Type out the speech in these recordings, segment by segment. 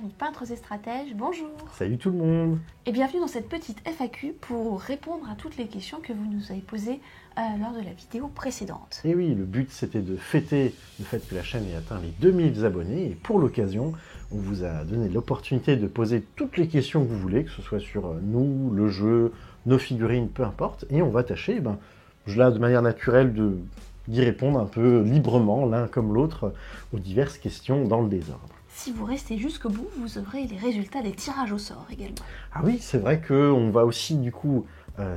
amis peintres et stratèges, bonjour. Salut tout le monde. Et bienvenue dans cette petite FAQ pour répondre à toutes les questions que vous nous avez posées lors de la vidéo précédente. Et oui, le but c'était de fêter le fait que la chaîne ait atteint les 2000 abonnés, et pour l'occasion, on vous a donné l'opportunité de poser toutes les questions que vous voulez, que ce soit sur nous, le jeu, nos figurines, peu importe, et on va tâcher, de manière naturelle, d'y répondre un peu librement, l'un comme l'autre, aux diverses questions dans le désordre. Si vous restez jusqu'au bout, vous aurez les résultats des tirages au sort également. Ah oui, c'est vrai qu'on va aussi du coup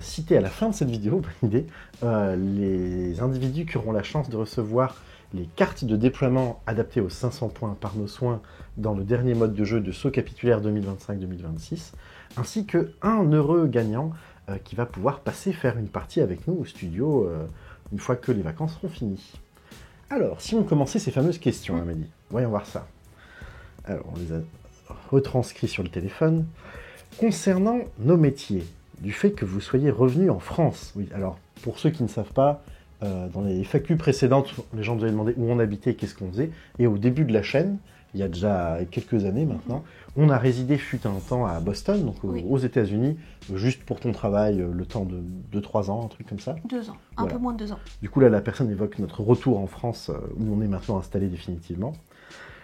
citer à la fin de cette vidéo, bonne idée, les individus qui auront la chance de recevoir les cartes de déploiement adaptées aux 500 points par nos soins dans le dernier mode de jeu de saut capitulaire 2025-2026, ainsi qu'un heureux gagnant qui va pouvoir passer faire une partie avec nous au studio une fois que les vacances seront finies. Alors, si on commençait ces fameuses questions, Amélie, voyons voir ça. Alors, on les a retranscrits sur le téléphone. Concernant nos métiers, du fait que vous soyez revenus en France, oui, alors, pour ceux qui ne savent pas, dans les FAQ précédentes, les gens nous avaient demandé où on habitait et qu'est-ce qu'on faisait, et au début de la chaîne, il y a déjà quelques années maintenant, on a résidé fut un temps à Boston, donc aux États-Unis, juste pour ton travail, le temps de 3 ans, un truc comme ça. 2 ans, un peu moins de 2 ans. Du coup, là, la personne évoque notre retour en France, où on est maintenant installé définitivement.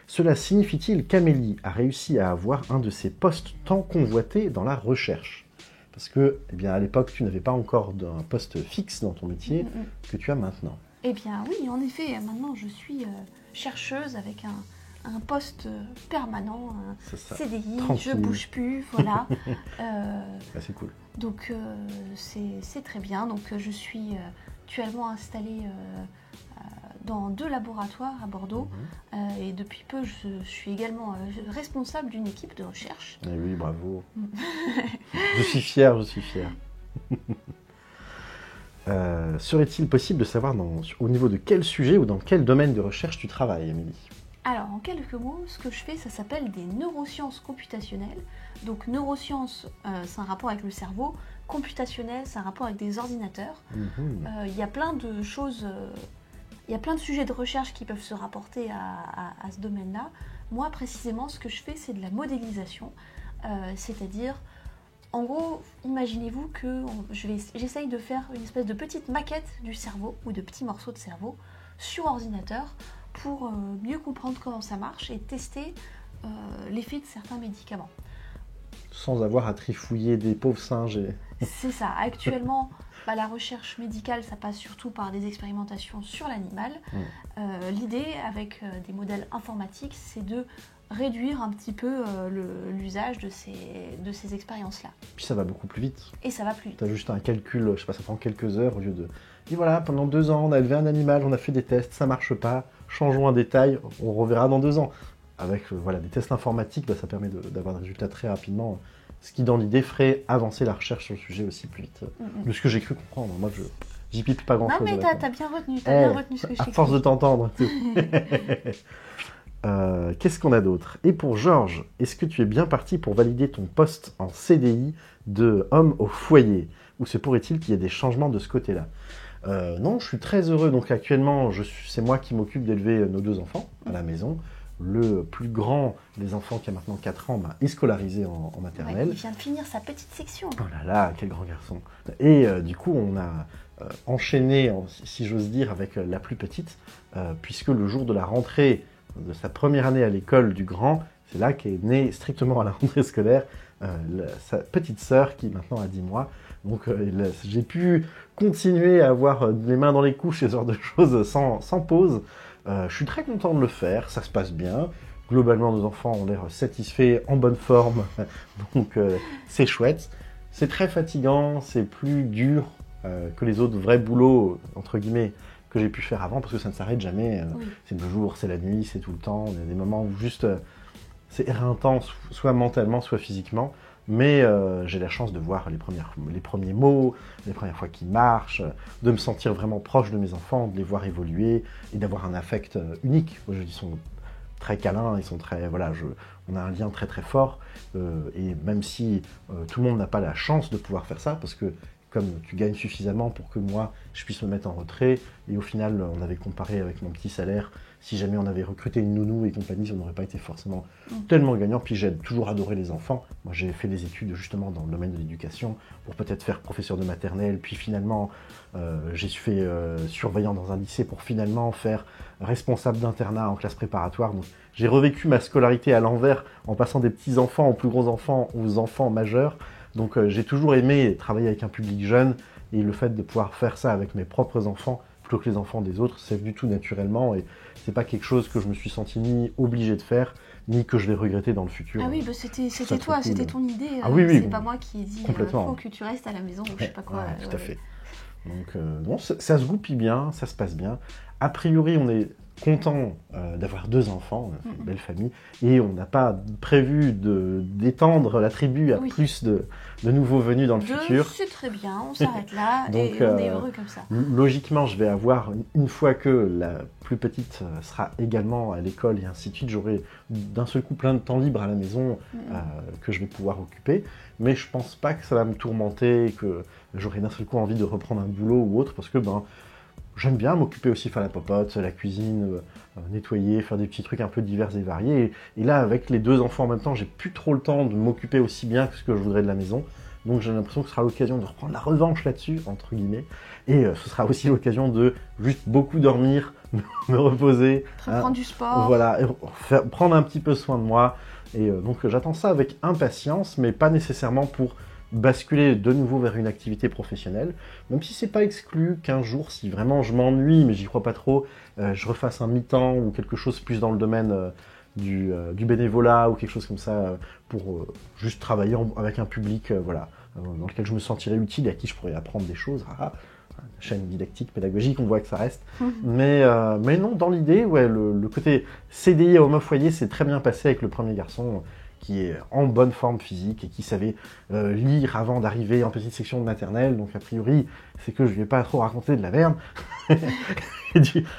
Cela signifie-t-il qu'Amélie a réussi à avoir un de ces postes tant convoités dans la recherche? Parce que, à l'époque, tu n'avais pas encore un poste fixe dans ton métier que tu as maintenant. Eh bien oui, en effet, maintenant je suis chercheuse avec un poste permanent, un CDI, tranquille. Je bouge plus, voilà. C'est cool. Donc c'est très bien. Donc je suis actuellement installée dans 2 laboratoires à Bordeaux et depuis peu je suis également responsable d'une équipe de recherche. Eh oui, bravo. Je suis fier. Serait-il possible de savoir au niveau de quel sujet ou dans quel domaine de recherche tu travailles, Amélie? Alors, en quelques mots, ce que je fais, ça s'appelle des neurosciences computationnelles. Donc, neurosciences, c'est un rapport avec le cerveau. Computationnel, c'est un rapport avec des ordinateurs. Il y a plein de choses, il y a plein de sujets de recherche qui peuvent se rapporter à ce domaine-là. Moi, précisément, ce que je fais, c'est de la modélisation. C'est-à-dire, en gros, imaginez-vous que j'essaye de faire une espèce de petite maquette du cerveau ou de petits morceaux de cerveau sur ordinateur pour mieux comprendre comment ça marche et tester l'effet de certains médicaments. Sans avoir à trifouiller des pauvres singes. C'est ça. Actuellement, la recherche médicale, ça passe surtout par des expérimentations sur l'animal. L'idée, avec des modèles informatiques, c'est de réduire un petit peu l'usage de ces expériences-là. Puis ça va beaucoup plus vite. Et ça va plus vite. Tu as juste un calcul, je sais pas, ça prend quelques heures au lieu de... Et voilà, pendant 2 ans, on a élevé un animal, on a fait des tests, ça marche pas, changeons un détail, on reverra dans 2 ans. Avec des tests informatiques, ça permet d'avoir des résultats très rapidement, ce qui dans l'idée ferait avancer la recherche sur le sujet aussi plus vite. De ce que j'ai cru comprendre, moi j'y pipe pas grand-chose. Non mais t'as bien retenu, bien retenu ce que je t'ai à force de t'entendre. Qu'est-ce qu'on a d'autre? Et pour Georges, est-ce que tu es bien parti pour valider ton poste en CDI de homme au foyer? Ou se pourrait-il qu'il y ait des changements de ce côté-là? Non, je suis très heureux. Donc actuellement, c'est moi qui m'occupe d'élever nos 2 enfants à la maison. Le plus grand des enfants, qui a maintenant 4 ans, est scolarisé en maternelle. Il vient de finir sa petite section. Oh là là, quel grand garçon. Et du coup, on a enchaîné, si j'ose dire, avec la plus petite, puisque le jour de la rentrée de sa première année à l'école du grand, c'est là qu'est née strictement à la rentrée scolaire sa petite sœur qui maintenant a 10 mois. Donc j'ai pu continuer à avoir les mains dans les couches et ce genre de choses sans pause. Je suis très content de le faire, ça se passe bien. Globalement, nos enfants ont l'air satisfaits, en bonne forme, donc c'est chouette. C'est très fatigant, c'est plus dur que les autres vrais boulots, entre guillemets, que j'ai pu faire avant, parce que ça ne s'arrête jamais. C'est le jour, c'est la nuit, c'est tout le temps. Il y a des moments où juste c'est éreintant, soit mentalement, soit physiquement. Mais j'ai la chance de voir les premiers mots, les premières fois qu'ils marchent, de me sentir vraiment proche de mes enfants, de les voir évoluer et d'avoir un affect unique. Ils sont très câlins, ils sont très... on a un lien très très fort. Et même si tout le monde n'a pas la chance de pouvoir faire ça, parce que comme tu gagnes suffisamment pour que moi, je puisse me mettre en retrait. Et au final, on avait comparé avec mon petit salaire. Si jamais on avait recruté une nounou et compagnie, on n'aurait pas été forcément tellement gagnant. Puis j'ai toujours adoré les enfants. Moi, j'ai fait des études justement dans le domaine de l'éducation pour peut-être faire professeur de maternelle. Puis finalement, j'ai fait surveillant dans un lycée pour finalement faire responsable d'internat en classe préparatoire. Donc, j'ai revécu ma scolarité à l'envers en passant des petits enfants aux plus gros enfants, aux enfants majeurs. Donc j'ai toujours aimé travailler avec un public jeune et le fait de pouvoir faire ça avec mes propres enfants plutôt que les enfants des autres, c'est du tout naturellement et c'est pas quelque chose que je me suis senti ni obligé de faire, ni que je vais regretter dans le futur. Ah oui, bah c'était toi, cool. C'était ton idée. Ah oui, c'est pas moi qui ai dit faut que tu restes à la maison ou je sais pas quoi. Tout à fait. Donc bon, ça se goupille bien, ça se passe bien. A priori, on est content d'avoir 2 enfants, on a fait une belle famille, et on n'a pas prévu d'étendre la tribu à plus de nouveaux venus dans le futur. C'est très bien, on s'arrête là, donc, et on est heureux comme ça. Logiquement, je vais avoir, une fois que la plus petite sera également à l'école et ainsi de suite, j'aurai d'un seul coup plein de temps libre à la maison que je vais pouvoir occuper, mais je pense pas que ça va me tourmenter, que j'aurai d'un seul coup envie de reprendre un boulot ou autre, parce que j'aime bien m'occuper aussi, faire la popote, la cuisine, nettoyer, faire des petits trucs un peu divers et variés. Et là, avec les 2 enfants en même temps, j'ai plus trop le temps de m'occuper aussi bien que ce que je voudrais de la maison. Donc j'ai l'impression que ce sera l'occasion de reprendre la revanche là-dessus, entre guillemets. Et ce sera aussi l'occasion de juste beaucoup dormir, me reposer. Prendre du sport. Voilà, prendre un petit peu soin de moi. Et donc j'attends ça avec impatience, mais pas nécessairement pour basculer de nouveau vers une activité professionnelle, même si c'est pas exclu qu'un jour, si vraiment je m'ennuie, mais j'y crois pas trop, je refasse un mi-temps ou quelque chose plus dans le domaine du bénévolat ou quelque chose comme ça pour juste travailler avec un public dans lequel je me sentirais utile et à qui je pourrais apprendre des choses. Chaîne didactique, pédagogique, on voit que ça reste. Mais non, dans l'idée, le côté CDI à homme au foyer s'est très bien passé avec le premier garçon qui est en bonne forme physique et qui savait lire avant d'arriver en petite section de maternelle. Donc a priori, c'est que je ne vais pas trop raconter de la merde.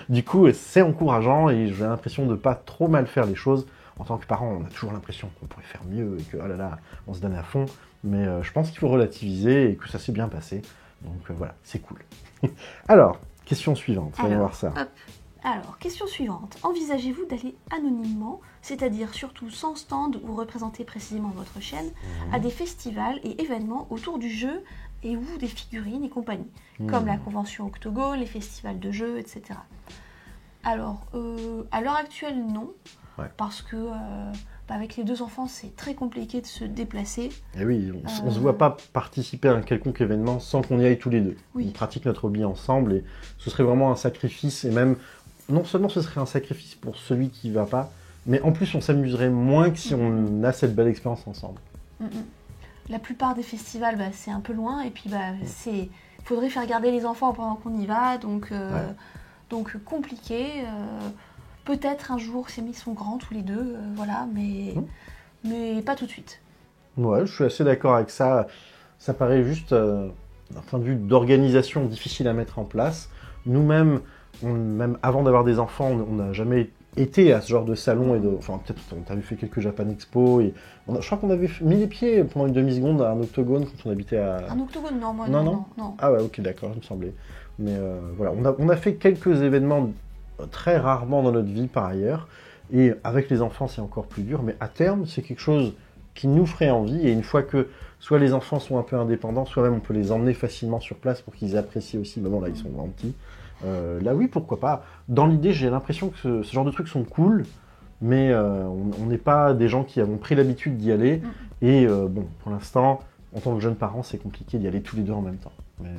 du coup, c'est encourageant et j'ai l'impression de pas trop mal faire les choses. En tant que parent, on a toujours l'impression qu'on pourrait faire mieux et que oh là là, on se donne à fond. Mais je pense qu'il faut relativiser et que ça s'est bien passé. Donc voilà, c'est cool. Alors, question suivante, voyons voir ça. Hop. Alors, question suivante. Envisagez-vous d'aller anonymement, c'est-à-dire surtout sans stand ou représenter précisément votre chaîne, à des festivals et événements autour du jeu et ou des figurines et compagnie, comme la convention Octogone, les festivals de jeux, etc. Alors, à l'heure actuelle, non, parce que avec les 2 enfants, c'est très compliqué de se déplacer. Et oui, on ne se voit pas participer à un quelconque événement sans qu'on y aille tous les 2. Oui. On pratique notre hobby ensemble et ce serait vraiment un sacrifice. Et même, non seulement ce serait un sacrifice pour celui qui ne va pas, mais en plus on s'amuserait moins que si on a cette belle expérience ensemble. La plupart des festivals, c'est un peu loin et puis il faudrait faire garder les enfants pendant qu'on y va, donc compliqué. Peut-être un jour, si ils sont grands tous les 2, mais pas tout de suite. Ouais, je suis assez d'accord avec ça. Ça paraît juste, d'un point de vue d'organisation, difficile à mettre en place. Nous-mêmes, même avant d'avoir des enfants, on n'a jamais été à ce genre de salon. Peut-être on avait fait quelques Japan Expo. Et je crois qu'on avait mis les pieds pendant une demi-seconde à un Octogone quand on habitait à... Un Octogone, non, moi non. Ah ouais, ok, d'accord, il me semblait. Mais on a fait quelques événements très rarement dans notre vie par ailleurs, et avec les enfants c'est encore plus dur, mais à terme c'est quelque chose qui nous ferait envie, et une fois que soit les enfants sont un peu indépendants, soit même on peut les emmener facilement sur place pour qu'ils apprécient aussi, maintenant là ils sont grands petits, là oui pourquoi pas. Dans l'idée j'ai l'impression que ce genre de trucs sont cool, mais on n'est pas des gens qui avons pris l'habitude d'y aller, et pour l'instant en tant que jeune parent c'est compliqué d'y aller tous les 2 en même temps, mais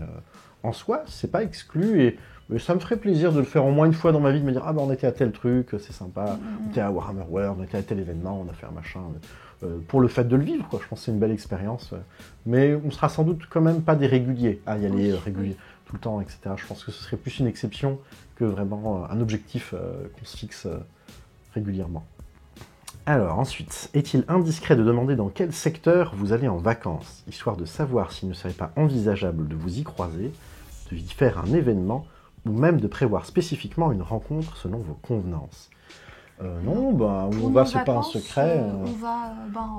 en soi c'est pas exclu, et ça me ferait plaisir de le faire au moins une fois dans ma vie, de me dire on était à tel truc, c'est sympa, on était à Warhammer World, on était à tel événement, on a fait un machin, pour le fait de le vivre, quoi. Je pense que c'est une belle expérience, mais on sera sans doute quand même pas des réguliers à y aller régulier tout le temps, etc. Je pense que ce serait plus une exception que vraiment un objectif qu'on se fixe régulièrement. Alors ensuite, est-il indiscret de demander dans quel secteur vous allez en vacances, histoire de savoir s'il ne serait pas envisageable de vous y croiser, de y faire un événement, ou même de prévoir spécifiquement une rencontre selon vos convenances. Non, où on va, c'est pas un secret. On va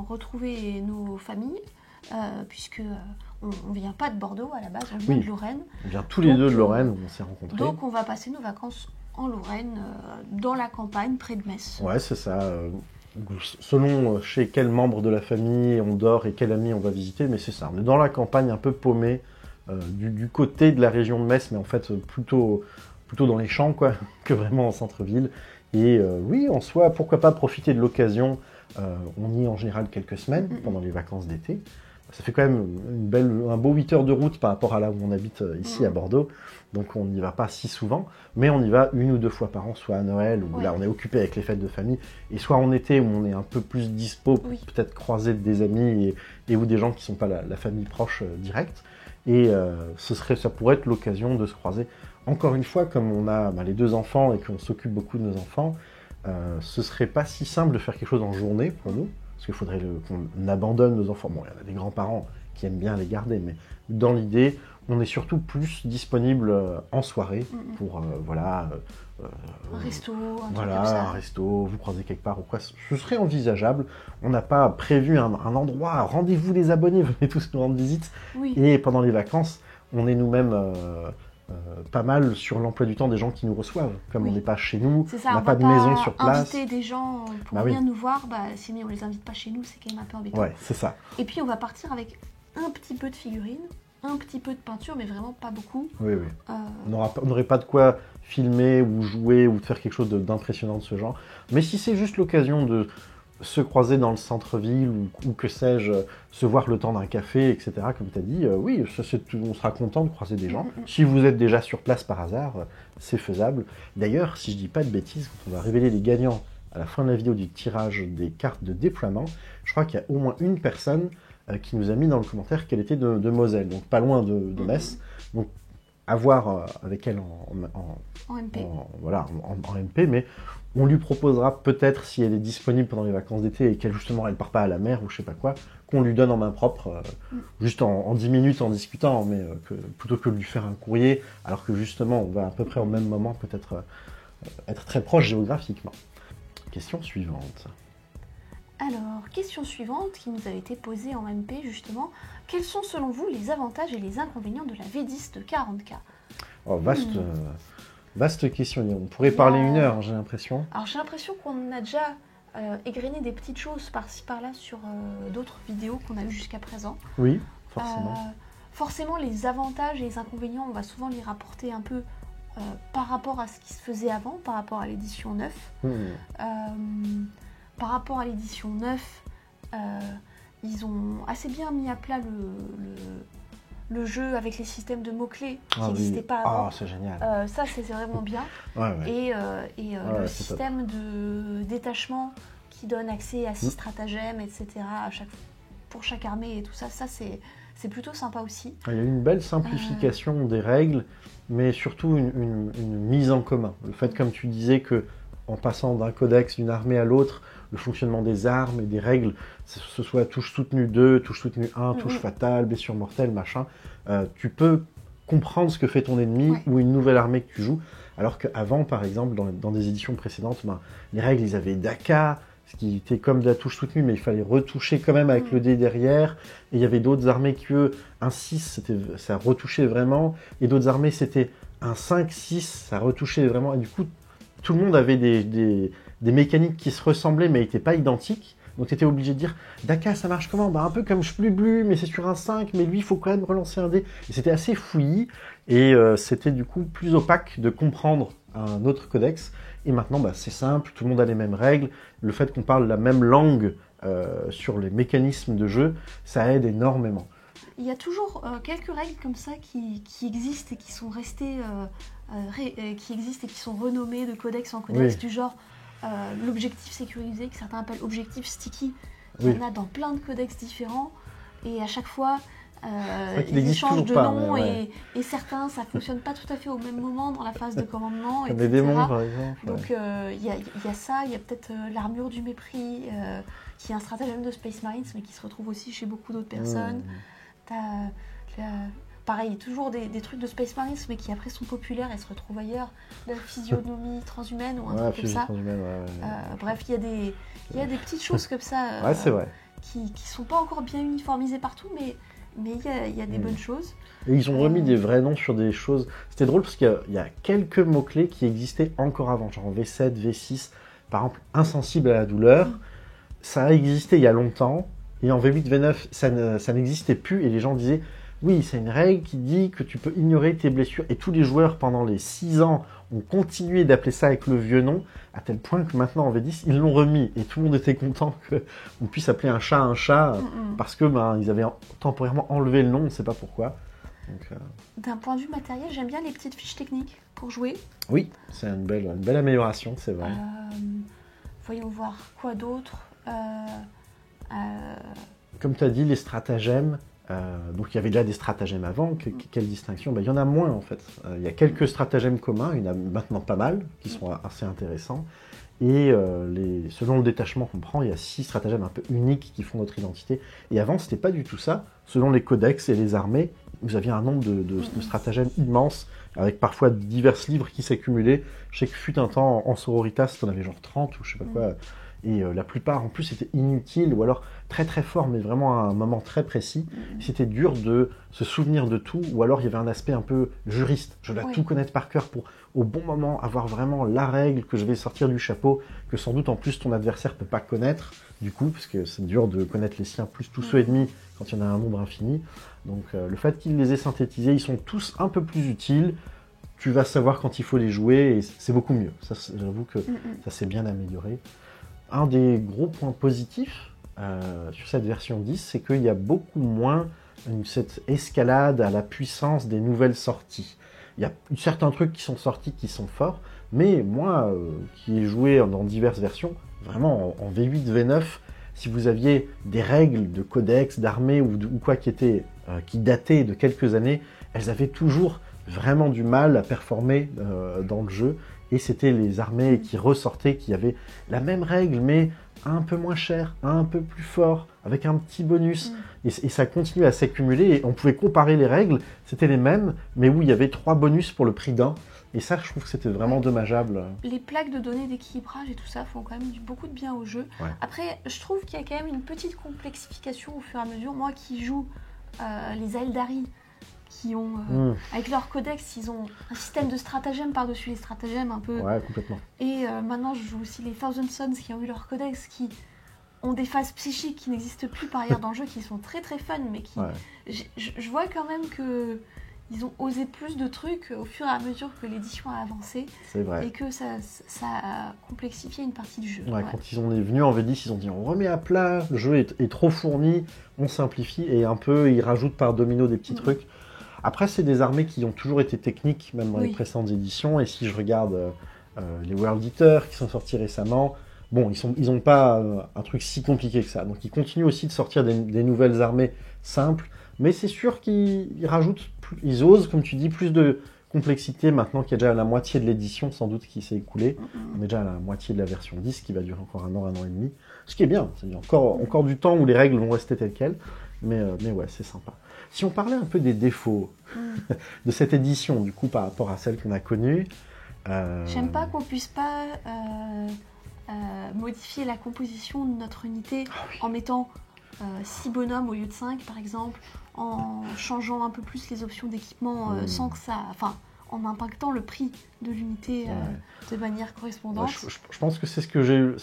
retrouver nos familles, puisque on ne vient pas de Bordeaux à la base, on vient de Lorraine. On vient tous les deux de Lorraine, où on s'est rencontrés. Donc on va passer nos vacances en Lorraine, dans la campagne, près de Metz. Ouais, c'est ça. Selon chez quel membre de la famille on dort et quel ami on va visiter, mais c'est ça. On est dans la campagne, un peu paumé, du côté de la région de Metz, mais en fait plutôt dans les champs, quoi, que vraiment en centre-ville. Et oui, en soi, pourquoi pas profiter de l'occasion. On y est en général quelques semaines pendant les vacances d'été. Ça fait quand même un beau 8 heures de route par rapport à là où on habite ici à Bordeaux. Donc on n'y va pas si souvent, mais on y va 1 ou 2 fois par an, soit à Noël, où là on est occupé avec les fêtes de famille, et soit en été où on est un peu plus dispo, peut-être croiser des amis et ou des gens qui ne sont pas la famille proche directe. Et ça pourrait être l'occasion de se croiser. Encore une fois, comme on a les 2 enfants et qu'on s'occupe beaucoup de nos enfants, ce serait pas si simple de faire quelque chose en journée pour nous, parce qu'il faudrait qu'on abandonne nos enfants. Bon, il y en a des grands-parents qui aiment bien les garder, mais dans l'idée, on est surtout plus disponible en soirée pour, un resto, un resto, vous croisez quelque part ou quoi, ce serait envisageable. On n'a pas prévu un endroit, rendez-vous les abonnés, venez tous nous rendre visite. Et pendant les vacances, on est nous-mêmes pas mal sur l'emploi du temps des gens qui nous reçoivent. Comme on n'est pas chez nous, on n'a pas de maison sur place. Inviter des gens pour venir nous voir, si on les invite pas chez nous, c'est quand même un peu embêtant. Ouais, c'est ça. Et puis on va partir avec un petit peu de figurines, un petit peu de peinture, mais vraiment pas beaucoup. Oui. On n'aurait pas de quoi filmer ou jouer ou de faire quelque chose d'impressionnant de ce genre. Mais si c'est juste l'occasion de se croiser dans le centre-ville ou que sais-je, se voir le temps d'un café, etc., comme tu as dit, oui, on sera content de croiser des gens. Si vous êtes déjà sur place par hasard, c'est faisable. D'ailleurs, si je dis pas de bêtises, quand on va révéler les gagnants à la fin de la vidéo du tirage des cartes de déploiement, je crois qu'il y a au moins une personne qui nous a mis dans le commentaire qu'elle était de Moselle, donc pas loin de Metz. Donc à voir avec elle en MP. En MP, mais on lui proposera peut-être, si elle est disponible pendant les vacances d'été et qu'elle justement elle part pas à la mer ou je sais pas quoi, qu'on lui donne en main propre, juste en 10 minutes en discutant, mais plutôt que de lui faire un courrier, alors que justement on va à peu près au même moment peut-être être très proche géographiquement. Question suivante. Alors, question suivante qui nous a été posée en MP justement. Quels sont selon vous les avantages et les inconvénients de la V10 de 40K ? Oh, vaste question. On pourrait parler 1 heure, j'ai l'impression. Alors j'ai l'impression qu'on a déjà égrené des petites choses par-ci par-là sur d'autres vidéos qu'on a eues jusqu'à présent. Oui, forcément. Forcément, les avantages et les inconvénients, on va souvent les rapporter un peu par rapport à ce qui se faisait avant, par rapport à l'édition 9. Par rapport à l'édition 9, ils ont assez bien mis à plat le jeu avec les systèmes de mots-clés qui n'existaient pas avant. C'est génial. Ça, c'est vraiment bien. Et le système de détachement qui donne accès à 6 stratagèmes, etc. Pour chaque armée et tout ça, c'est plutôt sympa aussi. Il y a une belle simplification des règles, mais surtout une mise en commun. Le fait, comme tu disais, que en passant d'un codex, d'une armée à l'autre, le fonctionnement des armes et des règles, ce soit touche soutenue 2, touche soutenue 1, touche fatale, blessure mortelle, machin, tu peux comprendre ce que fait ton ennemi ou une nouvelle armée que tu joues, alors qu'avant, par exemple, dans des éditions précédentes, les règles, ils avaient d'AK, ce qui était comme de la touche soutenue, mais il fallait retoucher quand même avec le dé derrière, et il y avait d'autres armées qui, eux, un 6, ça retouchait vraiment, et d'autres armées, c'était un 5-6, ça retouchait vraiment, et du coup, tout le monde avait des mécaniques qui se ressemblaient mais n'étaient pas identiques. Donc tu étais obligé de dire Daka ça marche comment ? Un peu comme Splublu, mais c'est sur un 5, mais lui il faut quand même relancer un dé. Et c'était assez fouillis et c'était du coup plus opaque de comprendre un autre codex. Et maintenant c'est simple, tout le monde a les mêmes règles. Le fait qu'on parle la même langue sur les mécanismes de jeu, ça aide énormément. Il y a toujours quelques règles comme ça qui existent et qui sont restées, qui sont renommées de codex en codex, du genre l'objectif sécurisé, que certains appellent objectif sticky. Il y en a dans plein de codex différents, et à chaque fois, ils changent de nom, et certains, ça ne fonctionne pas tout à fait au même moment dans la phase de commandement, etc. Les démons, par exemple. Donc, il y a ça, il y a peut-être l'armure du mépris, qui est un stratagème de Space Marines, mais qui se retrouve aussi chez beaucoup d'autres personnes. Pareil, toujours des trucs de Space Marines, mais qui après sont populaires et se retrouvent ailleurs. La physionomie transhumaine ou un truc comme ça. Bref, il y a des petites choses comme ça c'est vrai. qui sont pas encore bien uniformisés partout, mais il y a des bonnes choses. Et ils ont remis des vrais noms sur des choses. C'était drôle parce qu'il y a quelques mots-clés qui existaient encore avant, genre V7, V6, par exemple, insensible à la douleur. Ça a existé il y a longtemps, et en V8, V9, ça n'existait plus, et les gens disaient, oui, c'est une règle qui dit que tu peux ignorer tes blessures, et tous les joueurs, pendant les 6 ans, ont continué d'appeler ça avec le vieux nom, à tel point que maintenant, en V10, ils l'ont remis, et tout le monde était content qu'on puisse appeler un chat, parce que ils avaient temporairement enlevé le nom, on ne sait pas pourquoi. D'un point de vue matériel, j'aime bien les petites fiches techniques pour jouer. Oui, c'est une belle amélioration, c'est vrai. Voyons voir quoi d'autre. Comme tu as dit, les stratagèmes, donc il y avait déjà des stratagèmes avant, quelle distinction? Il y en a moins en fait. Il y a quelques stratagèmes communs, il y en a maintenant pas mal, qui sont assez intéressants. Et selon le détachement qu'on prend, il y a 6 stratagèmes un peu uniques qui font notre identité. Et avant, c'était pas du tout ça. Selon les codex et les armées, vous aviez un nombre de stratagèmes immense, avec parfois divers livres qui s'accumulaient. Je sais que fut un temps, en sororitas, on avait genre 30 ou je sais pas quoi. Et la plupart, en plus, étaient inutiles, ou alors très très forts, mais vraiment à un moment très précis. C'était dur de se souvenir de tout, ou alors il y avait un aspect un peu juriste. Je dois tout connaître par cœur pour, au bon moment, avoir vraiment la règle que je vais sortir du chapeau, que sans doute en plus ton adversaire ne peut pas connaître, du coup, parce que c'est dur de connaître les siens, plus tous ceux ennemis, quand il y en a un nombre infini. Donc le fait qu'il les ait synthétisés, ils sont tous un peu plus utiles. Tu vas savoir quand il faut les jouer, et c'est beaucoup mieux. Ça, j'avoue que ça s'est bien amélioré. Un des gros points positifs sur cette version 10, c'est qu'il y a beaucoup moins cette escalade à la puissance des nouvelles sorties. Il y a certains trucs qui sont sortis qui sont forts, mais moi, qui ai joué dans diverses versions, vraiment en V8, V9, si vous aviez des règles de codex, d'armée ou quoi qui dataient de quelques années, elles avaient toujours vraiment du mal à performer dans le jeu. Et c'était les armées qui ressortaient, qui avaient la même règle, mais un peu moins cher, un peu plus fort, avec un petit bonus. Et ça continuait à s'accumuler, et on pouvait comparer les règles, c'était les mêmes, mais où il y avait 3 bonus pour le prix d'un. Et ça, je trouve que c'était vraiment dommageable. Les plaques de données d'équilibrage et tout ça font quand même beaucoup de bien au jeu. Après, je trouve qu'il y a quand même une petite complexification au fur et à mesure. Moi qui joue les Aeldari, qui ont, avec leur codex, ils ont un système de stratagèmes par-dessus les stratagèmes un peu. Ouais, complètement. Et maintenant, je joue aussi les Thousand Sons qui ont eu leur codex, qui ont des phases psychiques qui n'existent plus par ailleurs dans le jeu, qui sont très très fun, mais qui... Je vois quand même que ils ont osé plus de trucs au fur et à mesure que l'édition a avancé. C'est vrai. Et que ça a complexifié une partie du jeu. Quand ils sont venus en V10, ils ont dit on remet à plat, le jeu est trop fourni, on simplifie, et un peu, ils rajoutent par domino des petits trucs. Après, c'est des armées qui ont toujours été techniques, même dans les précédentes éditions. Et si je regarde les World Eaters qui sont sortis récemment, bon, ils n'ont pas un truc si compliqué que ça. Donc, ils continuent aussi de sortir des nouvelles armées simples. Mais c'est sûr qu'ils rajoutent, ils osent, comme tu dis, plus de complexité maintenant qu'il y a déjà la moitié de l'édition, sans doute, qui s'est écoulée. On est déjà à la moitié de la version 10, qui va durer encore un an et demi. Ce qui est bien. Il y a encore du temps où les règles vont rester telles quelles. Mais ouais, c'est sympa. Si on parlait un peu des défauts de cette édition, du coup, par rapport à celle qu'on a connue... J'aime pas qu'on puisse pas modifier la composition de notre unité en mettant 6 bonhommes au lieu de 5, par exemple, en changeant un peu plus les options d'équipement sans que ça... Enfin, en impactant le prix de l'unité de manière correspondante. Je pense que c'est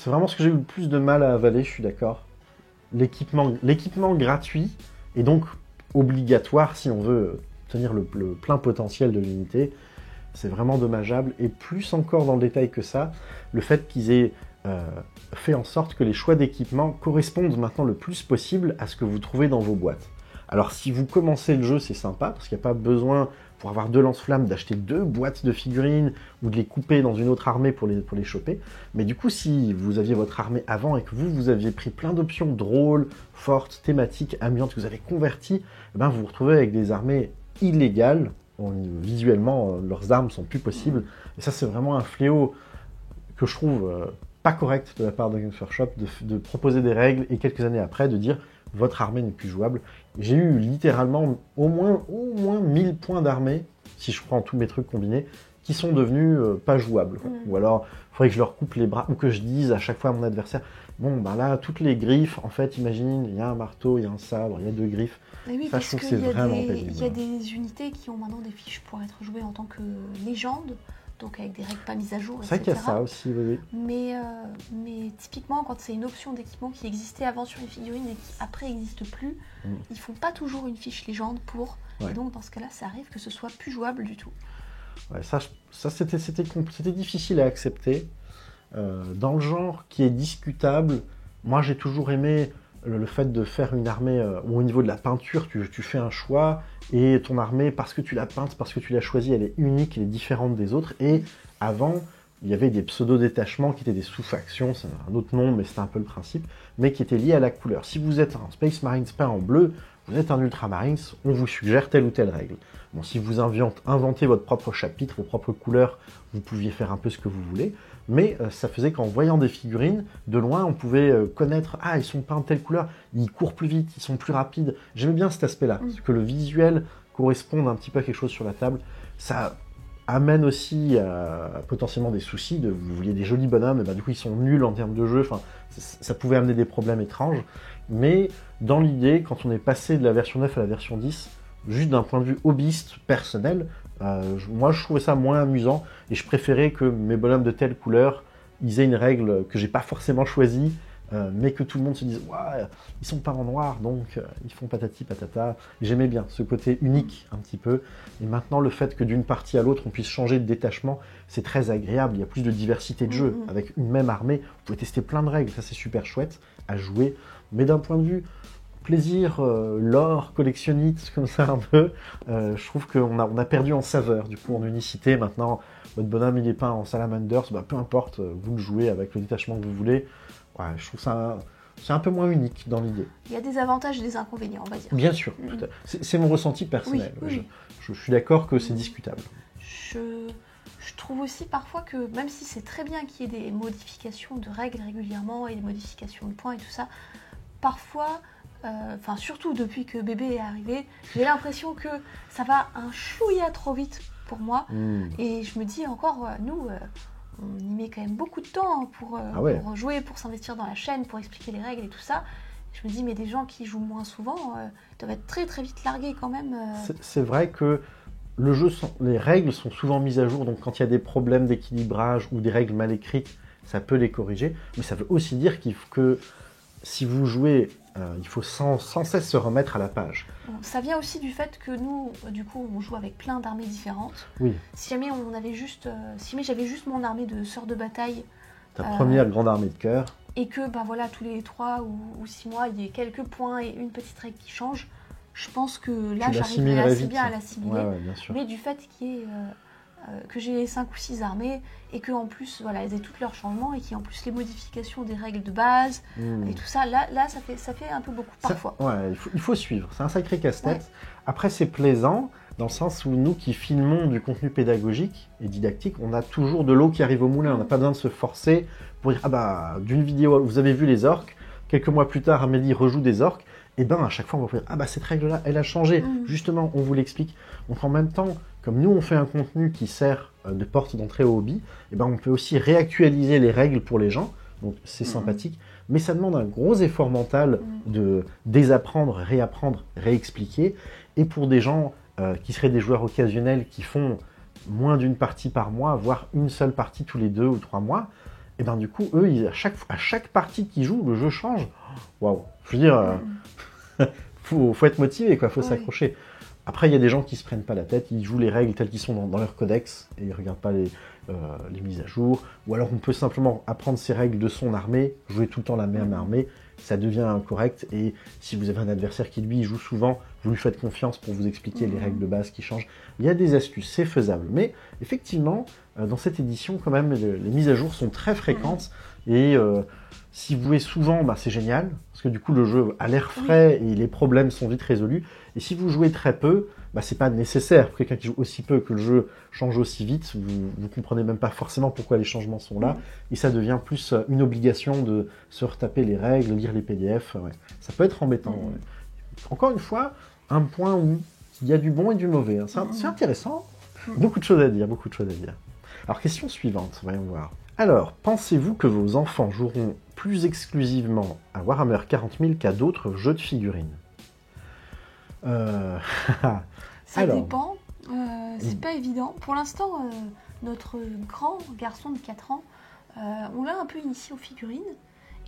vraiment ce que j'ai eu le plus de mal à avaler, je suis d'accord. L'équipement gratuit, et donc obligatoire si on veut obtenir le plein potentiel de l'unité, c'est vraiment dommageable. Et plus encore dans le détail que ça, le fait qu'ils aient fait en sorte que les choix d'équipement correspondent maintenant le plus possible à ce que vous trouvez dans vos boîtes. Alors si vous commencez le jeu, c'est sympa, parce qu'il n'y a pas besoin, pour avoir 2 lance-flammes, d'acheter 2 boîtes de figurines, ou de les couper dans une autre armée pour les choper. Mais du coup, si vous aviez votre armée avant, et que vous aviez pris plein d'options drôles, fortes, thématiques, amusantes, que vous avez converties, vous vous retrouvez avec des armées illégales. Visuellement, leurs armes sont plus possibles. Et ça, c'est vraiment un fléau que je trouve pas correct de la part de Games Workshop, de proposer des règles, et quelques années après, de dire votre armée n'est plus jouable. J'ai eu littéralement au moins 1000 points d'armée, si je prends tous mes trucs combinés, qui sont devenus pas jouables. Ou alors, il faudrait que je leur coupe les bras, ou que je dise à chaque fois à mon adversaire, Bon, ben là, toutes les griffes, en fait, imagine, il y a un marteau, il y a un sabre, il y a 2 griffes. Et oui, Ça, parce je trouve que qu'il c'est y a vraiment des, pénible. il y a des unités qui ont maintenant des fiches pour être jouées en tant que légende, donc avec des règles pas mises à jour, C'est vrai qu'il y a etc. ça aussi, oui. Mais typiquement, quand c'est une option d'équipement qui existait avant sur les figurines et qui après n'existe plus, ils font pas toujours une fiche légende pour. Ouais. Et donc dans ce cas-là, ça arrive que ce soit plus jouable du tout. Ouais, ça c'était difficile à accepter. Dans le genre qui est discutable, moi j'ai toujours aimé le fait de faire une armée où au niveau de la peinture, tu fais un choix et ton armée, parce que tu l'as peinte, parce que tu l'as choisie, elle est unique, elle est différente des autres. Et avant, il y avait des pseudo-détachements qui étaient des sous-factions, c'est un autre nom, mais c'était un peu le principe, mais qui étaient liés à la couleur. Si vous êtes un Space Marines peint en bleu, vous êtes un Ultramarines, on vous suggère telle ou telle règle. Bon, si vous inventez votre propre chapitre, vos propres couleurs, vous pouviez faire un peu ce que vous voulez, mais ça faisait qu'en voyant des figurines, de loin, on pouvait connaître « Ah, ils sont peints de telle couleur, ils courent plus vite, ils sont plus rapides ». J'aimais bien cet aspect-là, parce que le visuel corresponde un petit peu à quelque chose sur la table. Ça amène aussi potentiellement des soucis. Vous vouliez des jolis bonhommes, et ben, du coup, ils sont nuls en termes de jeu. Enfin, ça pouvait amener des problèmes étranges. Mais dans l'idée, quand on est passé de la version 9 à la version 10, juste d'un point de vue hobbyiste personnel, moi je trouvais ça moins amusant et je préférais que mes bonhommes de telle couleur ils aient une règle que j'ai pas forcément choisie, mais que tout le monde se dise ouais, ils sont pas en noir donc ils font patati patata. J'aimais bien ce côté unique un petit peu, et maintenant le fait que d'une partie à l'autre on puisse changer de détachement, c'est très agréable. Il y a plus de diversité de jeu avec une même armée, vous pouvez tester plein de règles, ça c'est super chouette à jouer, mais d'un point de vue plaisir, lore, collectionniste, comme ça un peu, je trouve qu'on a perdu en saveur, du coup en unicité. Maintenant, votre bonhomme il est peint en salamanders, bah, peu importe, vous le jouez avec le détachement que vous voulez. Ouais, je trouve ça, c'est un peu moins unique dans l'idée. Il y a des avantages et des inconvénients, on va dire. Bien sûr, c'est mon ressenti personnel. Oui. Je suis d'accord que c'est discutable. Je trouve aussi parfois que, même si c'est très bien qu'il y ait des modifications de règles régulièrement et des modifications de points et tout ça, parfois... Enfin, surtout depuis que bébé est arrivé, j'ai l'impression que ça va un chouïa trop vite pour moi. Et je me dis encore, nous, on y met quand même beaucoup de temps pour jouer, pour s'investir dans la chaîne, pour expliquer les règles et tout ça. Je me dis, mais des gens qui jouent moins souvent doivent être très très vite largués quand même. C'est vrai que le jeu, les règles sont souvent mises à jour, donc quand il y a des problèmes d'équilibrage ou des règles mal écrites, ça peut les corriger. Mais ça veut aussi dire que si vous jouez, il faut sans cesse se remettre à la page. Bon, ça vient aussi du fait que nous, du coup, on joue avec plein d'armées différentes. Oui. Si jamais j'avais juste mon armée de sœurs de bataille, Ta première grande armée de cœur. Et que voilà, tous les 3 ou 6 mois, il y ait quelques points et une petite règle qui change, je pense que là, j'arriverai assez bien à l'assimiler. Ouais, bien sûr. Mais du fait que j'ai 5 ou 6 armées et qu'en plus, voilà, elles aient tous leurs changements et qu'il y ait en plus les modifications des règles de base et tout ça, là ça fait un peu beaucoup parfois. Il faut suivre, c'est un sacré casse-tête. Ouais. Après, c'est plaisant dans le sens où nous qui filmons du contenu pédagogique et didactique, on a toujours de l'eau qui arrive au moulin. On n'a pas besoin de se forcer pour dire, ah bah, d'une vidéo, vous avez vu les orques, quelques mois plus tard, Amélie rejoue des orques, et ben à chaque fois on va dire, ah bah cette règle-là, elle a changé. Justement, on vous l'explique. Donc en même temps, comme nous on fait un contenu qui sert de porte d'entrée au hobby, et ben on peut aussi réactualiser les règles pour les gens. Donc c'est sympathique, mais ça demande un gros effort mental de désapprendre, réapprendre, réexpliquer. Et pour des gens qui seraient des joueurs occasionnels qui font moins d'une partie par mois, voire une seule partie tous les 2 ou 3 mois, et ben du coup, eux, à chaque partie qu'ils jouent, le jeu change. Waouh! Je veux dire, faut être motivé, quoi, faut s'accrocher. Après, il y a des gens qui se prennent pas la tête, ils jouent les règles telles qu'ils sont dans leur codex et ils regardent pas les mises à jour. Ou alors, on peut simplement apprendre ces règles de son armée, jouer tout le temps la même armée, ça devient correct. Et si vous avez un adversaire qui, lui, joue souvent, vous lui faites confiance pour vous expliquer les règles de base qui changent. Il y a des astuces, c'est faisable. Mais effectivement, dans cette édition, quand même, les mises à jour sont très fréquentes. Et si vous jouez souvent, bah, c'est génial, parce que du coup, le jeu a l'air frais et les problèmes sont vite résolus. Et si vous jouez très peu, bah, c'est pas nécessaire. Pour quelqu'un qui joue aussi peu que le jeu change aussi vite, vous comprenez même pas forcément pourquoi les changements sont là. Et ça devient plus une obligation de se retaper les règles, lire les PDF. Ça peut être embêtant. Encore une fois, un point où il y a du bon et du mauvais. Hein. C'est intéressant. Beaucoup de choses à dire, beaucoup de choses à dire. Alors, question suivante, voyons voir. Alors, pensez-vous que vos enfants joueront plus exclusivement à Warhammer 40 000 qu'à d'autres jeux de figurines. Ça dépend, c'est pas évident. Pour l'instant, notre grand garçon de 4 ans, on l'a un peu initié aux figurines,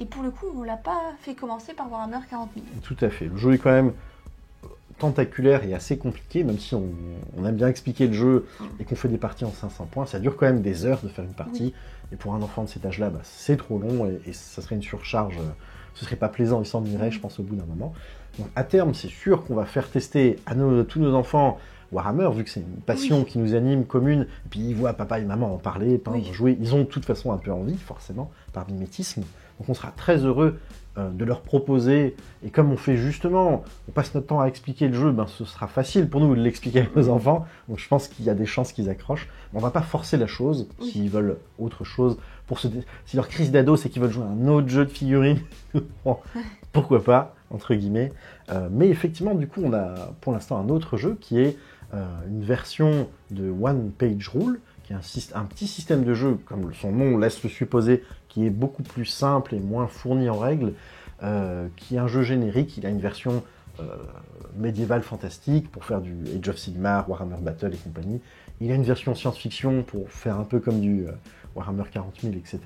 et pour le coup, on l'a pas fait commencer par Warhammer 40 000. Tout à fait. Le jeu est quand même tentaculaire et assez compliqué, même si on aime bien expliquer le jeu et qu'on fait des parties en 500 points, ça dure quand même des heures de faire une partie, oui. Et pour un enfant de cet âge-là, c'est trop long et ça serait une surcharge, ce serait pas plaisant, il s'ennuierait, je pense, au bout d'un moment. Donc à terme, c'est sûr qu'on va faire tester à tous nos enfants Warhammer, vu que c'est une passion qui nous anime, commune, et puis ils voient papa et maman en parler, peindre, jouer, ils ont de toute façon un peu envie, forcément, par mimétisme. Donc on sera très heureux de leur proposer, et comme on fait justement, on passe notre temps à expliquer le jeu, ce sera facile pour nous de l'expliquer à nos enfants, donc je pense qu'il y a des chances qu'ils accrochent. Mais on va pas forcer la chose, s'ils veulent autre chose, si leur crise d'ado c'est qu'ils veulent jouer à un autre jeu de figurines, bon, pourquoi pas, entre guillemets. Mais effectivement, du coup, on a pour l'instant un autre jeu qui est une version de One Page Rule, qui est un petit système de jeu, comme son nom laisse le supposer, qui est beaucoup plus simple et moins fourni en règles, qui est un jeu générique. Il a une version médiévale fantastique pour faire du Age of Sigmar, Warhammer Battle et compagnie. Il a une version science-fiction pour faire un peu comme du Warhammer 40 000, etc.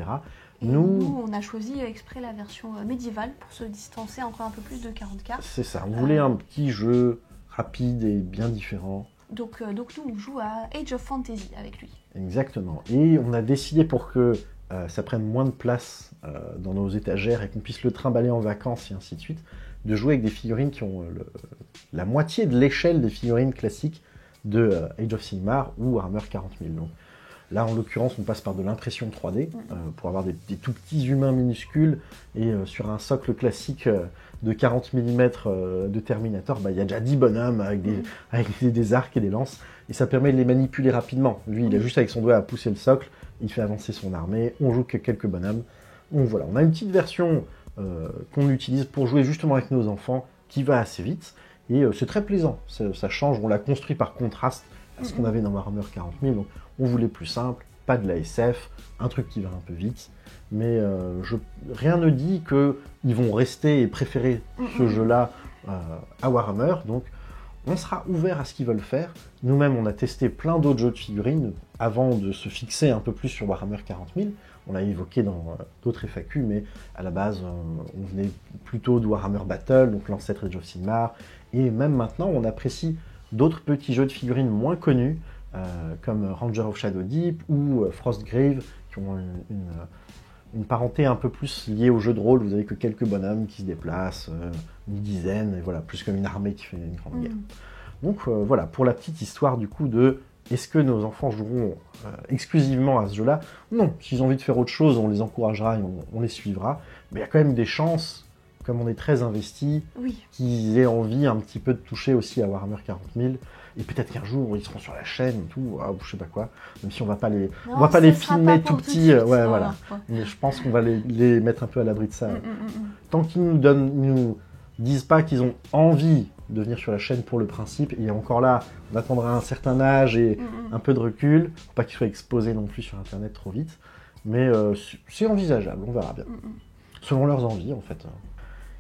Nous, on a choisi exprès la version médiévale pour se distancer encore un peu plus de 40K. C'est ça, on voulait un petit jeu rapide et bien différent. Donc nous, on joue à Age of Fantasy avec lui. Exactement. Et on a décidé pour que ça prenne moins de place dans nos étagères et qu'on puisse le trimballer en vacances et ainsi de suite, de jouer avec des figurines qui ont la moitié de l'échelle des figurines classiques de Age of Sigmar ou Warhammer 40 000. Donc, là, en l'occurrence, on passe par de l'impression 3D pour avoir des tout petits humains minuscules et sur un socle classique de 40 mm de Terminator, il y a déjà 10 bonhommes avec des arcs et des lances et ça permet de les manipuler rapidement. Lui, il a juste avec son doigt à pousser le socle, il fait avancer son armée, on joue que quelques bonhommes. Donc voilà, on a une petite version qu'on utilise pour jouer justement avec nos enfants qui va assez vite et c'est très plaisant, ça change, on l'a construit par contraste à ce qu'on avait dans Warhammer 40 000, donc on voulait plus simple, pas de la SF, un truc qui va un peu vite, mais rien ne dit qu'ils vont rester et préférer ce jeu-là à Warhammer, donc on sera ouvert à ce qu'ils veulent faire. Nous-mêmes, on a testé plein d'autres jeux de figurines avant de se fixer un peu plus sur Warhammer 40 000. On l'a évoqué dans d'autres FAQ, mais à la base, on venait plutôt de Warhammer Battle, donc l'ancêtre Age of Sigmar, et même maintenant, on apprécie d'autres petits jeux de figurines moins connus, comme Ranger of Shadow Deep ou Frostgrave, qui ont une parenté un peu plus liée au jeu de rôle. Vous avez que quelques bonhommes qui se déplacent, une dizaine, et voilà, plus comme une armée qui fait une grande guerre. Donc voilà, pour la petite histoire du coup de est-ce que nos enfants joueront exclusivement à ce jeu-là? Non, s'ils ont envie de faire autre chose, on les encouragera et on les suivra. Mais il y a quand même des chances, comme on est très investi, qu'ils aient envie un petit peu de toucher aussi à Warhammer 40 000. Et peut-être qu'un jour, ils seront sur la chaîne et tout, je sais pas quoi. Même si on va pas les filmer tout petits. Voilà. Mais je pense qu'on va les mettre un peu à l'abri de ça. Tant qu'ils nous disent pas qu'ils ont envie de venir sur la chaîne pour le principe, et encore là, on attendra un certain âge et un peu de recul, pour pas qu'ils soient exposés non plus sur Internet trop vite. Mais c'est envisageable, on verra bien. Selon leurs envies, en fait.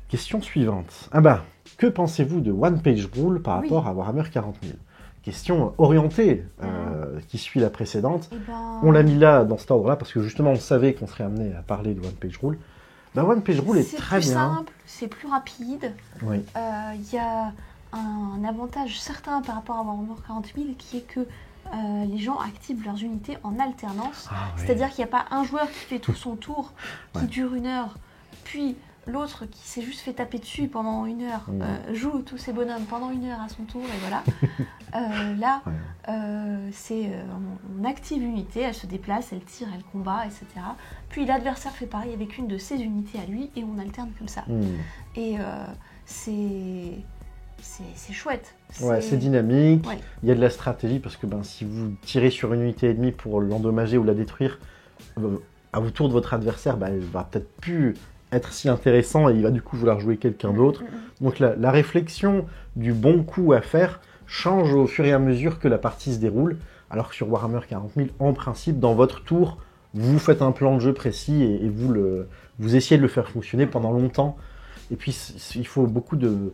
Question suivante. Que pensez-vous de One Page Rule par rapport à Warhammer 40 000 ? Question orientée, qui suit la précédente. On l'a mis là, dans cet ordre-là, parce que justement, on savait qu'on serait amené à parler de One Page Rule. One Page Rule est très bien. C'est plus simple, c'est plus rapide. Oui. Y a un avantage certain par rapport à Warhammer 40 000, qui est que les gens activent leurs unités en alternance. C'est-à-dire qu'il n'y a pas un joueur qui fait tout son tour, qui dure 1 heure, puis l'autre qui s'est juste fait taper dessus pendant 1 heure, joue tous ses bonhommes pendant 1 heure à son tour, et voilà. On active l'unité, elle se déplace, elle tire, elle combat, etc. Puis l'adversaire fait pareil avec une de ses unités à lui, et on alterne comme ça. Et c'est chouette. C'est dynamique, il y a de la stratégie, parce que si vous tirez sur une unité ennemie pour l'endommager ou la détruire, à autour de votre adversaire, elle va peut-être plus être si intéressant et il va du coup vouloir jouer quelqu'un d'autre. Donc la réflexion du bon coup à faire change au fur et à mesure que la partie se déroule, alors que sur Warhammer 40 000, en principe, dans votre tour, vous faites un plan de jeu précis et vous essayez de le faire fonctionner pendant longtemps. Et puis il faut beaucoup de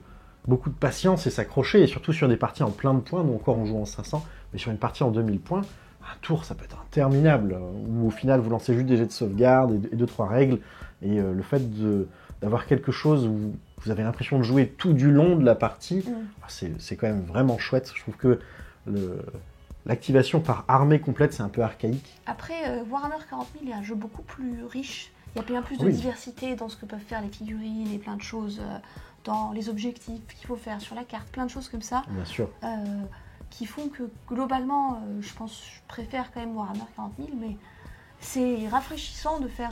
patience et s'accrocher, et surtout sur des parties en plein de points. Nous encore on joue en 500, mais sur une partie en 2000 points, un tour ça peut être interminable, où au final vous lancez juste des jets de sauvegarde et 2-3 règles, et le fait d'avoir quelque chose où vous avez l'impression de jouer tout du long de la partie, c'est quand même vraiment chouette. Je trouve que l'activation par armée complète, c'est un peu archaïque. Après, Warhammer 40 000 est un jeu beaucoup plus riche. Il y a bien plus de diversité dans ce que peuvent faire les figurines et plein de choses dans les objectifs qu'il faut faire sur la carte, plein de choses comme ça. Bien sûr. Qui font que globalement, je préfère quand même Warhammer 40 000, mais c'est rafraîchissant de faire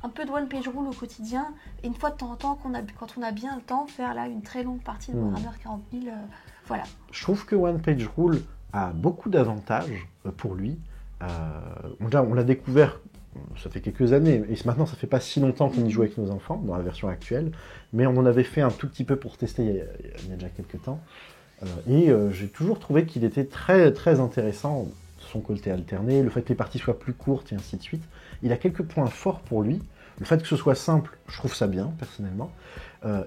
un peu de one-page rule au quotidien, et une fois de temps en temps, quand on a bien le temps, faire là une très longue partie de Warhammer 40 000, voilà. Je trouve que one-page rule a beaucoup d'avantages pour lui. On l'a découvert, ça fait quelques années, et maintenant ça fait pas si longtemps qu'on y joue avec nos enfants, dans la version actuelle, mais on en avait fait un tout petit peu pour tester il y a déjà quelques temps. Et j'ai toujours trouvé qu'il était très très intéressant, son côté alterné, le fait que les parties soient plus courtes et ainsi de suite. Il a quelques points forts pour lui. Le fait que ce soit simple, je trouve ça bien, personnellement.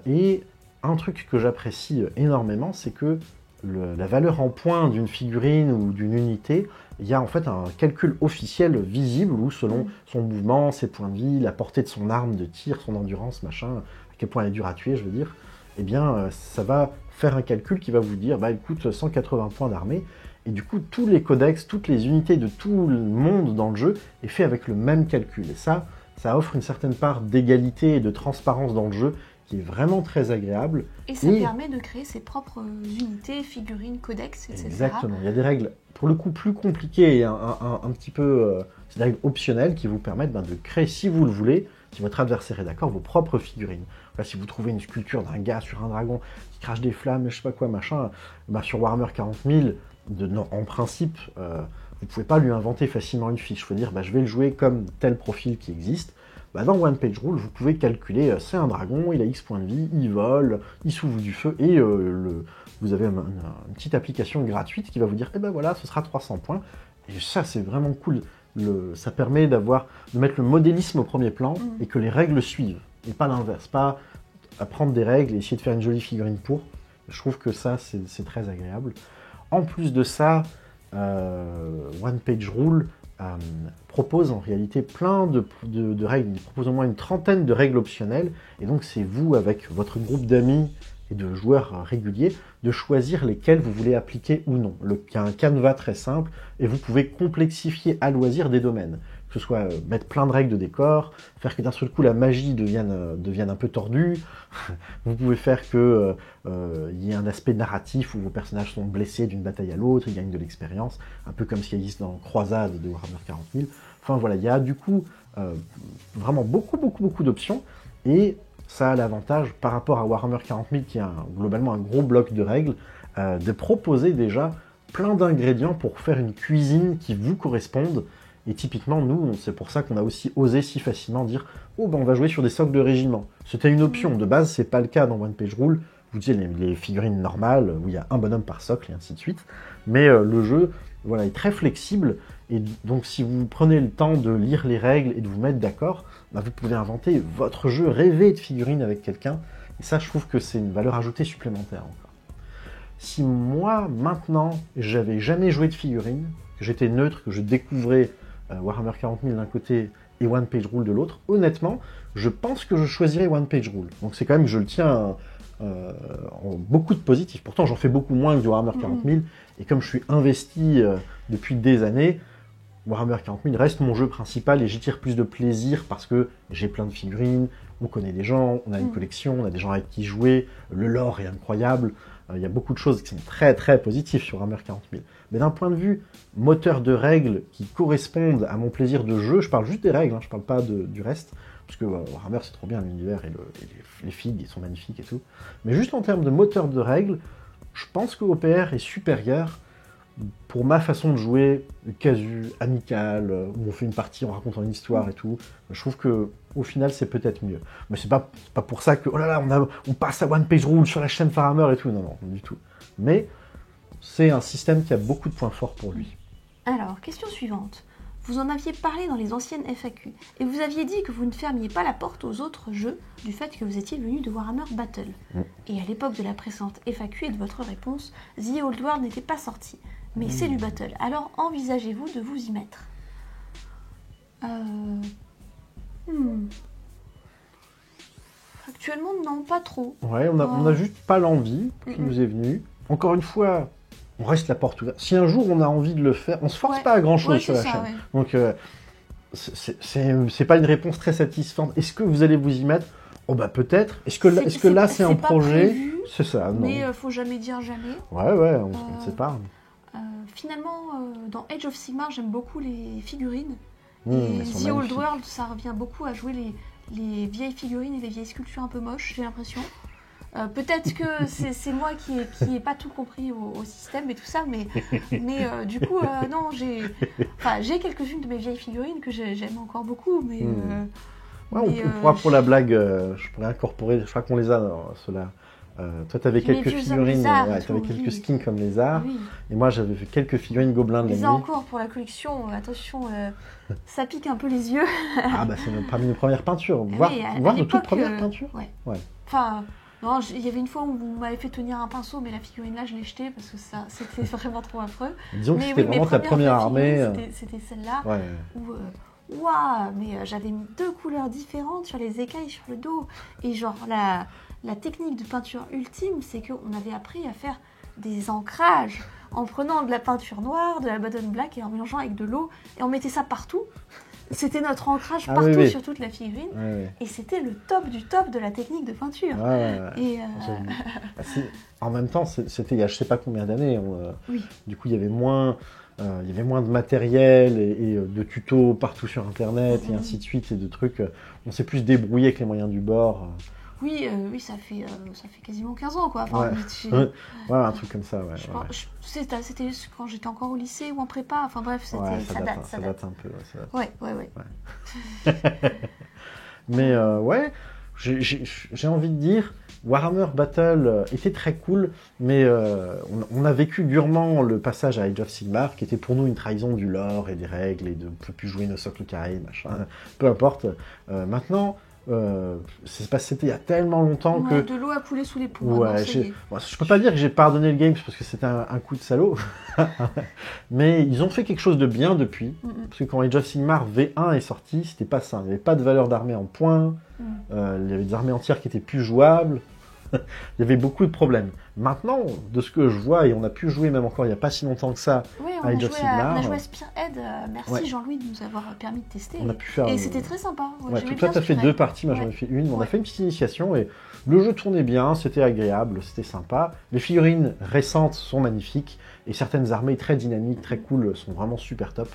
Et un truc que j'apprécie énormément, c'est que la valeur en points d'une figurine ou d'une unité, il y a en fait un calcul officiel visible où selon son mouvement, ses points de vie, la portée de son arme de tir, son endurance, machin, à quel point elle est dure à tuer, je veux dire, eh bien ça va faire un calcul qui va vous dire, bah elle coûte 180 points d'armée, et du coup tous les codex, toutes les unités de tout le monde dans le jeu est fait avec le même calcul. Et ça offre une certaine part d'égalité et de transparence dans le jeu qui est vraiment très agréable. Et ça permet de créer ses propres unités, figurines, codex, etc. Exactement. Il y a des règles, pour le coup, plus compliquées et un petit peu... c'est des règles optionnelles qui vous permettent de créer, si vous le voulez, si votre adversaire est d'accord, vos propres figurines. Là, si vous trouvez une sculpture d'un gars sur un dragon qui crache des flammes, je sais pas quoi, machin, sur Warhammer 40 000, en principe, vous ne pouvez pas lui inventer facilement une fiche. Il faut dire, je vais le jouer comme tel profil qui existe. Dans One Page Rule, vous pouvez calculer, c'est un dragon, il a X points de vie, il vole, il souffle du feu, et vous avez une petite application gratuite qui va vous dire, voilà, ce sera 300 points. Et ça, c'est vraiment cool. Ça permet de mettre le modélisme au premier plan, et que les règles suivent, et pas l'inverse, pas apprendre des règles et essayer de faire une jolie figurine pour. Je trouve que ça, c'est très agréable. En plus de ça, One Page Rule propose en réalité plein de règles. Il propose au moins une trentaine de règles optionnelles, et donc c'est vous, avec votre groupe d'amis et de joueurs réguliers, de choisir lesquelles vous voulez appliquer ou non. Il y a un canevas très simple, et vous pouvez complexifier à loisir des domaines. Que ce soit mettre plein de règles de décor, faire que d'un seul coup la magie devienne un peu tordue. Vous pouvez faire que y ait un aspect narratif où vos personnages sont blessés d'une bataille à l'autre, ils gagnent de l'expérience, un peu comme ce qu'il y a dans Croisade de Warhammer 40 000. Enfin voilà, il y a du coup vraiment beaucoup d'options, et ça a l'avantage par rapport à Warhammer 40 000 qui a globalement un gros bloc de règles, de proposer déjà plein d'ingrédients pour faire une cuisine qui vous corresponde. Et typiquement, nous, c'est pour ça qu'on a aussi osé si facilement dire « Oh, on va jouer sur des socles de régiment ». C'était une option. De base, c'est pas le cas dans One Page Rule. Vous dites les figurines normales, où il y a un bonhomme par socle, et ainsi de suite. Mais le jeu est très flexible. Et donc, si vous prenez le temps de lire les règles et de vous mettre d'accord, vous pouvez inventer votre jeu, rêver de figurines avec quelqu'un. Et ça, je trouve que c'est une valeur ajoutée supplémentaire encore. Si moi, maintenant, j'avais jamais joué de figurines, que j'étais neutre, que je découvrais Warhammer 40 000 d'un côté et One Page Rule de l'autre, honnêtement, je pense que je choisirais One Page Rule. Donc c'est quand même, je le tiens en beaucoup de positifs. Pourtant, j'en fais beaucoup moins que du Warhammer 40 000, et comme je suis investi depuis des années, Warhammer 40 000 reste mon jeu principal, et j'y tire plus de plaisir parce que j'ai plein de figurines, on connaît des gens, on a une collection, on a des gens avec qui jouer, le lore est incroyable. Il y a beaucoup de choses qui sont très très positives sur Warhammer 40 000. Mais d'un point de vue moteur de règles qui correspondent à mon plaisir de jeu, je parle juste des règles, je parle pas du reste, parce que Warhammer c'est trop bien, l'univers et les figues ils sont magnifiques et tout. Mais juste en termes de moteur de règles, je pense que OPR est supérieur pour ma façon de jouer, casu, amical, où on fait une partie en racontant une histoire et tout. Je trouve que au final c'est peut-être mieux. Mais c'est pas pour ça que oh là là on passe à One Page Rule sur la chaîne Farhammer et tout. Non, du tout. Mais c'est un système qui a beaucoup de points forts pour lui. Alors, question suivante. Vous en aviez parlé dans les anciennes FAQ, et vous aviez dit que vous ne fermiez pas la porte aux autres jeux du fait que vous étiez venu de Warhammer Battle. Et à l'époque de la précédente FAQ et de votre réponse, The Old World n'était pas sorti. Mais c'est du Battle, alors envisagez-vous de vous y mettre? Actuellement, non, pas trop. Ouais, on a juste pas l'envie qui nous est venue. Encore une fois, on reste la porte ouverte. Si un jour on a envie de le faire, on se force pas à grand chose sur la chaîne. Ouais. Donc, c'est pas une réponse très satisfaisante. Est-ce que vous allez vous y mettre? Oh bah peut-être. Est-ce que là c'est un projet? C'est ça, non. Mais faut jamais dire jamais. Ouais, on ne sait pas. Finalement, dans Age of Sigmar, j'aime beaucoup les figurines. Et The Old World, ça revient beaucoup à jouer les vieilles figurines et les vieilles sculptures un peu moches, j'ai l'impression. Peut-être que c'est moi qui ai pas tout compris au système et tout ça, mais du coup, non, j'ai quelques-unes de mes vieilles figurines que j'aime encore beaucoup, mais... on pourra pour la blague, je pourrais incorporer, je crois qu'on les a, ceux-là. Toi, tu avais quelques figurines, tu avais quelques skins comme lézards, et moi j'avais fait quelques figurines gobelins de la nuit. Encore pour la collection, attention, ça pique un peu les yeux. Ah bah c'est parmi nos premières peintures, voire nos toutes premières peintures. Ouais. Enfin, non, il y avait une fois où vous m'avez fait tenir un pinceau, mais la figurine là je l'ai jetée parce que ça c'était vraiment trop affreux. Disons que c'était vraiment ta première armée. C'était celle-là où... Waouh, mais j'avais 2 couleurs différentes sur les écailles, sur le dos. Et genre, la technique de peinture ultime, c'est qu'on avait appris à faire des ancrages en prenant de la peinture noire, de la Baden Black et en mélangeant avec de l'eau. Et on mettait ça partout. C'était notre ancrage partout sur toute la figurine. Et c'était le top du top de la technique de peinture. Et en même temps, c'était il y a je sais pas combien d'années. Du coup, il y avait moins de matériel et de tutos partout sur Internet et ainsi de suite et de trucs. On s'est plus débrouillé avec les moyens du bord. Oui, ça fait quasiment 15 ans, quoi. Enfin, un truc comme ça, c'était quand j'étais encore au lycée ou en prépa. Enfin bref, ça date un peu. Ouais. Mais j'ai envie de dire, Warhammer Battle était très cool, mais on a vécu durement le passage à Age of Sigmar, qui était pour nous une trahison du lore et des règles, et de ne plus jouer nos socles carrés, machin, peu importe. Maintenant, c'était il y a tellement longtemps que... De l'eau a coulé sous les ponts. Je peux pas dire que j'ai pardonné le game, parce que c'était un coup de salaud, mais ils ont fait quelque chose de bien depuis, parce que quand Age of Sigmar V1 est sorti, c'était pas ça, il n'y avait pas de valeur d'armée en points, il y avait des armées entières qui étaient plus jouables, il y avait beaucoup de problèmes. Maintenant, de ce que je vois, et on a pu jouer même encore il n'y a pas si longtemps que ça à Age of Sigmar. On a joué à Spearhead, merci Jean-Louis de nous avoir permis de tester. On a pu faire, et c'était très sympa. Toi, tu as fait 2 parties, moi j'en ai fait une. On a fait une petite initiation et le jeu tournait bien, c'était agréable, c'était sympa. Les figurines récentes sont magnifiques et certaines armées très dynamiques, très cool, sont vraiment super top.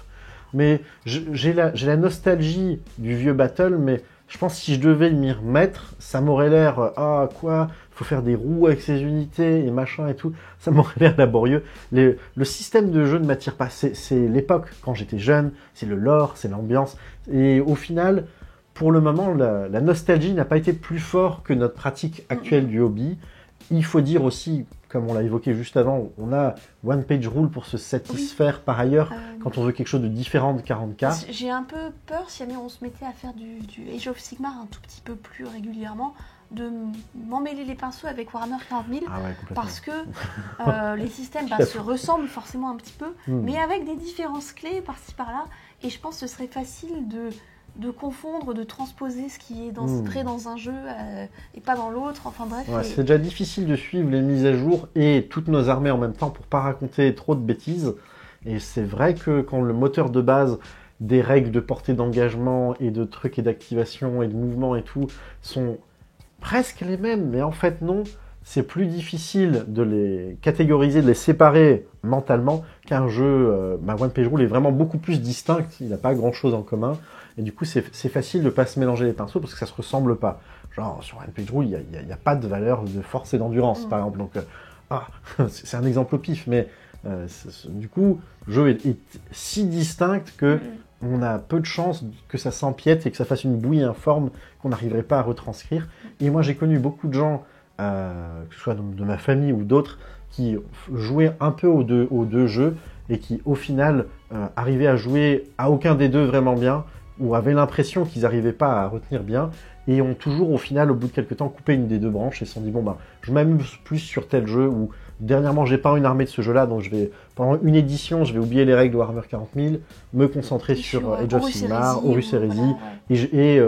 Mais j'ai la nostalgie du vieux Battle, mais je pense que si je devais m'y remettre, ça m'aurait l'air, faut faire des roues avec ces unités et machin et tout, ça m'aurait l'air laborieux. Le système de jeu ne m'attire pas, c'est l'époque quand j'étais jeune, c'est le lore, c'est l'ambiance, et au final, pour le moment, la nostalgie n'a pas été plus fort que notre pratique actuelle du hobby. Il faut dire aussi, comme on l'a évoqué juste avant, on a One Page Rule pour se satisfaire par ailleurs quand on veut quelque chose de différent de 40K. J'ai un peu peur, si jamais on se mettait à faire du Age of Sigmar un tout petit peu plus régulièrement, de m'emmêler les pinceaux avec Warhammer 40 000, parce que les systèmes se ressemblent forcément un petit peu, mais avec des différences clés par-ci par-là, et je pense que ce serait facile de confondre, de transposer ce qui est prêt dans un jeu et pas dans l'autre, enfin bref. C'est déjà difficile de suivre les mises à jour et toutes nos armées en même temps pour pas raconter trop de bêtises, et c'est vrai que quand le moteur de base des règles de portée d'engagement et de trucs et d'activation et de mouvement et tout sont presque les mêmes, mais en fait non, c'est plus difficile de les catégoriser, de les séparer mentalement qu'un jeu. One Page Rule est vraiment beaucoup plus distinct, il n'a pas grand chose en commun, et du coup c'est facile de ne pas se mélanger les pinceaux parce que ça se ressemble pas. Genre sur One Page Rule, il n'y a pas de valeur de force et d'endurance par exemple, donc c'est un exemple au pif, mais du coup le jeu est si distinct que on a peu de chances que ça s'empiète et que ça fasse une bouillie informe qu'on n'arriverait pas à retranscrire. Et moi, j'ai connu beaucoup de gens, que ce soit de ma famille ou d'autres, qui jouaient un peu aux deux jeux et qui, au final, arrivaient à jouer à aucun des deux vraiment bien, ou avaient l'impression qu'ils n'arrivaient pas à retenir bien, et ont toujours, au final, au bout de quelques temps, coupé une des deux branches et se sont dit, bon, ben, je m'amuse plus sur tel jeu, ou dernièrement, j'ai pas une armée de ce jeu-là, donc pendant une édition, je vais oublier les règles de Warhammer 40 000, me concentrer sur Age of Sigmar, Horus Heresy, et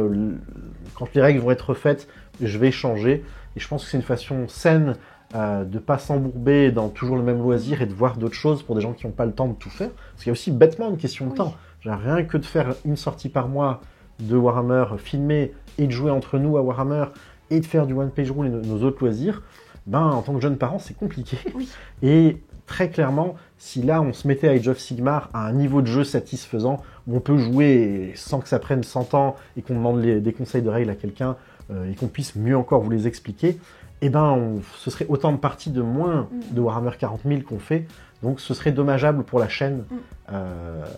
quand les règles vont être refaites, je vais changer. Et je pense que c'est une façon saine de pas s'embourber dans toujours le même loisir et de voir d'autres choses pour des gens qui n'ont pas le temps de tout faire. Parce qu'il y a aussi bêtement une question de temps. Rien que de faire une sortie par mois de Warhammer, filmer et de jouer entre nous à Warhammer et de faire du one-page rule et nos autres loisirs, en tant que jeune parent, c'est compliqué. Oui. Et très clairement, si là, on se mettait à Age of Sigmar à un niveau de jeu satisfaisant, où on peut jouer sans que ça prenne 100 ans et qu'on demande des conseils de règles à quelqu'un et qu'on puisse mieux encore vous les expliquer, ce serait autant de parties de moins de Warhammer 40 000 qu'on fait. Donc ce serait dommageable pour la chaîne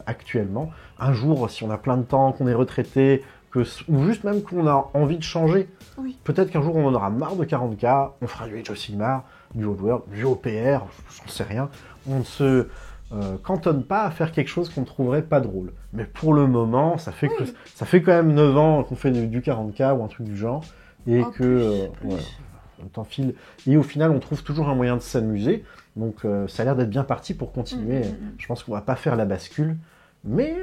actuellement. Un jour, si on a plein de temps, qu'on est retraité, ou juste même qu'on a envie de changer, peut-être qu'un jour on en aura marre de 40K, on fera du Age of Sigmar, du Old World, du OPR, j'en sais rien. On ne se cantonne pas à faire quelque chose qu'on ne trouverait pas drôle. Mais pour le moment, ça fait quand même 9 ans qu'on fait du 40K ou un truc du genre, et le temps file. Et au final, on trouve toujours un moyen de s'amuser. Donc ça a l'air d'être bien parti pour continuer. Je pense qu'on va pas faire la bascule. Mais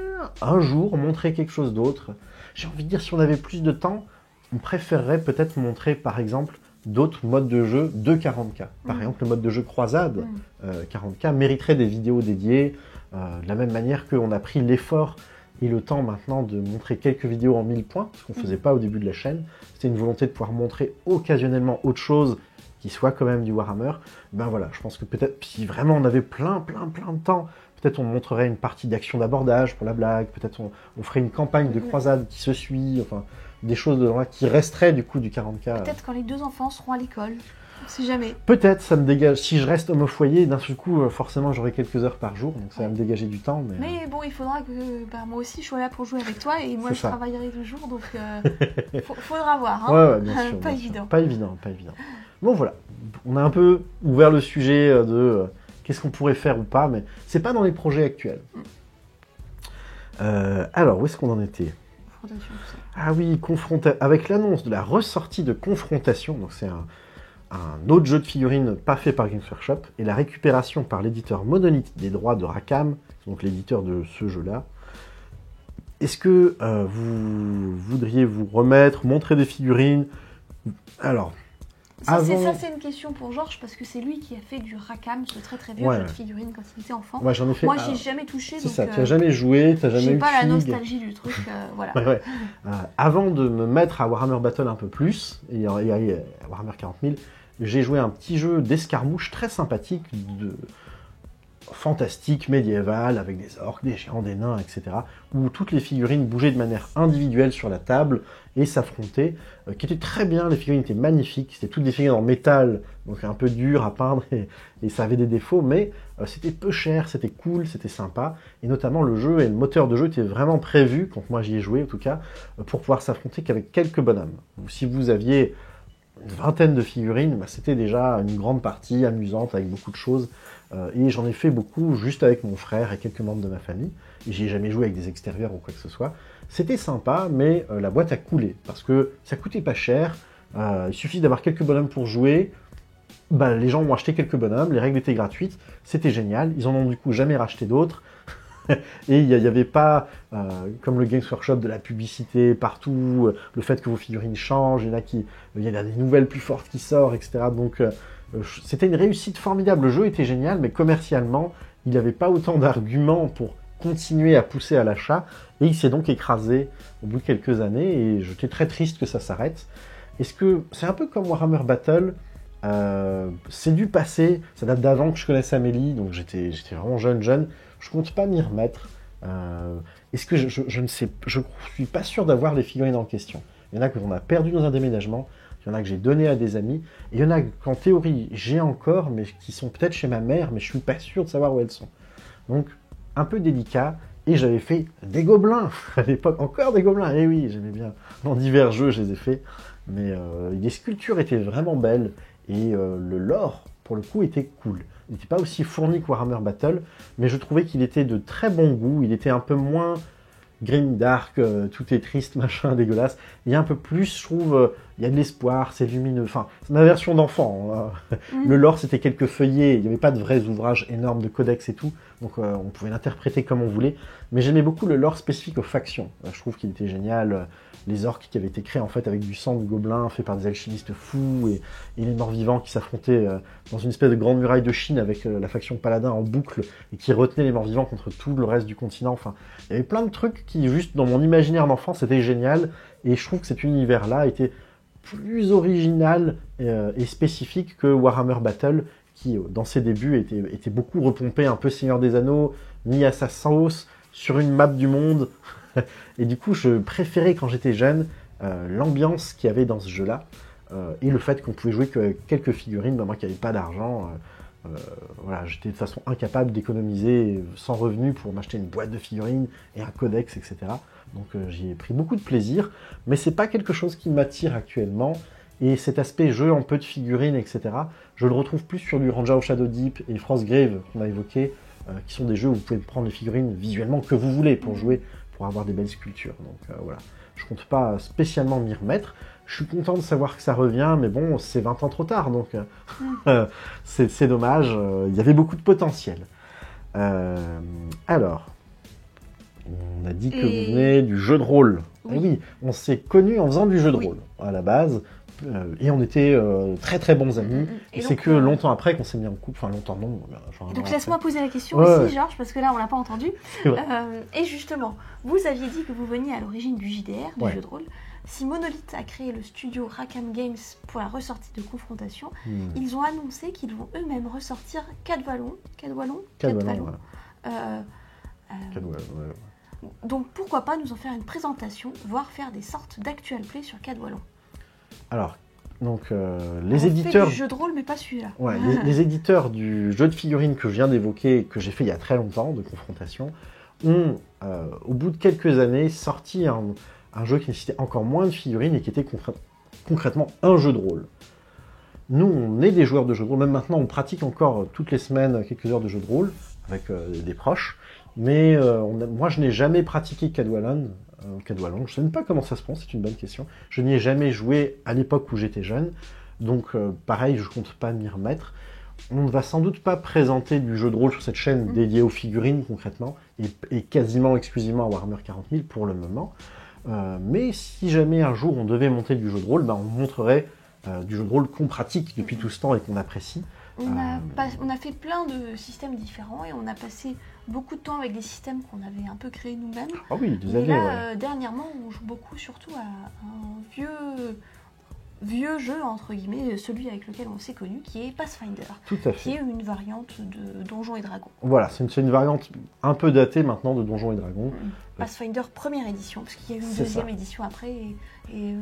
un jour, montrer quelque chose d'autre. J'ai envie de dire, si on avait plus de temps, on préférerait peut-être montrer, par exemple, d'autres modes de jeu de 40K. Par exemple, le mode de jeu croisade 40K mériterait des vidéos dédiées, de la même manière qu'on a pris l'effort et le temps maintenant de montrer quelques vidéos en 1000 points, ce qu'on ne faisait pas au début de la chaîne. C'était une volonté de pouvoir montrer occasionnellement autre chose qui soit quand même du Warhammer. Voilà, je pense que peut-être, si vraiment on avait plein de temps, peut-être on montrerait une partie d'action d'abordage pour la blague, peut-être on ferait une campagne de croisade qui se suit, enfin, des choses de là qui resteraient du coup du 40K. Peut-être quand les deux enfants seront à l'école, si jamais. Peut-être, ça me dégage. Si je reste homme au foyer, d'un seul coup, forcément, j'aurai quelques heures par jour, donc ça va me dégager du temps. Mais bon, il faudra que moi aussi je sois là pour jouer avec toi, et moi je travaillerai toujours, donc faudra voir. Ouais, bien sûr. Pas bien évident. Sûr. Pas évident. Bon, voilà. On a un peu ouvert le sujet de qu'est-ce qu'on pourrait faire ou pas, mais c'est pas dans les projets actuels. Alors, où est-ce qu'on en était ? Ah oui, avec l'annonce de la ressortie de Confrontation, donc c'est un autre jeu de figurines pas fait par Games Workshop, et la récupération par l'éditeur Monolith des droits de Rackham, donc l'éditeur de ce jeu-là. Est-ce que vous voudriez vous remettre, montrer des figurines ? Alors, ça c'est une question pour Georges, parce que c'est lui qui a fait du Rackham, ce très très vieux jeu de figurines quand il était enfant. Ouais, j'en ai fait. Moi, j'y ai jamais touché. C'est ça, tu n'as jamais joué, tu n'as jamais eu de J'ai pas la figue. nostalgie du truc, voilà. Avant de me mettre à Warhammer Battle un peu plus, et à Warhammer 40 000, j'ai joué un petit jeu d'escarmouche très sympathique, fantastique, médiéval, avec des orques, des géants, des nains, etc., où toutes les figurines bougeaient de manière individuelle sur la table et s'affrontaient, qui était très bien, les figurines étaient magnifiques, c'était toutes des figurines en métal, donc un peu dur à peindre, et ça avait des défauts, mais c'était peu cher, c'était cool, c'était sympa, et notamment le jeu et le moteur de jeu étaient vraiment prévus, quand moi j'y ai joué en tout cas, pour pouvoir s'affronter qu'avec quelques bonhommes. Si vous aviez une vingtaine de figurines, c'était déjà une grande partie amusante avec beaucoup de choses. Et j'en ai fait beaucoup juste avec mon frère et quelques membres de ma famille. Et j'y ai jamais joué avec des extérieurs ou quoi que ce soit. C'était sympa, mais la boîte a coulé parce que ça coûtait pas cher. Il suffit d'avoir quelques bonhommes pour jouer. Les gens ont acheté quelques bonhommes, les règles étaient gratuites, c'était génial. Ils en ont du coup jamais racheté d'autres. Et il n'y avait pas, comme le Games Workshop, de la publicité partout, le fait que vos figurines changent, il y a des nouvelles plus fortes qui sortent, etc. Donc c'était une réussite formidable. Le jeu était génial, mais commercialement, il n'avait pas autant d'arguments pour continuer à pousser à l'achat, et il s'est donc écrasé au bout de quelques années, et j'étais très triste que ça s'arrête. Est-ce que c'est un peu comme Warhammer Battle, c'est du passé, ça date d'avant que je connaisse Amélie, donc j'étais vraiment jeune. Je compte pas m'y remettre. Est-ce que je ne sais, je suis pas sûr d'avoir les figurines en question. Il y en a que l'on a perdu dans un déménagement, il y en a que j'ai donné à des amis, et il y en a qu'en théorie j'ai encore, mais qui sont peut-être chez ma mère, mais je suis pas sûr de savoir où elles sont. Donc un peu délicat. Et j'avais fait des gobelins à l'époque, encore des gobelins. Et oui, j'aimais bien. Dans divers jeux, je les ai faits. Mais les sculptures étaient vraiment belles et le lore, pour le coup, était cool. Il n'était pas aussi fourni que Warhammer Battle, mais je trouvais qu'il était de très bon goût. Il était un peu moins grim, dark, tout est triste, machin, dégueulasse. Il y a un peu plus, je trouve, il y a de l'espoir, c'est lumineux. Enfin, c'est ma version d'enfant. Hein. Le lore, c'était quelques feuillets, il n'y avait pas de vrais ouvrages énormes de codex et tout, donc on pouvait l'interpréter comme on voulait. Mais j'aimais beaucoup le lore spécifique aux factions. Je trouve qu'il était génial. Les orques qui avaient été créés en fait avec du sang de gobelins fait par des alchimistes fous et les morts-vivants qui s'affrontaient dans une espèce de grande muraille de Chine avec la faction paladin en boucle et qui retenait les morts-vivants contre tout le reste du continent. Enfin, il y avait plein de trucs qui, juste dans mon imaginaire d'enfant, c'était génial et je trouve que cet univers-là était plus original et spécifique que Warhammer Battle qui, dans ses débuts, était beaucoup repompé, un peu Seigneur des Anneaux, mis à sa sauce, sur une map du monde. Et du coup, je préférais quand j'étais jeune l'ambiance qu'il y avait dans ce jeu-là et le fait qu'on pouvait jouer que quelques figurines. Moi qui n'avais pas d'argent, voilà, j'étais de toute façon incapable d'économiser sans revenu pour m'acheter une boîte de figurines et un codex, etc. Donc j'y ai pris beaucoup de plaisir, mais c'est pas quelque chose qui m'attire actuellement. Et cet aspect jeu en peu de figurines, etc., je le retrouve plus sur du Ranger of Shadow Deep et Frostgrave qu'on a évoqué, qui sont des jeux où vous pouvez prendre les figurines visuellement que vous voulez pour jouer, pour avoir des belles sculptures. Donc voilà, je compte pas spécialement m'y remettre. Je suis content de savoir que ça revient, mais bon, c'est 20 ans trop tard, donc c'est dommage. Il y avait beaucoup de potentiel. Alors, on a dit que vous venez du jeu de rôle. Oui, oui, on s'est connus en faisant du jeu de rôle, à la base. Et on était très très bons amis. Et c'est que longtemps après qu'on s'est mis en couple. Enfin, longtemps non. Donc laisse-moi poser la question aussi, Georges, parce que là on l'a pas entendu. Et justement, vous aviez dit que vous veniez à l'origine du JDR, du jeu de rôle. Si Monolith a créé le studio Rackham Games pour la ressortie de Confrontation, ils ont annoncé qu'ils vont eux-mêmes ressortir Cadwallon. Donc pourquoi pas nous en faire une présentation, voire faire des sortes d'actual play sur Cadwallon. Alors, donc les éditeurs... fait du jeu de rôle, mais pas celui-là. Ouais, les éditeurs du jeu de figurines que je viens d'évoquer, que j'ai fait il y a très longtemps, de Confrontation, ont, au bout de quelques années, sorti un jeu qui nécessitait encore moins de figurines et qui était concrètement un jeu de rôle. Nous, on est des joueurs de jeux de rôle. Même maintenant, on pratique encore toutes les semaines quelques heures de jeu de rôle avec des proches. Mais moi, je n'ai jamais pratiqué Cadwallon. Je ne sais même pas comment ça se prononce, c'est une bonne question. Je n'y ai jamais joué à l'époque où j'étais jeune. Donc, pareil, je ne compte pas m'y remettre. On ne va sans doute pas présenter du jeu de rôle sur cette chaîne dédiée aux figurines, concrètement, et quasiment exclusivement à Warhammer 40 000 pour le moment. Mais si jamais un jour on devait monter du jeu de rôle, on montrerait du jeu de rôle qu'on pratique depuis tout ce temps et qu'on apprécie. On a fait plein de systèmes différents et on a passé beaucoup de temps avec des systèmes qu'on avait un peu créés nous-mêmes. Ah oui, dernièrement, on joue beaucoup surtout à un vieux jeu, entre guillemets, celui avec lequel on s'est connu, qui est Pathfinder. Tout à fait. Qui est une variante de Donjons et Dragons. Voilà, c'est une variante un peu datée maintenant de Donjons et Dragons. Pathfinder première édition, parce qu'il y a eu une deuxième édition après, et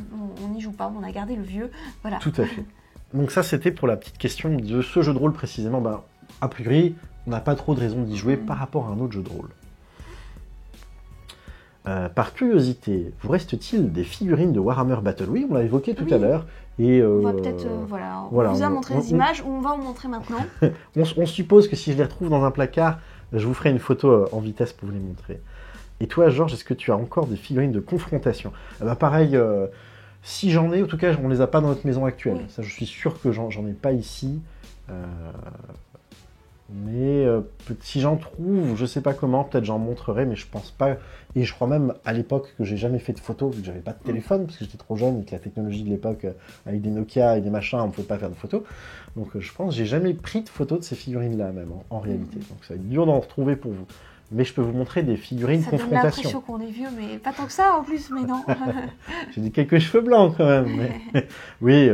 on n'y joue pas, on a gardé le vieux. Voilà. Tout à fait. Donc ça, c'était pour la petite question de ce jeu de rôle précisément. A priori, on n'a pas trop de raison d'y jouer par rapport à un autre jeu de rôle. Par curiosité, vous reste-t-il des figurines de Warhammer Battle? Oui, on l'a évoqué tout à l'heure. Et on va peut-être, on vous a montré les images, on va vous montrer maintenant. on suppose que si je les retrouve dans un placard, je vous ferai une photo en vitesse pour vous les montrer. Et toi, Georges, est-ce que tu as encore des figurines de confrontation? Pareil, si j'en ai, en tout cas, on ne les a pas dans notre maison actuelle. Oui. Ça, je suis sûr que j'en ai pas ici. Mais si j'en trouve, je sais pas comment, peut-être j'en montrerai, mais je pense pas. Et je crois même à l'époque que j'ai jamais fait de photos, vu que j'avais pas de téléphone, parce que j'étais trop jeune et que la technologie de l'époque, avec des Nokia et des machins, on ne pouvait pas faire de photos. Donc je pense que j'ai jamais pris de photos de ces figurines-là, même, en réalité. Donc ça va être dur d'en retrouver pour vous. Mais je peux vous montrer des figurines confrontation. Ça donne l'impression qu'on est vieux, mais pas tant que ça en plus, mais non. J'ai quelques cheveux blancs quand même. Mais... oui,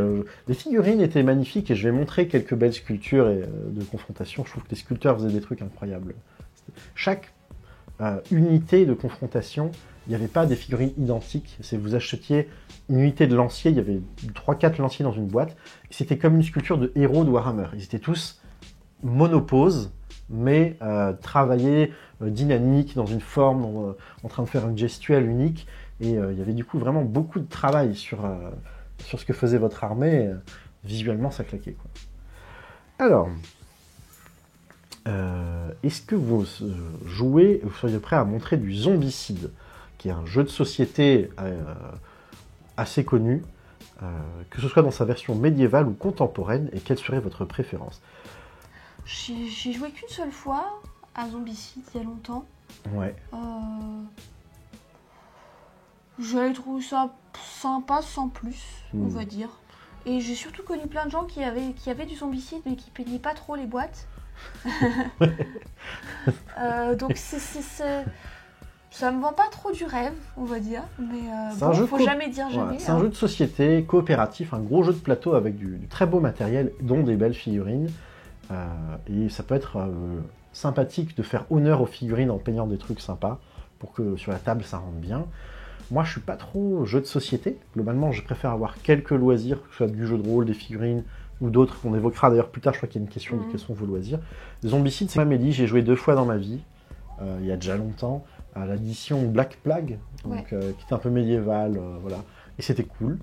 les figurines étaient magnifiques et je vais montrer quelques belles sculptures de confrontation. Je trouve que les sculpteurs faisaient des trucs incroyables. Chaque unité de confrontation, il n'y avait pas des figurines identiques. Vous achetiez une unité de lancier, il y avait 3-4 lanciers dans une boîte. C'était comme une sculpture de héros de Warhammer. Ils étaient tous monoposes, mais travaillés dynamique, dans une forme, en train de faire une gestuelle unique. Et il y avait du coup vraiment beaucoup de travail sur ce que faisait votre armée. Visuellement, ça claquait, quoi. Alors, Est-ce que vous jouez, vous seriez prêt à montrer du Zombicide, qui est un jeu de société assez connu, que ce soit dans sa version médiévale ou contemporaine, et quelle serait votre préférence? J'ai joué qu'une seule fois à Zombicide il y a longtemps. Ouais. J'avais trouvé ça sympa sans plus, on va dire. Et j'ai surtout connu plein de gens qui avaient du Zombicide mais qui payaient pas trop les boîtes. Donc ça me vend pas trop du rêve, on va dire. Mais bon, faut jamais dire jamais. Voilà, c'est un jeu de société coopératif, un gros jeu de plateau avec du très beau matériel, dont des belles figurines. Et ça peut être sympathique de faire honneur aux figurines en peignant des trucs sympas pour que sur la table ça rentre bien. Moi, je suis pas trop jeu de société. Globalement, je préfère avoir quelques loisirs, que ce soit du jeu de rôle, des figurines ou d'autres qu'on évoquera d'ailleurs plus tard. Je crois qu'il y a une question de quels sont vos loisirs. Zombicide, c'est Amélie, j'ai joué 2 fois dans ma vie, il y a déjà longtemps, à l'édition Black Plague, donc, qui était un peu médiévale, voilà. Et c'était cool.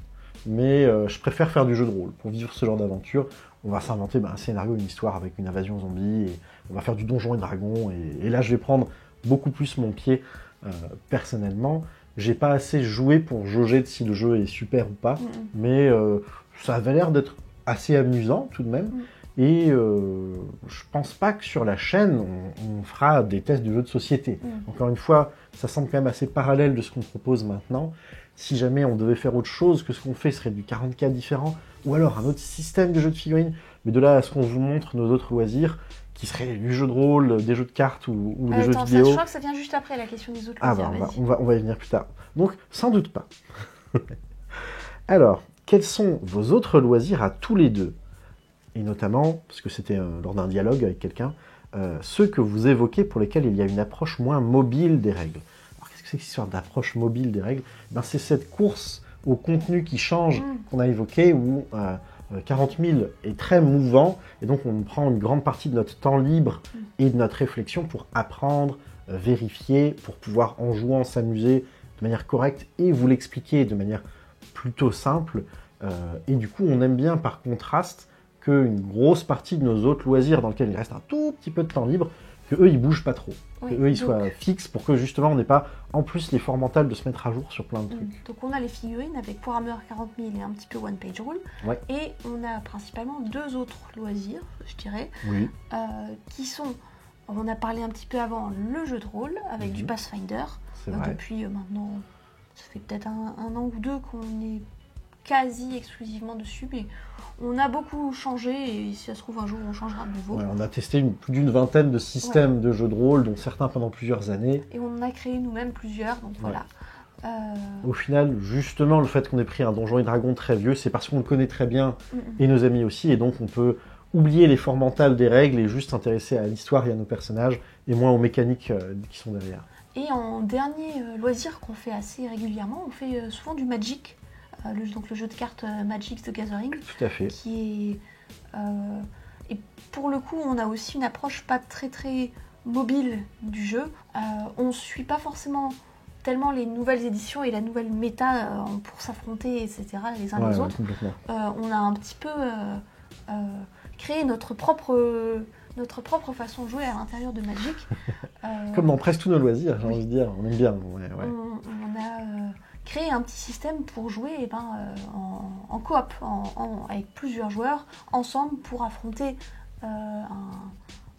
Mais je préfère faire du jeu de rôle. Pour vivre ce genre d'aventure, on va s'inventer un scénario, une histoire avec une invasion zombie, et on va faire du donjon et dragon, et là je vais prendre beaucoup plus mon pied personnellement. J'ai pas assez joué pour jauger de si le jeu est super ou pas, mais ça avait l'air d'être assez amusant tout de même. Et je pense pas que sur la chaîne, on fera des tests de jeux de société. Encore une fois, ça semble quand même assez parallèle de ce qu'on propose maintenant. Si jamais on devait faire autre chose que ce qu'on fait, ce serait du 40K différent, ou alors un autre système de jeux de figurines. Mais de là à ce qu'on vous montre nos autres loisirs, qui seraient du jeu de rôle, des jeux de cartes ou des jeux vidéo. Je crois que ça vient juste après la question des autres loisirs. On va y venir plus tard. Donc, sans doute pas. Alors, quels sont vos autres loisirs à tous les deux? Et notamment, parce que c'était lors d'un dialogue avec quelqu'un, ceux que vous évoquez pour lesquels il y a une approche moins mobile des règles. Alors, qu'est-ce que c'est que cette histoire d'approche mobile des règles? C'est cette course au contenu qui change qu'on a évoqué, où 40 000 est très mouvant, et donc on prend une grande partie de notre temps libre et de notre réflexion pour apprendre, vérifier, pour pouvoir en jouant s'amuser de manière correcte et vous l'expliquer de manière plutôt simple. Et du coup, on aime bien par contraste qu'une grosse partie de nos autres loisirs dans lesquels il reste un tout petit peu de temps libre, qu'eux, ils bougent pas trop. Qu'eux, ils soient fixes pour que justement, on n'ait pas en plus l'effort mental de se mettre à jour sur plein de trucs. Donc on a les figurines avec Warhammer 40 000 et un petit peu One Page Rule. Et on a principalement 2 autres loisirs, je dirais, qui sont, on a parlé un petit peu avant, le jeu de rôle avec du Pathfinder. Depuis maintenant, ça fait peut-être un an ou 2 qu'on est quasi exclusivement dessus, mais on a beaucoup changé et si ça se trouve un jour on changera de nouveau. On a testé plus d'une vingtaine de systèmes de jeux de rôle, dont certains pendant plusieurs années. Et on en a créé nous-mêmes plusieurs, donc voilà. Au final, justement, le fait qu'on ait pris un Donjons et Dragons très vieux, c'est parce qu'on le connaît très bien, et nos amis aussi, et donc on peut oublier l'effort mental des règles et juste s'intéresser à l'histoire et à nos personnages, et moins aux mécaniques qui sont derrière. Et en dernier loisir qu'on fait assez régulièrement, on fait souvent du Magic. Donc le jeu de cartes Magic the Gathering. Tout à fait. Qui est, et pour le coup, on a aussi une approche pas très très mobile du jeu. On ne suit pas forcément tellement les nouvelles éditions et la nouvelle méta pour s'affronter, etc. les uns les autres. On a un petit peu créé notre propre façon de jouer à l'intérieur de Magic. Comme dans presque tous nos loisirs, j'ai envie de dire. On aime bien. On a créé un petit système pour jouer en coop, avec plusieurs joueurs, ensemble, pour affronter une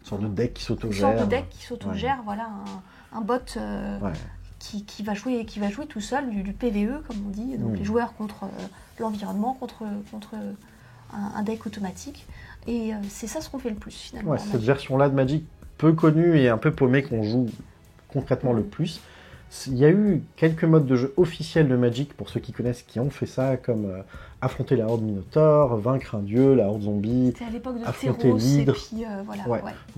sorte de deck qui s'autogère. Voilà, un bot qui va jouer tout seul, du PvE, comme on dit. Donc les joueurs contre l'environnement, contre un deck automatique. Et c'est ça ce qu'on fait le plus, finalement. Cette version-là de Magic, peu connue et un peu paumée, qu'on joue concrètement le plus. Il y a eu quelques modes de jeu officiels de Magic, pour ceux qui connaissent, qui ont fait ça, comme affronter la horde Minotaur, vaincre un dieu, la horde zombie, affronter l'hydre.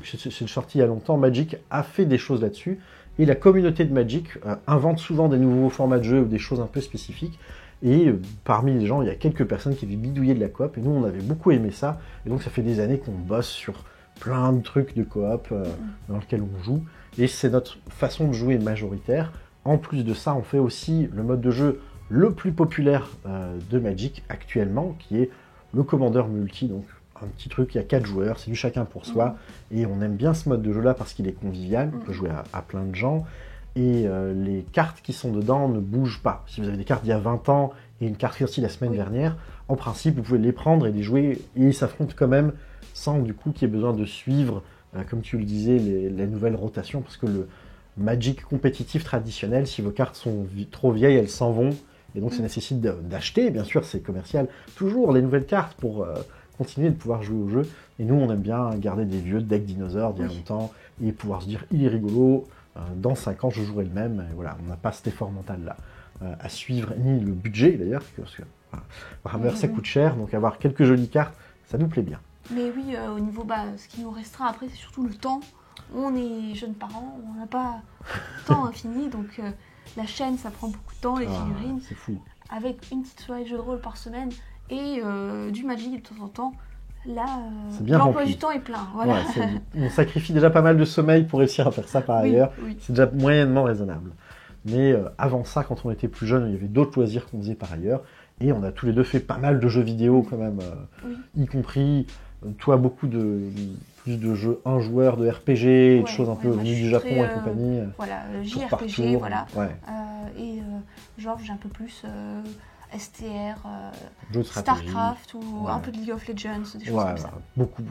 C'est sorti il y a longtemps. Magic a fait des choses là-dessus, et la communauté de Magic invente souvent des nouveaux formats de jeu ou des choses un peu spécifiques. Et parmi les gens, il y a quelques personnes qui avaient bidouillé de la coop, et nous on avait beaucoup aimé ça, et donc ça fait des années qu'on bosse sur plein de trucs de coop dans lesquels on joue, et c'est notre façon de jouer majoritaire. En plus de ça, on fait aussi le mode de jeu le plus populaire de Magic actuellement, qui est le Commander Multi, donc un petit truc, il y a 4 joueurs, c'est du chacun pour soi, et on aime bien ce mode de jeu-là parce qu'il est convivial, on peut jouer à plein de gens, et les cartes qui sont dedans ne bougent pas. Si vous avez des cartes d'il y a 20 ans et une carte qui est sortie la semaine dernière, en principe, vous pouvez les prendre et les jouer, et ils s'affrontent quand même, sans du coup qu'il y ait besoin de suivre, comme tu le disais, les nouvelles rotations, parce que le Magic compétitif traditionnel, si vos cartes sont trop vieilles, elles s'en vont, et donc ça nécessite d'acheter, bien sûr, c'est commercial, toujours les nouvelles cartes pour continuer de pouvoir jouer au jeu. Et nous, on aime bien garder des vieux decks dinosaures d'il y a longtemps, et pouvoir se dire, il est rigolo, dans 5 ans, je jouerai le même, et voilà, on n'a pas cet effort mental-là à suivre, ni le budget d'ailleurs, parce que Warhammer, ça coûte cher, donc avoir quelques jolies cartes, ça nous plaît bien. Mais oui, au niveau, ce qui nous restera après, c'est surtout le temps. On est jeunes parents, on n'a pas de temps infini, donc la chaîne, ça prend beaucoup de temps, les figurines. C'est fou. Avec une petite soirée de jeu de rôle par semaine et du Magic de temps en temps, là, l'emploi du temps est plein. Voilà. Ouais, on sacrifie déjà pas mal de sommeil pour réussir à faire ça par ailleurs. Oui. C'est déjà moyennement raisonnable. Mais avant ça, quand on était plus jeune, il y avait d'autres loisirs qu'on faisait par ailleurs. Et on a tous les deux fait pas mal de jeux vidéo quand même, y compris, toi, beaucoup plus de jeux un joueur, de RPG, de choses un peu venues du Japon et compagnie. Voilà, tour JRPG, par tour, voilà. Ouais. Et Georges, j'ai un peu plus STR, Jeux de stratégie. StarCraft ou un peu de League of Legends, des choses comme ça. Beaucoup de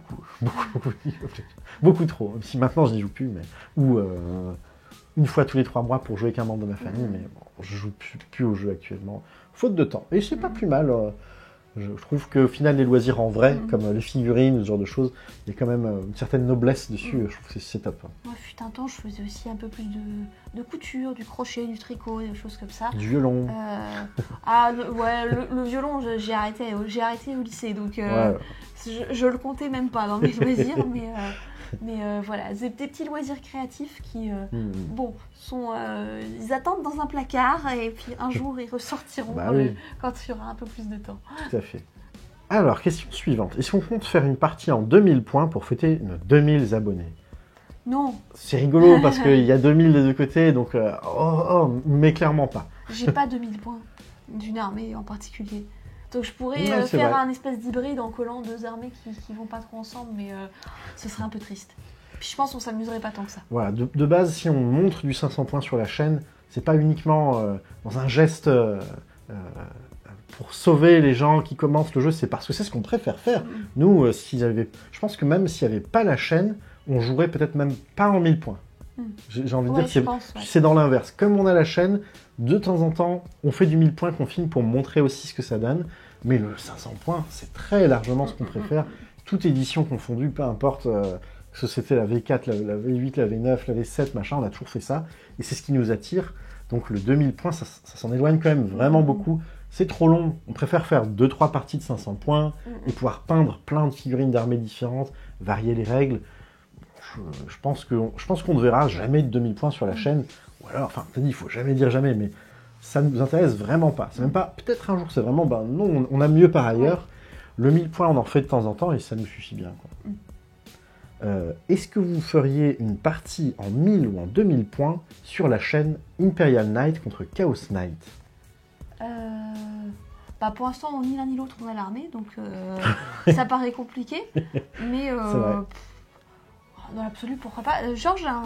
League of Legends. Beaucoup trop. Si maintenant je n'y joue plus, mais ou une fois tous les 3 mois pour jouer avec un membre de ma famille, mais bon, je joue plus au jeu actuellement, faute de temps. Et c'est pas plus mal. Je trouve qu'au final, les loisirs en vrai, comme les figurines, ce genre de choses, il y a quand même une certaine noblesse dessus. Je trouve que c'est top. Moi, fut un temps, je faisais aussi un peu plus de couture, du crochet, du tricot, des choses comme ça. Du violon. Le violon, j'ai arrêté au lycée, donc je le comptais même pas dans mes loisirs, mais voilà, des petits loisirs créatifs qui, ils attendent dans un placard et puis un jour ils ressortiront quand il y aura un peu plus de temps. Tout à fait. Alors, question suivante. Est-ce qu'on compte faire une partie en 2000 points pour fêter nos 2000 abonnés? Non. C'est rigolo parce qu'il y a 2000 des deux côtés, donc mais clairement pas. J'ai pas 2000 points d'une armée en particulier. Donc je pourrais faire un espèce d'hybride en collant 2 armées qui vont pas trop ensemble, mais ce serait un peu triste. Puis je pense qu'on s'amuserait pas tant que ça. Voilà, de base, si on montre du 500 points sur la chaîne, c'est pas uniquement dans un geste pour sauver les gens qui commencent le jeu, c'est parce que c'est ce qu'on préfère faire. Nous, je pense que même s'il n'y avait pas la chaîne, on jouerait peut-être même pas en 1000 points. J'ai envie de dire, c'est dans l'inverse. Comme on a la chaîne, de temps en temps, on fait du 1000 points qu'on filme pour montrer aussi ce que ça donne. Mais le 500 points, c'est très largement ce qu'on préfère. Toute édition confondue, peu importe que c'était la V4, la V8, la V9, la V7, machin, on a toujours fait ça. Et c'est ce qui nous attire. Donc le 2000 points, ça s'en éloigne quand même vraiment beaucoup. C'est trop long. On préfère faire 2-3 parties de 500 points et pouvoir peindre plein de figurines d'armées différentes, varier les règles. Je pense qu'on ne verra jamais de 2000 points sur la chaîne. Ou alors, enfin, il faut jamais dire jamais, mais ça ne nous intéresse vraiment pas. C'est même pas, peut-être un jour, c'est vraiment, non, on a mieux par ailleurs. Le 1000 points, on en fait de temps en temps et ça nous suffit bien, quoi. Est-ce que vous feriez une partie en 1000 ou en 2000 points sur la chaîne Imperial Knight contre Chaos Knight? Pour l'instant, ni l'un ni l'autre, on a l'armée, donc ça paraît compliqué. Mais dans l'absolu, pourquoi pas. Georges a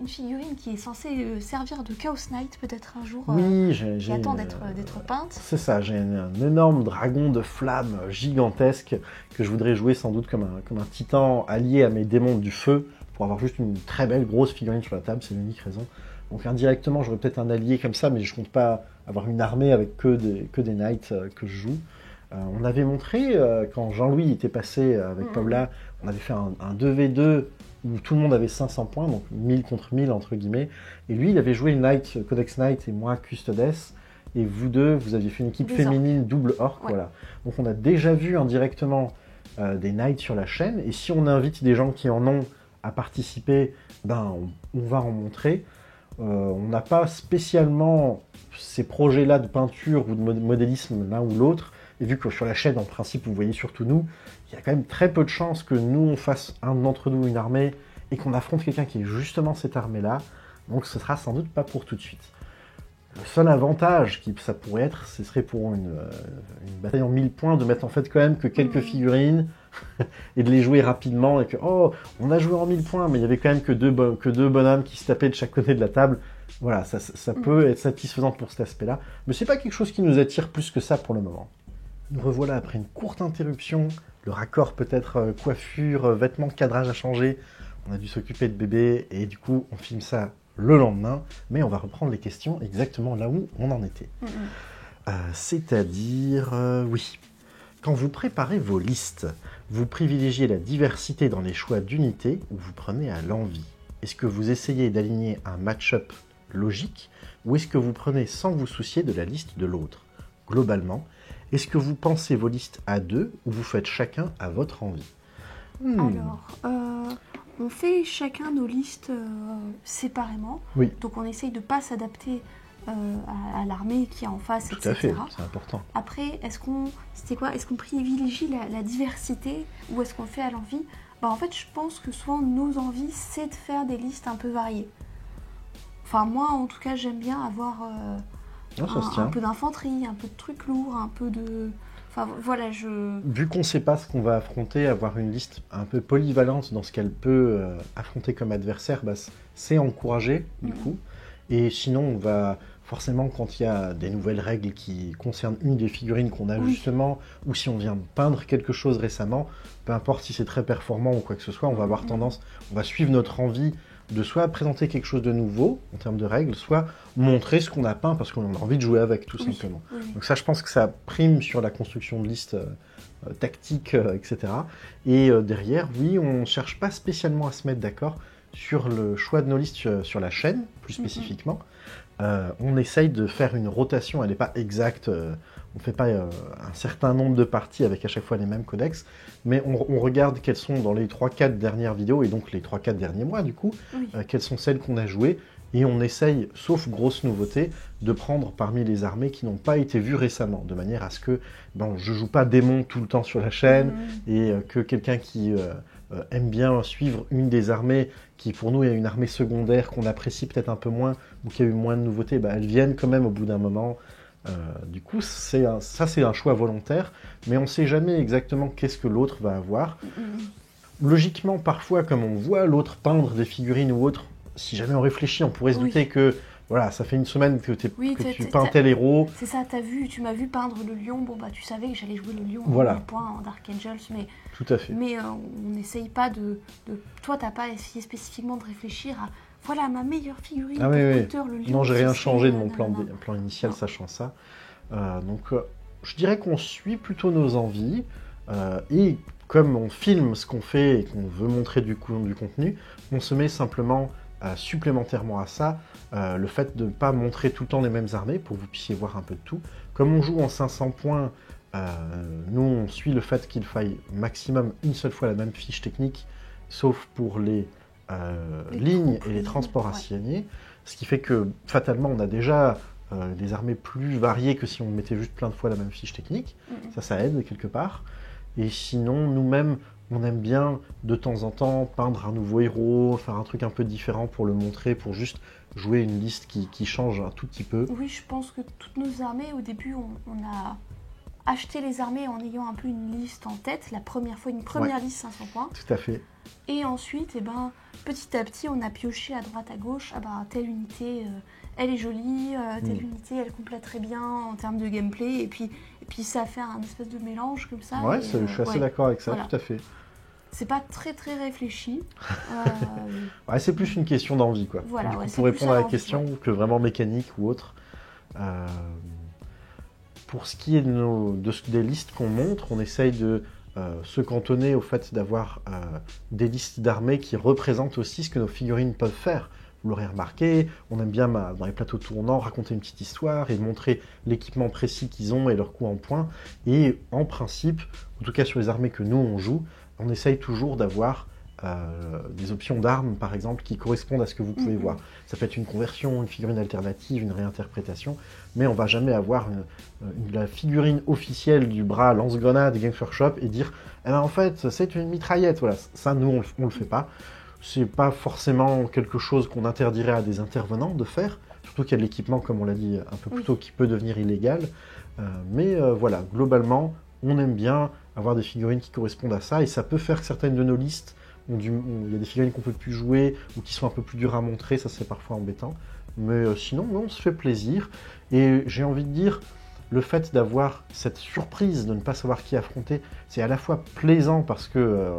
une figurine qui est censée servir de Chaos Knight, peut-être un jour, qui attend d'être peinte. C'est ça, j'ai un énorme dragon de flammes gigantesque que je voudrais jouer sans doute comme un titan allié à mes démons du feu, pour avoir juste une très belle grosse figurine sur la table, c'est l'unique raison. Donc indirectement, j'aurais peut-être un allié comme ça, mais je compte pas avoir une armée avec que des knights que je joue. On avait montré, quand Jean-Louis était passé avec Paula, on avait fait un 2v2 où tout le monde avait 500 points, donc 1000 contre 1000 entre guillemets. Et lui, il avait joué Knight, Codex Knight et moi Custodes. Et vous deux, vous aviez fait une équipe féminine double orc, voilà. Donc on a déjà vu indirectement des Knights sur la chaîne. Et si on invite des gens qui en ont à participer, on va en montrer. On n'a pas spécialement ces projets-là de peinture ou de modélisme l'un ou l'autre. Et vu que sur la chaîne, en principe, vous voyez surtout nous, il y a quand même très peu de chances que nous, on fasse un d'entre nous une armée et qu'on affronte quelqu'un qui est justement cette armée-là. Donc ce sera sans doute pas pour tout de suite. Le seul avantage que ça pourrait être, ce serait pour une bataille en 1000 points de mettre en fait quand même que quelques figurines, et de les jouer rapidement et que oh, on a joué en 1000 points, mais il y avait quand même que deux bonhommes qui se tapaient de chaque côté de la table. Voilà, ça peut être satisfaisant pour cet aspect-là, mais c'est pas quelque chose qui nous attire plus que ça pour le moment. Nous revoilà après une courte interruption, le raccord peut-être coiffure, vêtements, cadrage a changé, on a dû s'occuper de bébé et du coup on filme ça le lendemain, mais on va reprendre les questions exactement là où on en était. C'est-à-dire, oui, quand vous préparez vos listes, vous privilégiez la diversité dans les choix d'unités ou vous prenez à l'envie? Est-ce que vous essayez d'aligner un match-up logique ou est-ce que vous prenez sans vous soucier de la liste de l'autre? Globalement, est-ce que vous pensez vos listes à deux ou vous faites chacun à votre envie? Alors, on fait chacun nos listes séparément. Oui. Donc on essaye de ne pas s'adapter à l'armée qui est en face, Tout etc. à fait, c'est important. Après, est-ce qu'on privilégie la diversité ou est-ce qu'on le fait à l'envie? En fait, je pense que souvent nos envies, c'est de faire des listes un peu variées. Enfin, moi, en tout cas, j'aime bien avoir un peu d'infanterie, un peu de trucs lourds, un peu de... Enfin, voilà, Vu qu'on ne sait pas ce qu'on va affronter, avoir une liste un peu polyvalente dans ce qu'elle peut affronter comme adversaire, c'est encouragé, du coup. Et sinon, on va... Forcément, quand il y a des nouvelles règles qui concernent une des figurines qu'on a justement, ou si on vient de peindre quelque chose récemment, peu importe si c'est très performant ou quoi que ce soit, on va avoir tendance, on va suivre notre envie de soit présenter quelque chose de nouveau en termes de règles, soit montrer ce qu'on a peint parce qu'on a envie de jouer avec, tout simplement. Donc ça, je pense que ça prime sur la construction de listes tactiques, etc. Et derrière, oui, on ne cherche pas spécialement à se mettre d'accord sur le choix de nos listes sur la chaîne, plus spécifiquement. On essaye de faire une rotation, elle n'est pas exacte, on ne fait pas un certain nombre de parties avec à chaque fois les mêmes codex, mais on regarde quelles sont dans les 3-4 dernières vidéos, et donc les 3-4 derniers mois du coup, quelles sont celles qu'on a jouées, et on essaye, sauf grosse nouveauté, de prendre parmi les armées qui n'ont pas été vues récemment, de manière à ce que je joue pas démon tout le temps sur la chaîne, et que quelqu'un qui aime bien suivre une des armées qui pour nous est une armée secondaire qu'on apprécie peut-être un peu moins ou qui a eu moins de nouveautés, elles viennent quand même au bout d'un moment. Du coup, c'est un choix volontaire, mais on ne sait jamais exactement qu'est-ce que l'autre va avoir. Logiquement, parfois, comme on voit l'autre peindre des figurines ou autre, si jamais on réfléchit, on pourrait se douter que voilà, ça fait une semaine que tu peins tel héros. C'est ça, tu m'as vu peindre le lion, tu savais que j'allais jouer le lion voilà. en point en Dark Angels, mais, tout à fait. Mais on n'essaye pas de... Toi, t'as pas essayé spécifiquement de réfléchir à voilà ma meilleure figurine pour Hunter, le lion. Non, j'ai rien changé de mon plan initial, sachant ça. Donc, je dirais qu'on suit plutôt nos envies, et comme on filme ce qu'on fait et qu'on veut montrer du contenu, on se met simplement supplémentairement à ça, le fait de ne pas montrer tout le temps les mêmes armées pour que vous puissiez voir un peu de tout. Comme on joue en 500 points, nous on suit le fait qu'il faille maximum une seule fois la même fiche technique, sauf pour les lignes et les transports assignés, ce qui fait que fatalement on a déjà des armées plus variées que si on mettait juste plein de fois la même fiche technique. Ça aide quelque part. Et sinon, nous-mêmes, on aime bien de temps en temps peindre un nouveau héros, faire un truc un peu différent pour le montrer, pour juste jouer une liste qui change un tout petit peu. Oui, je pense que toutes nos armées, au début, on a acheté les armées en ayant un peu une liste en tête, la première fois, une première liste 500 points. Tout à fait. Et ensuite, petit à petit, on a pioché à droite, à gauche, telle unité, elle est jolie, telle unité, elle complète très bien en termes de gameplay, et puis ça fait un espèce de mélange comme ça. Ouais, je suis assez d'accord avec ça, tout à fait. C'est pas très très réfléchi. C'est plus une question d'envie, quoi. Voilà, pour répondre à la question, que vraiment mécanique ou autre. Pour ce qui est des listes qu'on montre, on essaye de se cantonner au fait d'avoir des listes d'armées qui représentent aussi ce que nos figurines peuvent faire. Vous l'aurez remarqué, on aime bien dans les plateaux tournants raconter une petite histoire et montrer l'équipement précis qu'ils ont et leur coup en points. Et en principe, en tout cas sur les armées que nous on joue, on essaye toujours d'avoir des options d'armes par exemple qui correspondent à ce que vous pouvez voir. Ça peut être une conversion, une figurine alternative, une réinterprétation, mais on va jamais avoir la figurine officielle du bras lance-grenade Games Workshop et dire en fait c'est une mitraillette. Voilà, ça nous on le fait pas. C'est pas forcément quelque chose qu'on interdirait à des intervenants de faire, surtout qu'il y a de l'équipement, comme on l'a dit un peu plus tôt, qui peut devenir illégal. Mais voilà, globalement, on aime bien avoir des figurines qui correspondent à ça, et ça peut faire que certaines de nos listes, il y a des figurines qu'on peut plus jouer, ou qui sont un peu plus dures à montrer, ça c'est parfois embêtant. Mais sinon, on se fait plaisir, et j'ai envie de dire, le fait d'avoir cette surprise de ne pas savoir qui affronter, c'est à la fois plaisant parce que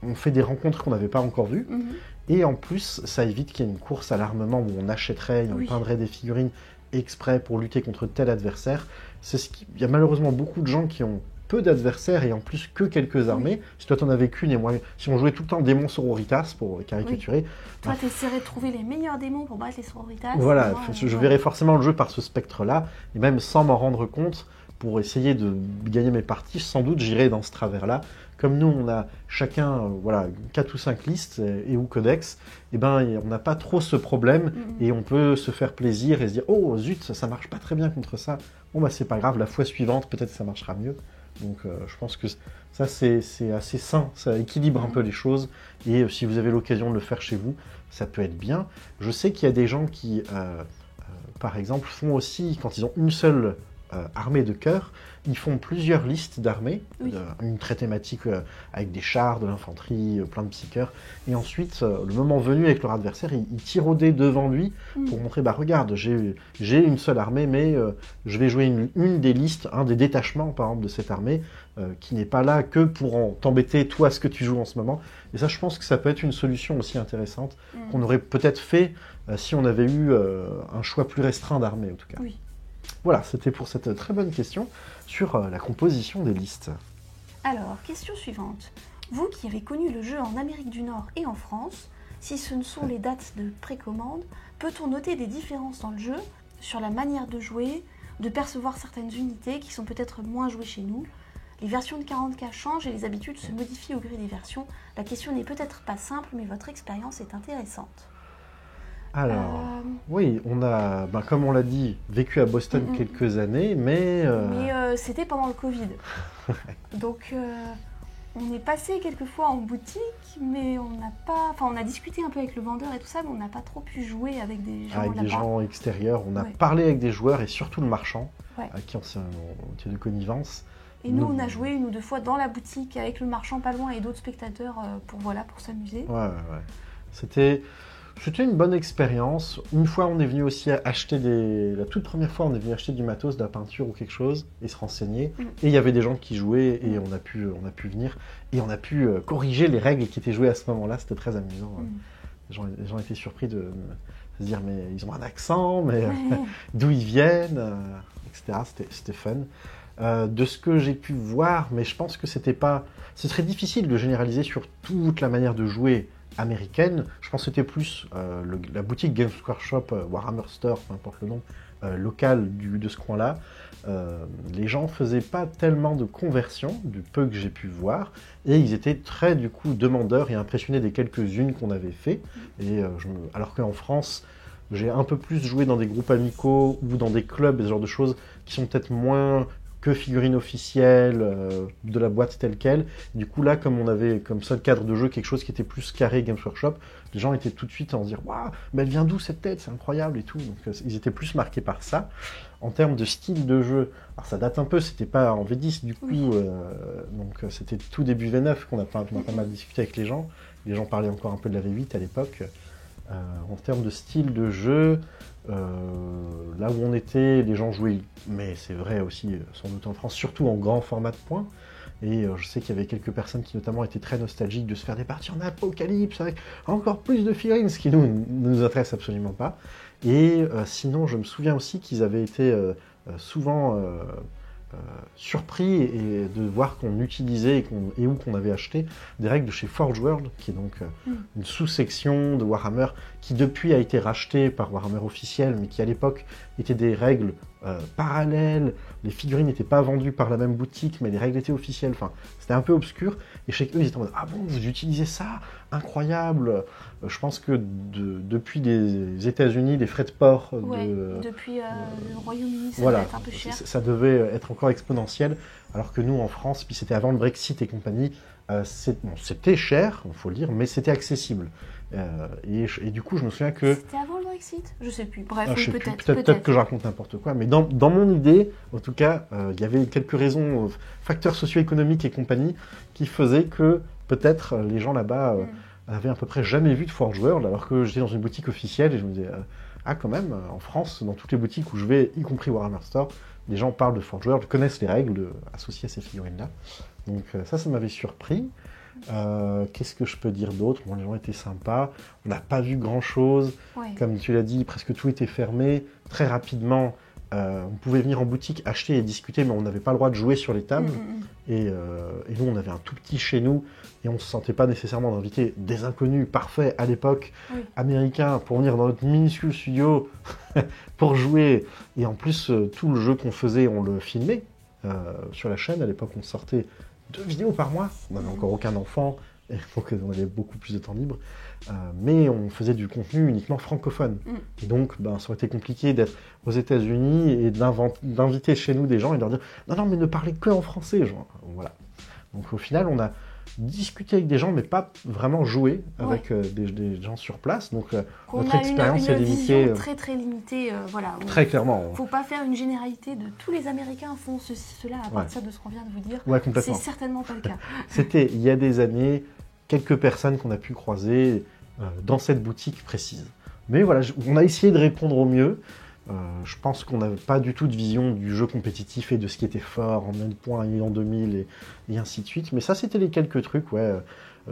on fait des rencontres qu'on n'avait pas encore vues, et en plus, ça évite qu'il y ait une course à l'armement où on achèterait, on peindrait des figurines exprès pour lutter contre tel adversaire. Il y a malheureusement beaucoup de gens qui ont peu d'adversaires et en plus que quelques armées. Si toi t'en avais qu'une et moi, si on jouait tout le temps démons sororitas pour caricaturer. Toi t'essaierais de trouver les meilleurs démons pour battre les sororitas. Voilà, moi, je verrais forcément le jeu par ce spectre-là, et même sans m'en rendre compte, pour essayer de gagner mes parties, sans doute j'irais dans ce travers-là. Comme nous, on a chacun 4 ou 5 listes et ou codex, et ben on n'a pas trop ce problème et on peut se faire plaisir et se dire oh zut, ça marche pas très bien contre ça. Bon bah c'est pas grave, la fois suivante peut-être ça marchera mieux. Donc je pense que ça c'est assez sain, ça équilibre un peu les choses et si vous avez l'occasion de le faire chez vous, ça peut être bien. Je sais qu'il y a des gens qui, par exemple, font aussi, quand ils ont une seule armée de cœur, ils font plusieurs listes d'armées, une très thématique avec des chars, de l'infanterie, plein de psycheurs, et ensuite, le moment venu avec leur adversaire, ils tirent au dé devant lui pour montrer, bah regarde, j'ai une seule armée, mais je vais jouer une des listes, un des détachements, par exemple, de cette armée, qui n'est pas là que pour t'embêter, toi, ce que tu joues en ce moment. Et ça, je pense que ça peut être une solution aussi intéressante, qu'on aurait peut-être fait si on avait eu un choix plus restreint d'armées, en tout cas. Oui. Voilà, c'était pour cette très bonne question sur la composition des listes. Alors, question suivante. Vous qui avez connu le jeu en Amérique du Nord et en France, si ce ne sont les dates de précommande, peut-on noter des différences dans le jeu sur la manière de jouer, de percevoir certaines unités qui sont peut-être moins jouées chez nous? Les versions de 40K changent et les habitudes se modifient au gré des versions. La question n'est peut-être pas simple, mais votre expérience est intéressante. Alors, oui, on a, comme on l'a dit, vécu à Boston quelques années, mais... Mais c'était pendant le Covid. Donc, on est passé quelques fois en boutique, mais on n'a pas... Enfin, on a discuté un peu avec le vendeur et tout ça, mais on n'a pas trop pu jouer avec des gens avec des gens extérieurs. On a parlé avec des joueurs et surtout le marchand, avec qui on était de connivence. Et nous, on a joué une ou deux fois dans la boutique avec le marchand pas loin et d'autres spectateurs pour s'amuser. Ouais. C'était une bonne expérience. Une fois, on est venu aussi acheter la toute première fois, on est venu acheter du matos, de la peinture ou quelque chose, et se renseigner. Et il y avait des gens qui jouaient, et on a pu venir. Et on a pu corriger les règles qui étaient jouées à ce moment-là. C'était très amusant. Les gens étaient surpris de se dire, mais ils ont un accent, mais d'où ils viennent, etc. C'était fun. De ce que j'ai pu voir, mais je pense que c'est très difficile de généraliser sur toute la manière de jouer américaine. Je pense que c'était plus la boutique Games Workshop, Warhammer Store, peu importe le nom, local de ce coin-là. Les gens faisaient pas tellement de conversion, du peu que j'ai pu voir, et ils étaient très du coup demandeurs et impressionnés des quelques-unes qu'on avait fait. Et alors qu'en France, j'ai un peu plus joué dans des groupes amicaux ou dans des clubs et ce genre de choses qui sont peut-être moins que figurines officielles de la boîte telle quelle. Du coup là, comme on avait comme seul cadre de jeu quelque chose qui était plus carré Games Workshop, les gens étaient tout de suite à en se dire « Waouh, mais elle vient d'où cette tête? C'est incroyable » et tout. Donc ils étaient plus marqués par ça. En termes de style de jeu, alors ça date un peu, c'était pas en V10 du coup, donc c'était tout début V9 qu'on a pas mal discuté avec les gens. Les gens parlaient encore un peu de la V8 à l'époque. En termes de style de jeu, là où on était, les gens jouaient, mais c'est vrai aussi sans doute en France, surtout en grand format de points. Et je sais qu'il y avait quelques personnes qui notamment étaient très nostalgiques de se faire des parties en apocalypse avec encore plus de figurines, ce qui ne nous intéresse absolument pas. Et sinon, je me souviens aussi qu'ils avaient été souvent surpris et de voir qu'on utilisait et où qu'on avait acheté des règles de chez Forge World, qui est donc une sous-section de Warhammer qui depuis a été rachetée par Warhammer officiel, mais qui à l'époque étaient des règles parallèles. Les figurines n'étaient pas vendues par la même boutique, mais les règles étaient officielles. Enfin, c'était un peu obscur. Et chez eux, ils étaient en mode « Ah bon, vous utilisez ça? Incroyable !» Je pense que depuis les États-Unis, les frais de port... depuis le Royaume-Uni, ça devait être un peu cher. Ça devait être encore exponentiel. Alors que nous, en France, puis c'était avant le Brexit et compagnie, c'était cher, il faut le dire, mais c'était accessible. Et du coup, je me souviens que... C'était avant le Brexit? Je sais plus. Bref, je sais peut-être. plus, peut-être que je raconte n'importe quoi, mais dans mon idée, en tout cas, il y avait quelques raisons, facteurs socio-économiques et compagnie, qui faisaient que peut-être les gens là-bas avaient à peu près jamais vu de Forge World, alors que j'étais dans une boutique officielle et je me disais, ah quand même, en France, dans toutes les boutiques où je vais, y compris Warhammer Store, les gens parlent de Forge World, connaissent les règles associées à ces figurines-là. Donc ça m'avait surpris. Qu'est-ce que je peux dire d'autre? Bon, les gens étaient sympas, on n'a pas vu grand-chose, comme tu l'as dit, presque tout était fermé, très rapidement, on pouvait venir en boutique, acheter et discuter, mais on n'avait pas le droit de jouer sur les tables, et nous on avait un tout petit chez nous, et on ne se sentait pas nécessairement d'inviter des inconnus parfaits à l'époque, américains, pour venir dans notre minuscule studio pour jouer, et en plus tout le jeu qu'on faisait, on le filmait sur la chaîne. À l'époque on sortait 2 vidéos par mois, on n'avait encore aucun enfant, et donc on avait beaucoup plus de temps libre, mais on faisait du contenu uniquement francophone. Et donc ça aurait été compliqué d'être aux États-Unis et d'inviter chez nous des gens et de leur dire non mais ne parlez que en français, genre. Voilà. Donc au final on a discuté avec des gens mais pas vraiment joué avec des gens sur place, donc notre expérience est limitée. Très très limitée, voilà. Très clairement. Faut pas faire une généralité de tous les Américains font cela à partir de ce qu'on vient de vous dire. Ouais, complètement. C'est certainement pas le cas. C'était il y a des années, quelques personnes qu'on a pu croiser dans cette boutique précise. Mais voilà, on a essayé de répondre au mieux. Je pense qu'on n'avait pas du tout de vision du jeu compétitif et de ce qui était fort en 1000 points et en 2000 et ainsi de suite. Mais ça, c'était les quelques trucs,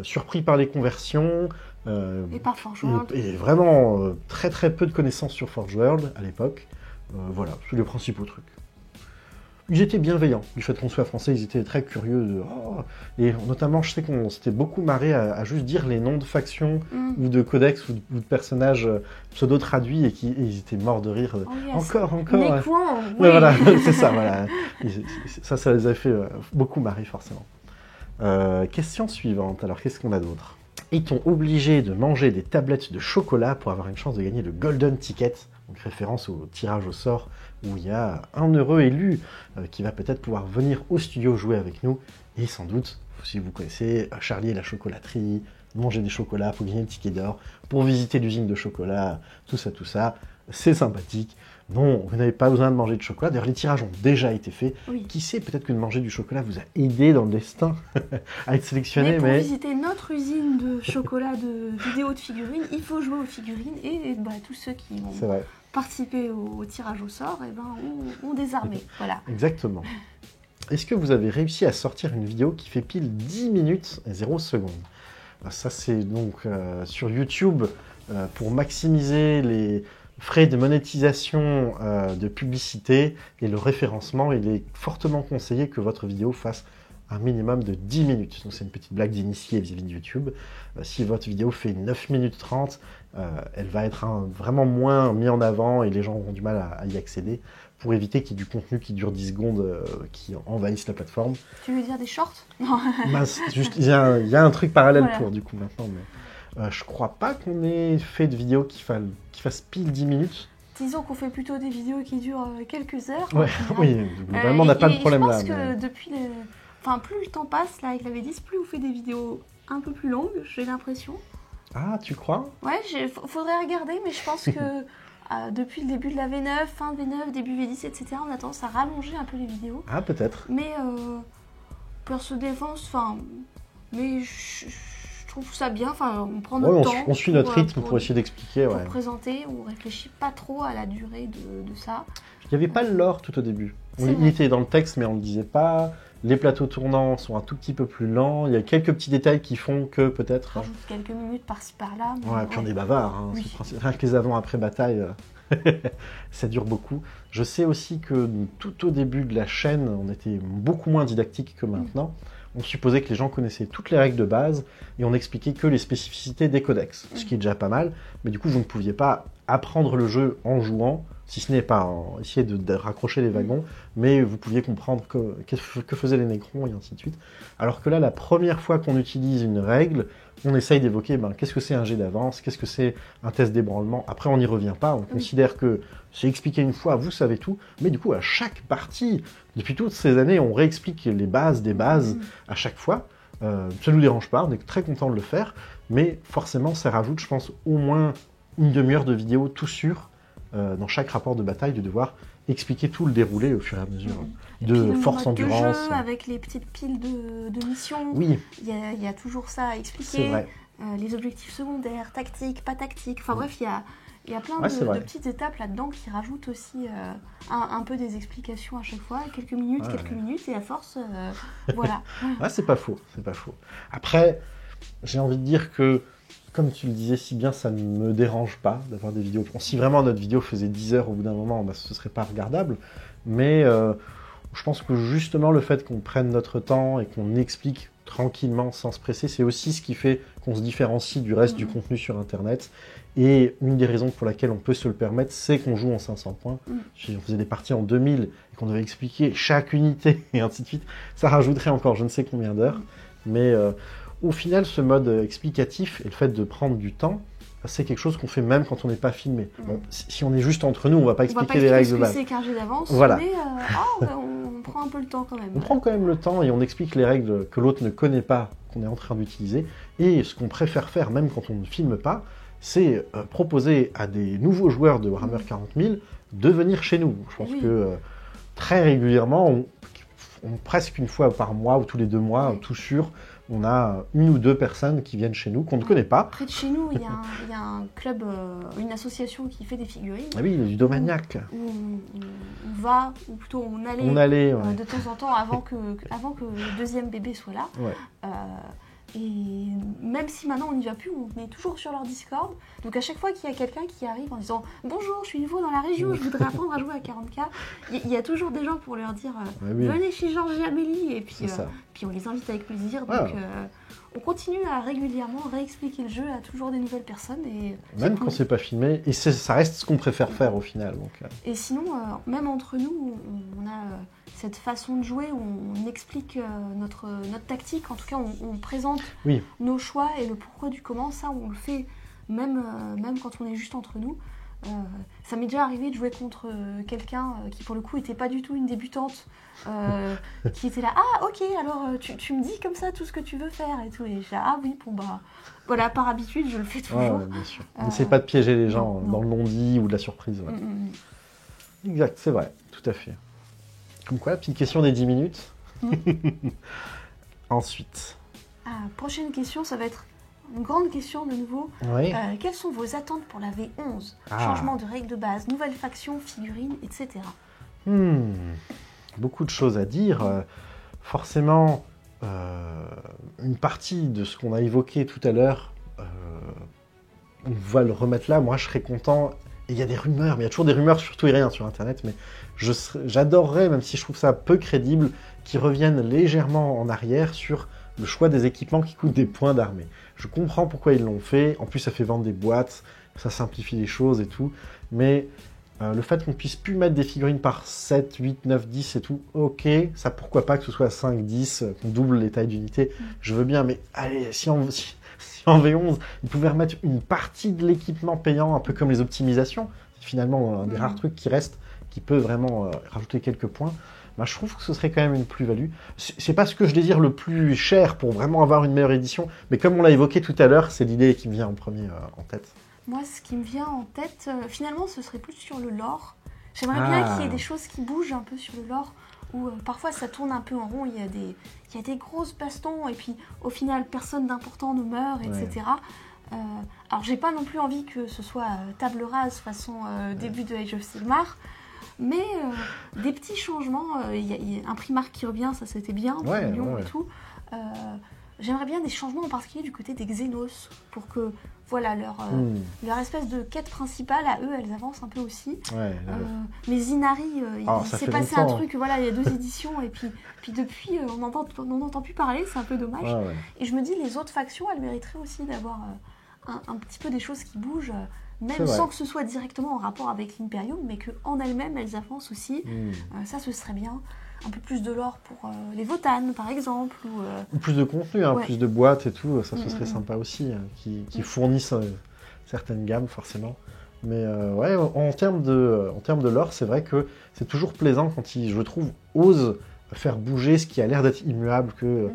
surpris par les conversions. Et par Forge World. Et vraiment très très peu de connaissances sur Forge World à l'époque. Voilà, c'est les principaux trucs. Ils étaient bienveillants, du fait qu'on soit français, ils étaient très curieux. Et notamment, je sais qu'on s'était beaucoup marré à juste dire les noms de factions ou de codex ou de personnages pseudo-traduits et ils étaient morts de rire. Encore. Voilà, c'est ça, voilà. Ça les a fait beaucoup marrer, forcément. Question suivante, alors qu'est-ce qu'on a d'autre? Est-on obligé de manger des tablettes de chocolat pour avoir une chance de gagner le Golden Ticket? Donc référence au tirage au sort où il y a un heureux élu qui va peut-être pouvoir venir au studio jouer avec nous. Et sans doute, si vous connaissez Charlie et la chocolaterie, manger des chocolats pour gagner le ticket d'or, pour visiter l'usine de chocolat, tout ça, c'est sympathique. Non, vous n'avez pas besoin de manger de chocolat. D'ailleurs, les tirages ont déjà été faits. Qui sait, peut-être que de manger du chocolat vous a aidé dans le destin à être sélectionné. Mais pour visiter notre usine de chocolat de vidéos de figurines, il faut jouer aux figurines et tous ceux qui vont participer au tirage au sort ont des armées. Voilà. Exactement. Est-ce que vous avez réussi à sortir une vidéo qui fait pile 10 minutes et 0 secondes? Ça, c'est donc sur YouTube pour maximiser les frais de monétisation de publicité et le référencement. Il est fortement conseillé que votre vidéo fasse un minimum de 10 minutes. Donc c'est une petite blague d'initié vis-à-vis de YouTube. Si votre vidéo fait 9 minutes 30, elle va être vraiment moins mise en avant et les gens auront du mal à y accéder pour éviter qu'il y ait du contenu qui dure 10 secondes qui envahisse la plateforme. Tu veux dire des shorts? Non. Juste, il y a un truc parallèle pour du coup maintenant. Mais, je crois pas qu'on ait fait de vidéo qui fasse pile 10 pense Disons qu'on fait plutôt des vidéos qui durent quelques heures. Oui, globalement on n'a pas de problème là. Je pense que depuis plus le temps passe là avec la V10, plus vous faites des vidéos un peu plus longues, j'ai l'impression. Ah, tu crois? Ouais, faudrait regarder, mais je pense que depuis le début de la V9, fin de V9, début V10, etc., on a tendance à rallonger un peu les vidéos. Ah, peut-être. Mais perso défense, mais je trouve ça bien, on prend notre temps. On suit notre rythme pour essayer d'expliquer. Pour présenter, on réfléchit pas trop à la durée de ça. Il n'y avait pas le lore tout au début. Il était dans le texte, mais on ne le disait pas. Les plateaux tournants sont un tout petit peu plus lents. Il y a quelques petits détails qui font que peut-être... Rajoute quelques minutes par-ci par-là. Ouais, puis on est bavard. Oui. Rien que les avant après bataille, ça dure beaucoup. Je sais aussi que tout au début de la chaîne, on était beaucoup moins didactique que maintenant. On supposait que les gens connaissaient toutes les règles de base et on n'expliquait que les spécificités des codex, ce qui est déjà pas mal. Mais du coup, vous ne pouviez pas apprendre le jeu en jouant, si ce n'est pas essayer de raccrocher les wagons, mais vous pouviez comprendre que faisaient les nécrons et ainsi de suite. Alors que là, la première fois qu'on utilise une règle, on essaye d'évoquer qu'est-ce que c'est un jet d'avance, qu'est-ce que c'est un test d'ébranlement. Après, on n'y revient pas, on considère que c'est expliqué une fois, vous savez tout, mais du coup, à chaque partie, depuis toutes ces années, on réexplique les bases des bases à chaque fois. Ça nous dérange pas, on est très content de le faire, mais forcément ça rajoute, je pense, au moins une demi-heure de vidéo tout sûr dans chaque rapport de bataille, de devoir expliquer tout le déroulé au fur et à mesure de force endurance. De jeu, avec les petites piles de missions, oui, il y a toujours ça à c'est expliquer. vrai. Les objectifs secondaires, tactiques, pas tactiques. Enfin bref, il y a plein de petites étapes là-dedans qui rajoutent aussi un peu des explications à chaque fois, quelques minutes, et à force, voilà. Ouais, c'est pas faux, c'est pas faux. Après, j'ai envie de dire que, comme tu le disais si bien, ça ne me dérange pas d'avoir des vidéos. Bon, si vraiment notre vidéo faisait 10 heures au bout d'un moment, bah, ce serait pas regardable, mais je pense que justement le fait qu'on prenne notre temps et qu'on explique tranquillement, sans se presser, c'est aussi ce qui fait qu'on se différencie du reste du contenu sur Internet. Et une des raisons pour laquelle on peut se le permettre, c'est qu'on joue en 500 points. Si on faisait des parties en 2000 et qu'on devait expliquer chaque unité et ainsi de suite, ça rajouterait encore je ne sais combien d'heures. Mais au final, ce mode explicatif et le fait de prendre du temps, c'est quelque chose qu'on fait même quand on n'est pas filmé. Bon, si on est juste entre nous, on ne va pas expliquer les règles de base. C'est carré d'avance, voilà. Mais on prend un peu le temps quand même. On prend quand même le temps et on explique les règles que l'autre ne connaît pas, qu'on est en train d'utiliser. Et ce qu'on préfère faire, même quand on ne filme pas, c'est proposer à des nouveaux joueurs de Warhammer 40 000 de venir chez nous. Je pense que très régulièrement, presque une fois par mois ou tous les 2 mois, tout sûr, on a une ou deux personnes qui viennent chez nous, qu'on ne connaît pas. Près de chez nous, il y a un club, une association qui fait des figurines. Ah oui, le Ludomaniac. Où on va, ou plutôt on allait de temps en temps avant que le deuxième bébé soit là. Ouais. Et même si maintenant on n'y va plus, on est toujours sur leur Discord. Donc à chaque fois qu'il y a quelqu'un qui arrive en disant « Bonjour, je suis nouveau dans la région, je voudrais apprendre à jouer à 40K », il y a toujours des gens pour leur dire « Venez chez Georges et Amélie ». Et puis on les invite avec plaisir. Donc on continue à régulièrement réexpliquer le jeu à toujours des nouvelles personnes. Et même quand c'est pas filmé, et ça reste ce qu'on préfère faire au final. Donc. Et sinon, même entre nous, on a cette façon de jouer où on explique notre tactique. En tout cas, on présente nos choix et le pourquoi du comment. Ça, on le fait même quand on est juste entre nous. Ça m'est déjà arrivé de jouer contre quelqu'un qui, pour le coup, n'était pas du tout une débutante, qui était là « Ah, ok, alors tu me dis comme ça tout ce que tu veux faire et tout. » Et je dis « Ah oui, bon bah, voilà, par habitude, je le fais toujours. » Bien sûr. N'essaie pas de piéger les gens dans le non-dit ou de la surprise. Ouais. Exact, c'est vrai, tout à fait. Comme quoi, petite question des 10 minutes. Ensuite. Prochaine question, ça va être une grande question de nouveau. Oui. Quelles sont vos attentes pour la V11 ? Changement de règles de base, nouvelles factions, figurines, etc. Beaucoup de choses à dire. Forcément, une partie de ce qu'on a évoqué tout à l'heure, on va le remettre là. Moi, je serais content. Et il y a des rumeurs, mais il y a toujours des rumeurs sur tout et rien sur Internet, mais j'adorerais, même si je trouve ça peu crédible, qu'ils reviennent légèrement en arrière sur le choix des équipements qui coûtent des points d'armée. Je comprends pourquoi ils l'ont fait, en plus ça fait vendre des boîtes, ça simplifie les choses et tout, mais le fait qu'on puisse plus mettre des figurines par 7, 8, 9, 10 et tout, ok, ça pourquoi pas que ce soit 5, 10, qu'on double les tailles d'unités, je veux bien, mais allez, si en V11, ils pouvaient remettre une partie de l'équipement payant, un peu comme les optimisations, c'est finalement un des rares trucs qui reste, qui peut vraiment rajouter quelques points. Ben, je trouve que ce serait quand même une plus-value. C'est pas ce que je désire le plus cher pour vraiment avoir une meilleure édition, mais comme on l'a évoqué tout à l'heure, c'est l'idée qui me vient en premier en tête. Moi, ce qui me vient en tête, finalement, ce serait plus sur le lore. J'aimerais bien qu'il y ait des choses qui bougent un peu sur le lore, où parfois ça tourne un peu en rond, il y a des grosses bastons, et puis au final, personne d'important ne meurt, etc. Alors, j'ai pas non plus envie que ce soit table rase façon début de Age of Sigmar, mais des petits changements, il y a un Primarque qui revient, ça c'était bien, et tout. J'aimerais bien des changements en particulier du côté des Xénos, pour que voilà, leur espèce de quête principale, à eux, elles avancent un peu aussi. Mais Zinari, il s'est passé un truc, voilà, il y a 2 éditions, et puis depuis, on n'entend plus parler, c'est un peu dommage. Et je me dis, les autres factions, elles mériteraient aussi d'avoir un petit peu des choses qui bougent, même sans que ce soit directement en rapport avec l'Imperium, mais qu'en elles-mêmes, elles avancent aussi. Ça, ce serait bien. Un peu plus de lore pour les Votannes, par exemple. Ou plus de contenu, plus de boîtes et tout, ça ce serait sympa aussi, qui fournissent certaines gammes, forcément. Mais en termes de lore, c'est vrai que c'est toujours plaisant quand ils, je trouve, osent faire bouger ce qui a l'air d'être immuable, que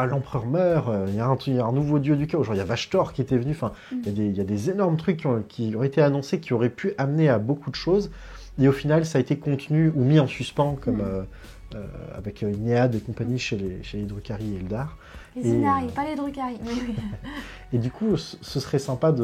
l'empereur meurt, il y a un nouveau dieu du chaos, genre il y a Vashtor qui était venu, enfin il y a des énormes trucs qui ont été annoncés, qui auraient pu amener à beaucoup de choses, et au final ça a été contenu ou mis en suspens, comme avec Inéad et compagnie chez les Drukhari et Eldar. Les Inari, pas les Drukhari. Et du coup, ce serait sympa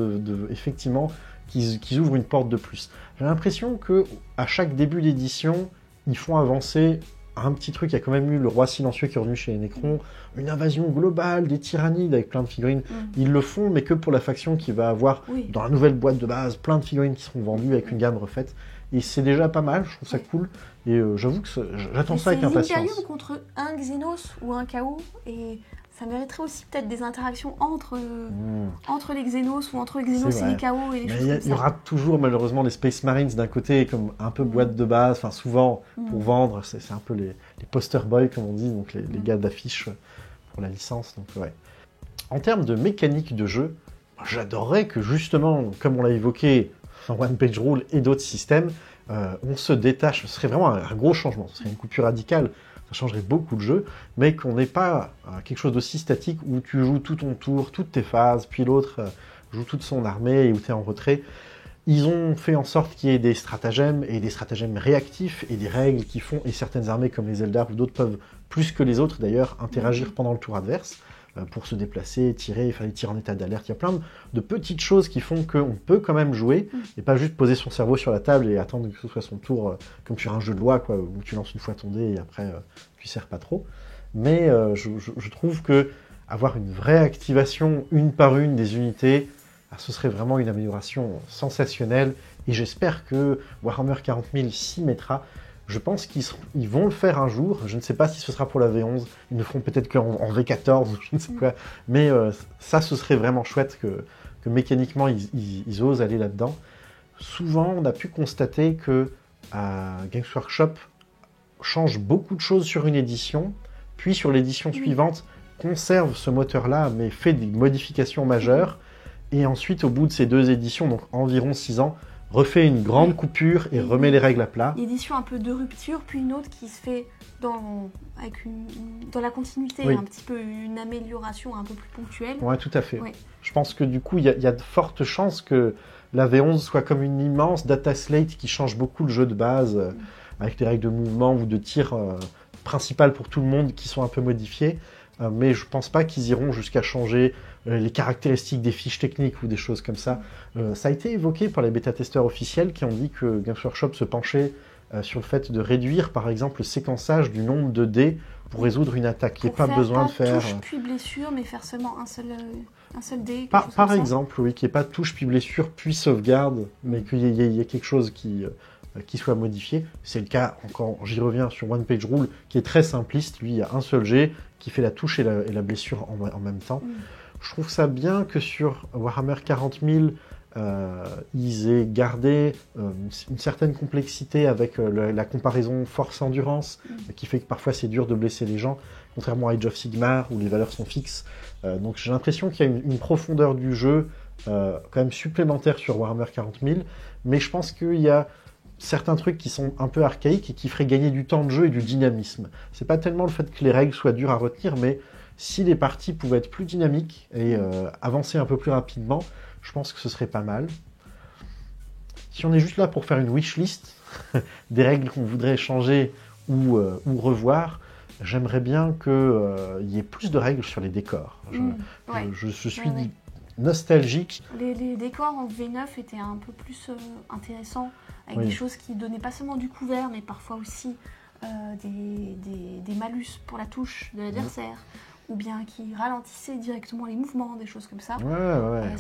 effectivement qu'ils ouvrent une porte de plus. J'ai l'impression que à chaque début d'édition, ils font avancer un petit truc. Il y a quand même eu le roi silencieux qui est revenu chez les Necrons, une invasion globale, des tyrannides avec plein de figurines. Ils le font, mais que pour la faction qui va avoir, dans la nouvelle boîte de base, plein de figurines qui seront vendues avec une gamme refaite. Et c'est déjà pas mal, je trouve ça cool. Et j'avoue que j'attends ça avec impatience. C'est l'Imperium contre un Xenos ou un Chaos, et ça mériterait aussi peut-être des interactions entre les Xenos ou entre les Xenos et les Chaos et les choses comme ça. Il y aura toujours malheureusement les Space Marines d'un côté comme un peu boîte de base, enfin souvent pour vendre, c'est un peu les poster boys comme on dit, donc les gars d'affiche pour la licence. Donc, ouais. En termes de mécanique de jeu, j'adorerais que justement, comme on l'a évoqué, One Page Rule et d'autres systèmes, on se détache. Ce serait vraiment un gros changement, ce serait une coupure radicale. Ça changerait beaucoup de jeux, mais qu'on n'ait pas quelque chose d'aussi statique où tu joues tout ton tour, toutes tes phases, puis l'autre joue toute son armée et où tu es en retrait. Ils ont fait en sorte qu'il y ait des stratagèmes, et des stratagèmes réactifs, et des règles qui font, et certaines armées comme les Eldar ou d'autres peuvent, plus que les autres d'ailleurs, interagir pendant le tour adverse, pour se déplacer, tirer, faire des tirs en état d'alerte. Il y a plein de petites choses qui font qu'on peut quand même jouer, et pas juste poser son cerveau sur la table et attendre que ce soit son tour, comme sur un jeu de loi, quoi, où tu lances une fois ton dé et après tu sers pas trop. Mais je trouve que avoir une vraie activation, une par une, des unités, ce serait vraiment une amélioration sensationnelle, et j'espère que Warhammer 40 000 s'y mettra. Je pense qu'ils vont le faire un jour. Je ne sais pas si ce sera pour la V11. Ils ne feront peut-être qu'en V14 ou je ne sais quoi. Mais ça, ce serait vraiment chouette que mécaniquement, ils osent aller là-dedans. Souvent, on a pu constater que Games Workshop change beaucoup de choses sur une édition, puis sur l'édition suivante, conserve ce moteur-là, mais fait des modifications majeures. Et ensuite, au bout de ces 2 éditions, donc environ 6 ans, refait une grande coupure et remet les règles à plat. L'édition un peu de rupture, puis une autre qui se fait dans la continuité, un petit peu une amélioration un peu plus ponctuelle. Oui, tout à fait. Oui. Je pense que du coup, il y a de fortes chances que la V11 soit comme une immense data slate qui change beaucoup le jeu de base, avec des règles de mouvement ou de tir principales pour tout le monde qui sont un peu modifiées. Mais je pense pas qu'ils iront jusqu'à changer les caractéristiques des fiches techniques ou des choses comme ça. Ça a été évoqué par les bêta-testeurs officiels qui ont dit que Games Workshop se penchait sur le fait de réduire par exemple le séquençage du nombre de dés pour résoudre une attaque. Il n'y a pas besoin de faire... touche puis blessure, mais faire seulement un seul dé. Par exemple, oui, qu'il n'y ait pas de touche puis blessure puis sauvegarde, mais qu'il y ait quelque chose qui soit modifié. C'est le cas, encore, j'y reviens, sur One Page Rule, qui est très simpliste. Lui, il y a un seul jet qui fait la touche et la blessure en même temps. Je trouve ça bien que sur Warhammer 40 000, ils aient gardé une certaine complexité avec la comparaison force-endurance, qui fait que parfois c'est dur de blesser les gens, contrairement à Age of Sigmar, où les valeurs sont fixes. Donc j'ai l'impression qu'il y a une profondeur du jeu quand même supplémentaire sur Warhammer 40 000, mais je pense qu'il y a certains trucs qui sont un peu archaïques et qui feraient gagner du temps de jeu et du dynamisme. C'est pas tellement le fait que les règles soient dures à retenir, mais si les parties pouvaient être plus dynamiques et avancer un peu plus rapidement, je pense que ce serait pas mal. Si on est juste là pour faire une wishlist des règles qu'on voudrait changer ou revoir, j'aimerais bien qu'il y ait plus de règles sur les décors. Je suis nostalgique. Les décors en V9 étaient un peu plus intéressants, avec des choses qui donnaient pas seulement du couvert, mais parfois aussi des malus pour la touche de l'adversaire, ou bien qui ralentissaient directement les mouvements, des choses comme ça.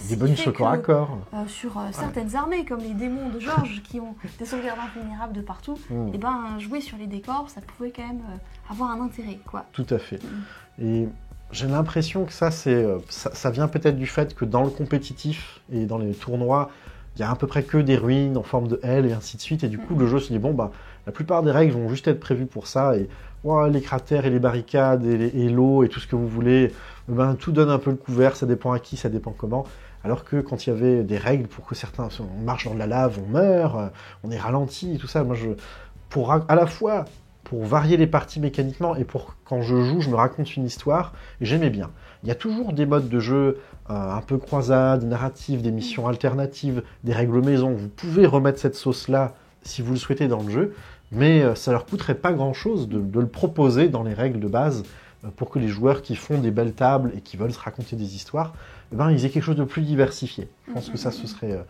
Des bonus au corps à corps. Sur certaines armées, comme les démons de Georges, qui ont des sauvegardes invulnérables de partout, et jouer sur les décors, ça pouvait quand même avoir un intérêt, quoi. Tout à fait. Et j'ai l'impression que ça vient peut-être du fait que dans le compétitif et dans les tournois, il y a à peu près que des ruines en forme de L et ainsi de suite, et du coup le jeu se dit la plupart des règles vont juste être prévues pour ça, et les cratères et les barricades et l'eau et tout ce que vous voulez, tout donne un peu le couvert, ça dépend à qui, ça dépend comment. Alors que quand il y avait des règles pour que certains, on marche dans de la lave, on meurt, on est ralenti et tout ça, pour à la fois pour varier les parties mécaniquement et pour quand je joue, je me raconte une histoire, et j'aimais bien. Il y a toujours des modes de jeu un peu croisades, narratives, des missions alternatives, des règles maison. Vous pouvez remettre cette sauce-là si vous le souhaitez dans le jeu, mais ça leur coûterait pas grand-chose de le proposer dans les règles de base pour que les joueurs qui font des belles tables et qui veulent se raconter des histoires, ils aient quelque chose de plus diversifié. Je pense que ça, ce serait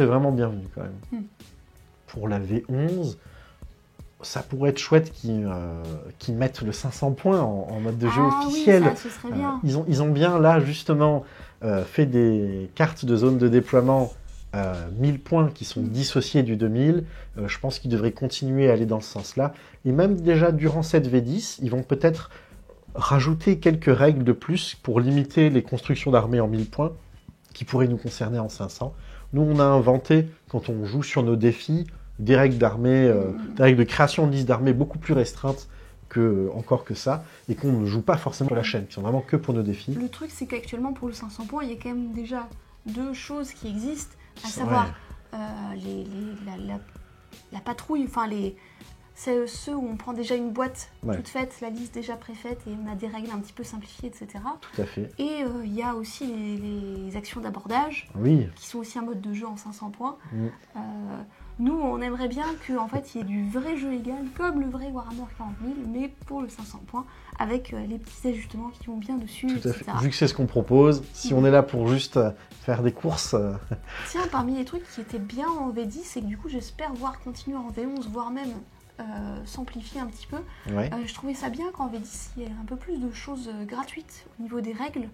vraiment bienvenu quand même. Pour la V11, ça pourrait être chouette qu'ils mettent le 500 points en mode de jeu officiel. Oui, ça, ce serait bien. Ils ont bien là justement fait des cartes de zone de déploiement 1000 points qui sont dissociés du 2000. Je pense qu'ils devraient continuer à aller dans ce sens-là. Et même déjà durant cette V10, ils vont peut-être rajouter quelques règles de plus pour limiter les constructions d'armées en 1000 points qui pourraient nous concerner en 500. Nous, on a inventé, quand on joue sur nos défis, des règles d'armée, des règles de création de listes d'armées beaucoup plus restreintes encore que ça, et qu'on ne joue pas forcément sur la chaîne, qui sont vraiment que pour nos défis. Le truc, c'est qu'actuellement, pour le 500 points, il y a quand même déjà deux choses qui existent, à savoir la patrouille, enfin c'est ceux où on prend déjà une boîte toute faite, la liste déjà préfaite, et on a des règles un petit peu simplifiées, etc. Tout à fait. Et il y a aussi les actions d'abordage, qui sont aussi un mode de jeu en 500 points. Nous, on aimerait bien qu'en fait, il y ait du vrai jeu égal, comme le vrai Warhammer 40 000, mais pour le 500 points, avec les petits ajustements qui vont bien dessus, Tout à etc. fait. Vu que c'est ce qu'on propose, si on est là pour juste faire des courses... Tiens, parmi les trucs qui étaient bien en V10, c'est que du coup, j'espère voir continuer en V11, voire même s'amplifier un petit peu. Je trouvais ça bien qu'en V10, il y ait un peu plus de choses gratuites au niveau des règles.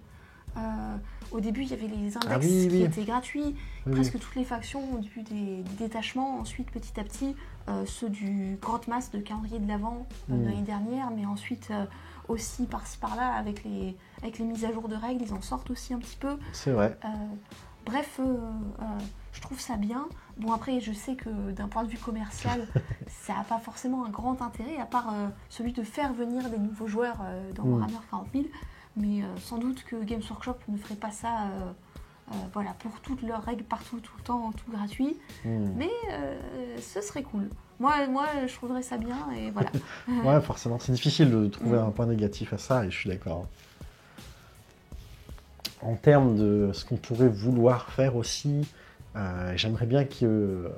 Au début, il y avait les index qui étaient gratuits. Presque toutes les factions ont eu des détachements. Ensuite, petit à petit, ceux du Grand Mass de calendrier de l'Avent de l'année dernière, mais ensuite aussi par-ci par-là, avec les mises à jour de règles, ils en sortent aussi un petit peu. C'est vrai. Bref, je trouve ça bien. Bon, après, je sais que d'un point de vue commercial, ça n'a pas forcément un grand intérêt, à part celui de faire venir des nouveaux joueurs dans Warhammer 40 000. Mais sans doute que Games Workshop ne ferait pas ça pour toutes leurs règles partout, tout le temps, tout gratuit. Mais ce serait cool. Moi, je trouverais ça bien et voilà. Ouais, forcément. C'est difficile de trouver un point négatif à ça et je suis d'accord. En termes de ce qu'on pourrait vouloir faire aussi, j'aimerais bien que...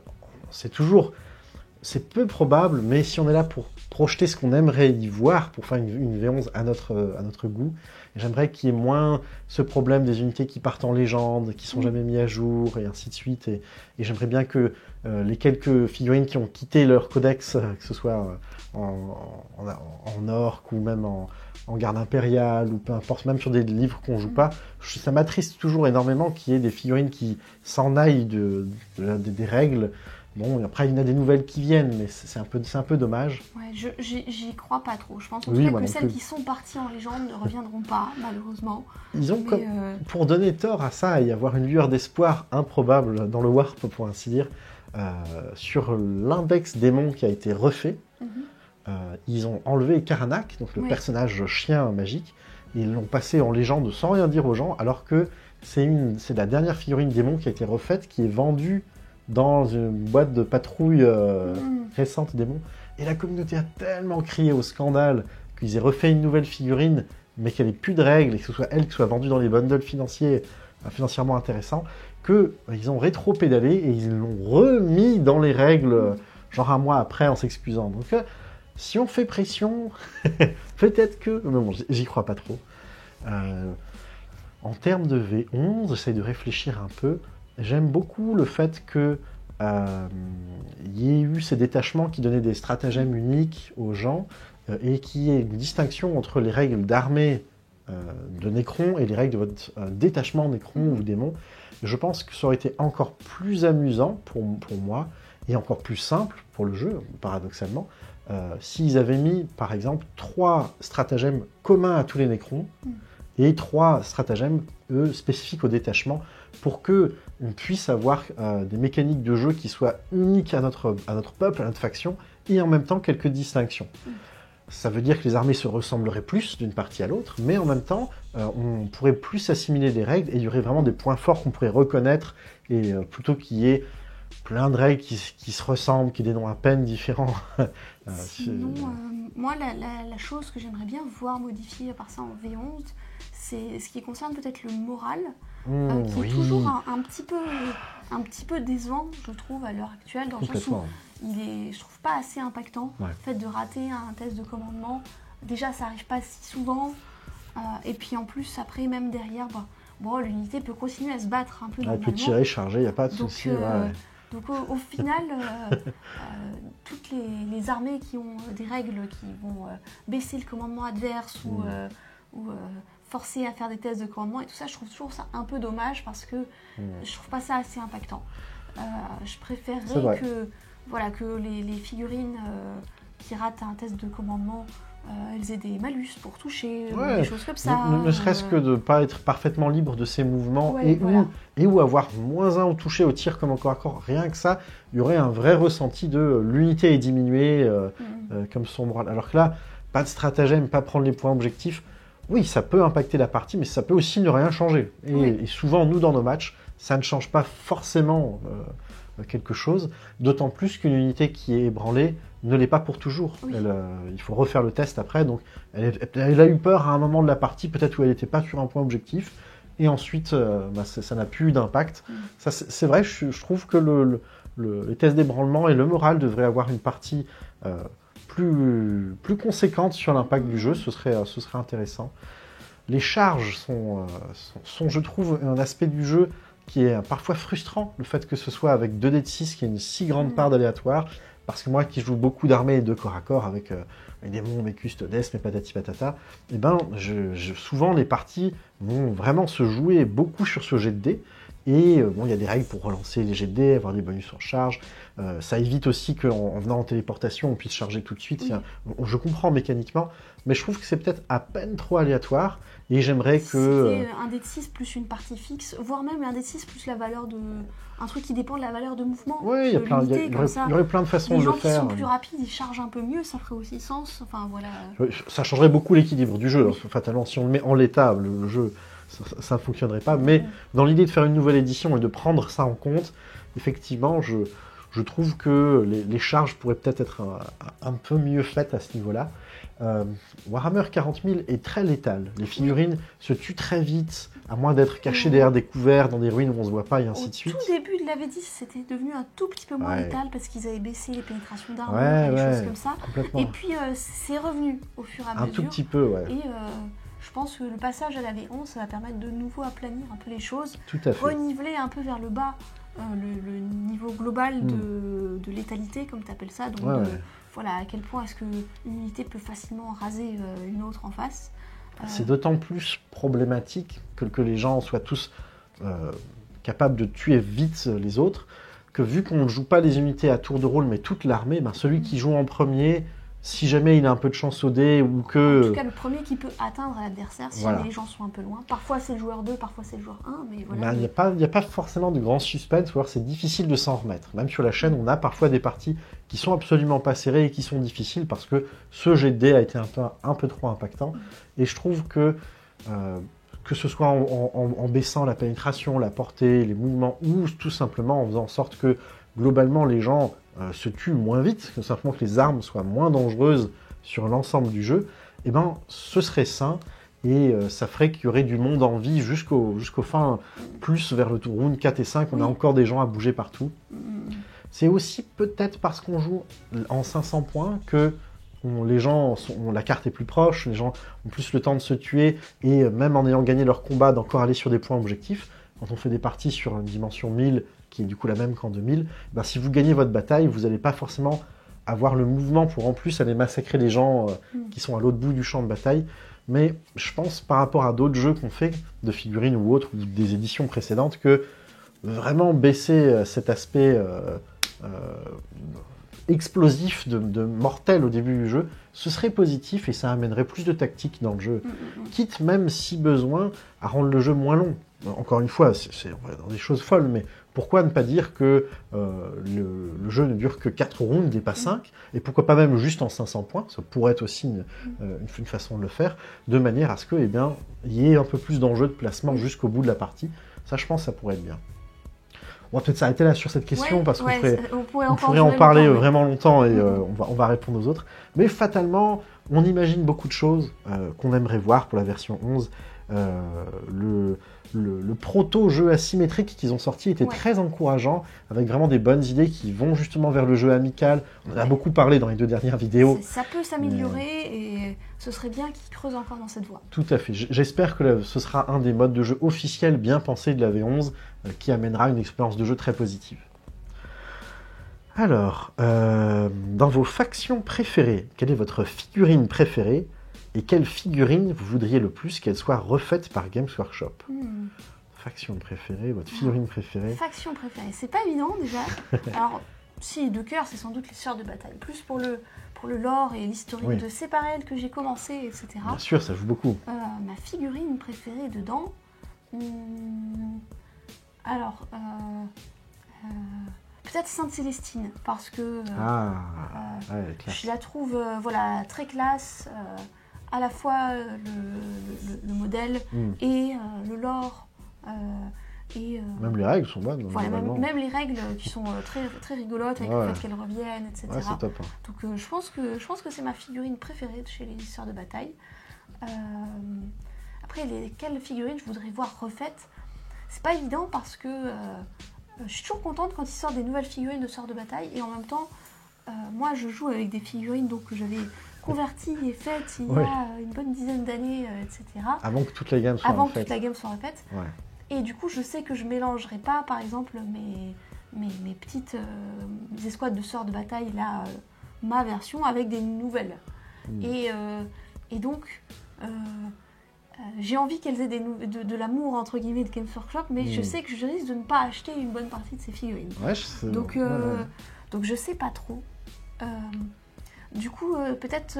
C'est peu probable, mais si on est là pour projeter ce qu'on aimerait y voir, pour faire une V11 à notre goût, j'aimerais qu'il y ait moins ce problème des unités qui partent en légende, qui sont jamais mis à jour, et ainsi de suite. Et j'aimerais bien que les quelques figurines qui ont quitté leur codex, que ce soit en orc ou même en garde impériale, ou peu importe, même sur des livres qu'on joue pas, ça m'attriste toujours énormément qu'il y ait des figurines qui s'en aillent des règles. Bon, après, il y en a des nouvelles qui viennent, mais c'est un peu dommage. Ouais, j'y crois pas trop. Je pense en tout cas que celles qui sont parties en légende ne reviendront pas, malheureusement. Pour donner tort à ça et avoir une lueur d'espoir improbable dans le Warp, pour ainsi dire, sur l'index démon qui a été refait, ils ont enlevé Karanak, donc le personnage chien magique, et ils l'ont passé en légende sans rien dire aux gens, alors que c'est la dernière figurine démon qui a été refaite, qui est vendue dans une boîte de patrouille récente démon. Et la communauté a tellement crié au scandale qu'ils aient refait une nouvelle figurine, mais qu'elle n'ait plus de règles, et que ce soit elle qui soit vendue dans les bundles financièrement intéressants, qu'ils ont rétro-pédalé et ils l'ont remis dans les règles, genre un mois après, en s'excusant. Donc, si on fait pression, peut-être que... Mais bon, j'y crois pas trop. En termes de V11, j'essaie de réfléchir un peu. J'aime beaucoup le fait qu'il y ait eu ces détachements qui donnaient des stratagèmes uniques aux gens et qu'il y ait une distinction entre les règles d'armée de Necron et les règles de votre détachement Necron ou démon. Je pense que ça aurait été encore plus amusant pour moi et encore plus simple pour le jeu, paradoxalement, s'ils avaient mis, par exemple, 3 stratagèmes communs à tous les Necrons et 3 stratagèmes, eux, spécifiques au détachement, pour qu'on puisse avoir des mécaniques de jeu qui soient uniques à notre peuple, à notre faction, et en même temps quelques distinctions. Ça veut dire que les armées se ressembleraient plus d'une partie à l'autre, mais en même temps, on pourrait plus assimiler des règles, et il y aurait vraiment des points forts qu'on pourrait reconnaître, et plutôt qu'il y ait plein de règles qui se ressemblent, qui ont des noms à peine différents. Sinon, moi, la chose que j'aimerais bien voir modifiée par ça en V11, c'est ce qui concerne peut-être le moral, qui est toujours un petit peu décevant, je trouve, à l'heure actuelle, dans le sens où je trouve pas assez impactant. Le fait de rater un test de commandement, déjà, ça arrive pas si souvent. Et puis en plus, après, même derrière, l'unité peut continuer à se battre un peu normalement. Elle peut tirer, charger, il n'y a pas de souci. Donc au final, toutes les armées qui ont des règles qui vont baisser le commandement adverse ou forcer à faire des tests de commandement et tout ça, je trouve toujours ça un peu dommage parce que je trouve pas ça assez impactant. Je préférerais que les figurines qui ratent un test de commandement, elles aient des malus pour toucher, des choses comme ça. Ne serait-ce que de ne pas être parfaitement libre de ses mouvements ou avoir -1 au toucher, au tir comme encore à corps. Rien que ça, il y aurait un vrai ressenti de l'unité est diminuée comme son moral. Alors que là, pas de stratagème, pas prendre les points objectifs. Oui, ça peut impacter la partie, mais ça peut aussi ne rien changer. Et souvent, nous, dans nos matchs, ça ne change pas forcément quelque chose, d'autant plus qu'une unité qui est ébranlée ne l'est pas pour toujours. Il faut refaire le test après, donc elle a eu peur à un moment de la partie, peut-être où elle n'était pas sur un point objectif, et ensuite, ça n'a plus eu d'impact. C'est vrai, je trouve que les tests d'ébranlement et le moral devraient avoir une partie plus conséquente sur l'impact du jeu, ce serait intéressant. Les charges sont, je trouve, un aspect du jeu qui est parfois frustrant, le fait que ce soit avec 2 dés de 6, qui ait une si grande part d'aléatoire, parce que moi qui joue beaucoup d'armées et de corps à corps avec démons, mes custodes, mes patati patata, souvent les parties vont vraiment se jouer beaucoup sur ce jet de dés, et il y a des règles pour relancer les jets de dés, avoir des bonus sur charge. Ça évite aussi qu'en venant en téléportation, on puisse charger tout de suite. Je comprends mécaniquement, mais je trouve que c'est peut-être à peine trop aléatoire. Et j'aimerais que... C'est un dé de 6 plus une partie fixe, voire même un dé de 6 plus la valeur de... Un truc qui dépend de la valeur de mouvement. Oui, il y aurait plein de façons de le faire. Les gens qui sont plus rapides, ils chargent un peu mieux, ça ferait aussi sens. Enfin, voilà. Ça changerait beaucoup l'équilibre du jeu. Fatalement, si on le met en l'état, le jeu, ça ne fonctionnerait pas. Mais dans l'idée de faire une nouvelle édition et de prendre ça en compte, effectivement, je trouve que les charges pourraient peut-être être un peu mieux faites à ce niveau-là. Warhammer 40 000 est très létal. Les figurines se tuent très vite, à moins d'être cachées derrière des couverts, dans des ruines où on ne se voit pas, et ainsi de suite. Au tout début de la V10, c'était devenu un tout petit peu moins létal parce qu'ils avaient baissé les pénétrations d'armes et des choses comme ça. Et puis, c'est revenu au fur et à mesure. Un tout petit peu, Et je pense que le passage à la V11, ça va permettre de nouveau aplanir un peu les choses, tout à fait. Reniveler un peu vers le bas le niveau global de létalité, comme tu appelles ça. Donc, voilà, à quel point est-ce qu'une unité peut facilement raser une autre en face. C'est d'autant plus problématique que les gens soient tous capables de tuer vite les autres, que vu qu'on ne joue pas les unités à tour de rôle, mais toute l'armée, celui qui joue en premier, si jamais il a un peu de chance au dé, ou que... En tout cas, le premier qui peut atteindre l'adversaire, si les gens sont un peu loin. Parfois c'est le joueur 2, parfois c'est le joueur 1, mais voilà. Il n'y a pas forcément de grand suspense, ou alors c'est difficile de s'en remettre. Même sur la chaîne, on a parfois des parties qui sont absolument pas serrées et qui sont difficiles parce que ce jet de dé a été un peu trop impactant. Et je trouve que ce soit en baissant la pénétration, la portée, les mouvements, ou tout simplement en faisant en sorte que globalement les gens se tuent moins vite, que simplement que les armes soient moins dangereuses sur l'ensemble du jeu, ce serait sain et ça ferait qu'il y aurait du monde en vie jusqu'au fin, plus vers le round 4 et 5, on a encore des gens à bouger partout. C'est aussi peut-être parce qu'on joue en 500 points que les gens la carte est plus proche, les gens ont plus le temps de se tuer et même en ayant gagné leur combat d'encore aller sur des points objectifs. Quand on fait des parties sur une dimension 1000, qui est du coup la même qu'en 2000, si vous gagnez votre bataille, vous n'allez pas forcément avoir le mouvement pour en plus aller massacrer les gens qui sont à l'autre bout du champ de bataille. Mais je pense par rapport à d'autres jeux qu'on fait, de figurines ou autres, ou des éditions précédentes, que vraiment baisser cet aspect explosif de mortel au début du jeu, ce serait positif et ça amènerait plus de tactique dans le jeu. Quitte même, si besoin, à rendre le jeu moins long. Encore une fois, c'est dans des choses folles, mais pourquoi ne pas dire que le jeu ne dure que 4 rounds et pas 5, et pourquoi pas même juste en 500 points, ça pourrait être aussi une façon de le faire, de manière à ce que, il y ait un peu plus d'enjeux de placement jusqu'au bout de la partie. Ça, je pense, ça pourrait être bien. On va peut-être s'arrêter là sur cette question parce qu'on pourrait en durer parler longtemps, vraiment longtemps et on va répondre aux autres. Mais fatalement, on imagine beaucoup de choses qu'on aimerait voir pour la version 11. Le proto-jeu asymétrique qu'ils ont sorti était très encourageant, avec vraiment des bonnes idées qui vont justement vers le jeu amical. On en a beaucoup parlé dans les 2 dernières vidéos. Ça peut s'améliorer et ce serait bien qu'ils creusent encore dans cette voie. Tout à fait. J'espère que ce sera un des modes de jeu officiels bien pensés de la V11 qui amènera une expérience de jeu très positive. Alors, dans vos factions préférées, quelle est votre figurine préférée? Et quelle figurine vous voudriez le plus qu'elle soit refaite par Games Workshop? Faction préférée, votre figurine préférée? Faction préférée, c'est pas évident déjà. Alors, si, de cœur, c'est sans doute les sœurs de bataille. Plus pour le lore et l'historique de Séparel que j'ai commencé, etc. Bien sûr, ça joue beaucoup. Ma figurine préférée dedans... alors, peut-être Sainte-Célestine, parce que je la trouve très classe, à la fois le modèle et le lore. Même les règles sont bonnes. Même les règles qui sont très, très rigolotes avec le fait qu'elles reviennent, etc. Ouais, c'est top. Donc je pense que c'est ma figurine préférée de chez les sœurs de bataille. Après, quelles figurines je voudrais voir refaites, c'est pas évident parce que je suis toujours contente quand ils sortent des nouvelles figurines de sœurs de bataille et en même temps, moi je joue avec des figurines que j'avais converties et faites il y a une bonne dizaine d'années, etc. Avant que toute la gamme soit refaite. Et du coup, je sais que je mélangerai pas, par exemple, mes petites escouades de sœurs de bataille, là, ma version, avec des nouvelles. Et donc, j'ai envie qu'elles aient de l'amour, entre guillemets, de Games Workshop, mais je sais que je risque de ne pas acheter une bonne partie de ces figurines. Donc je sais pas trop. Du coup, peut-être...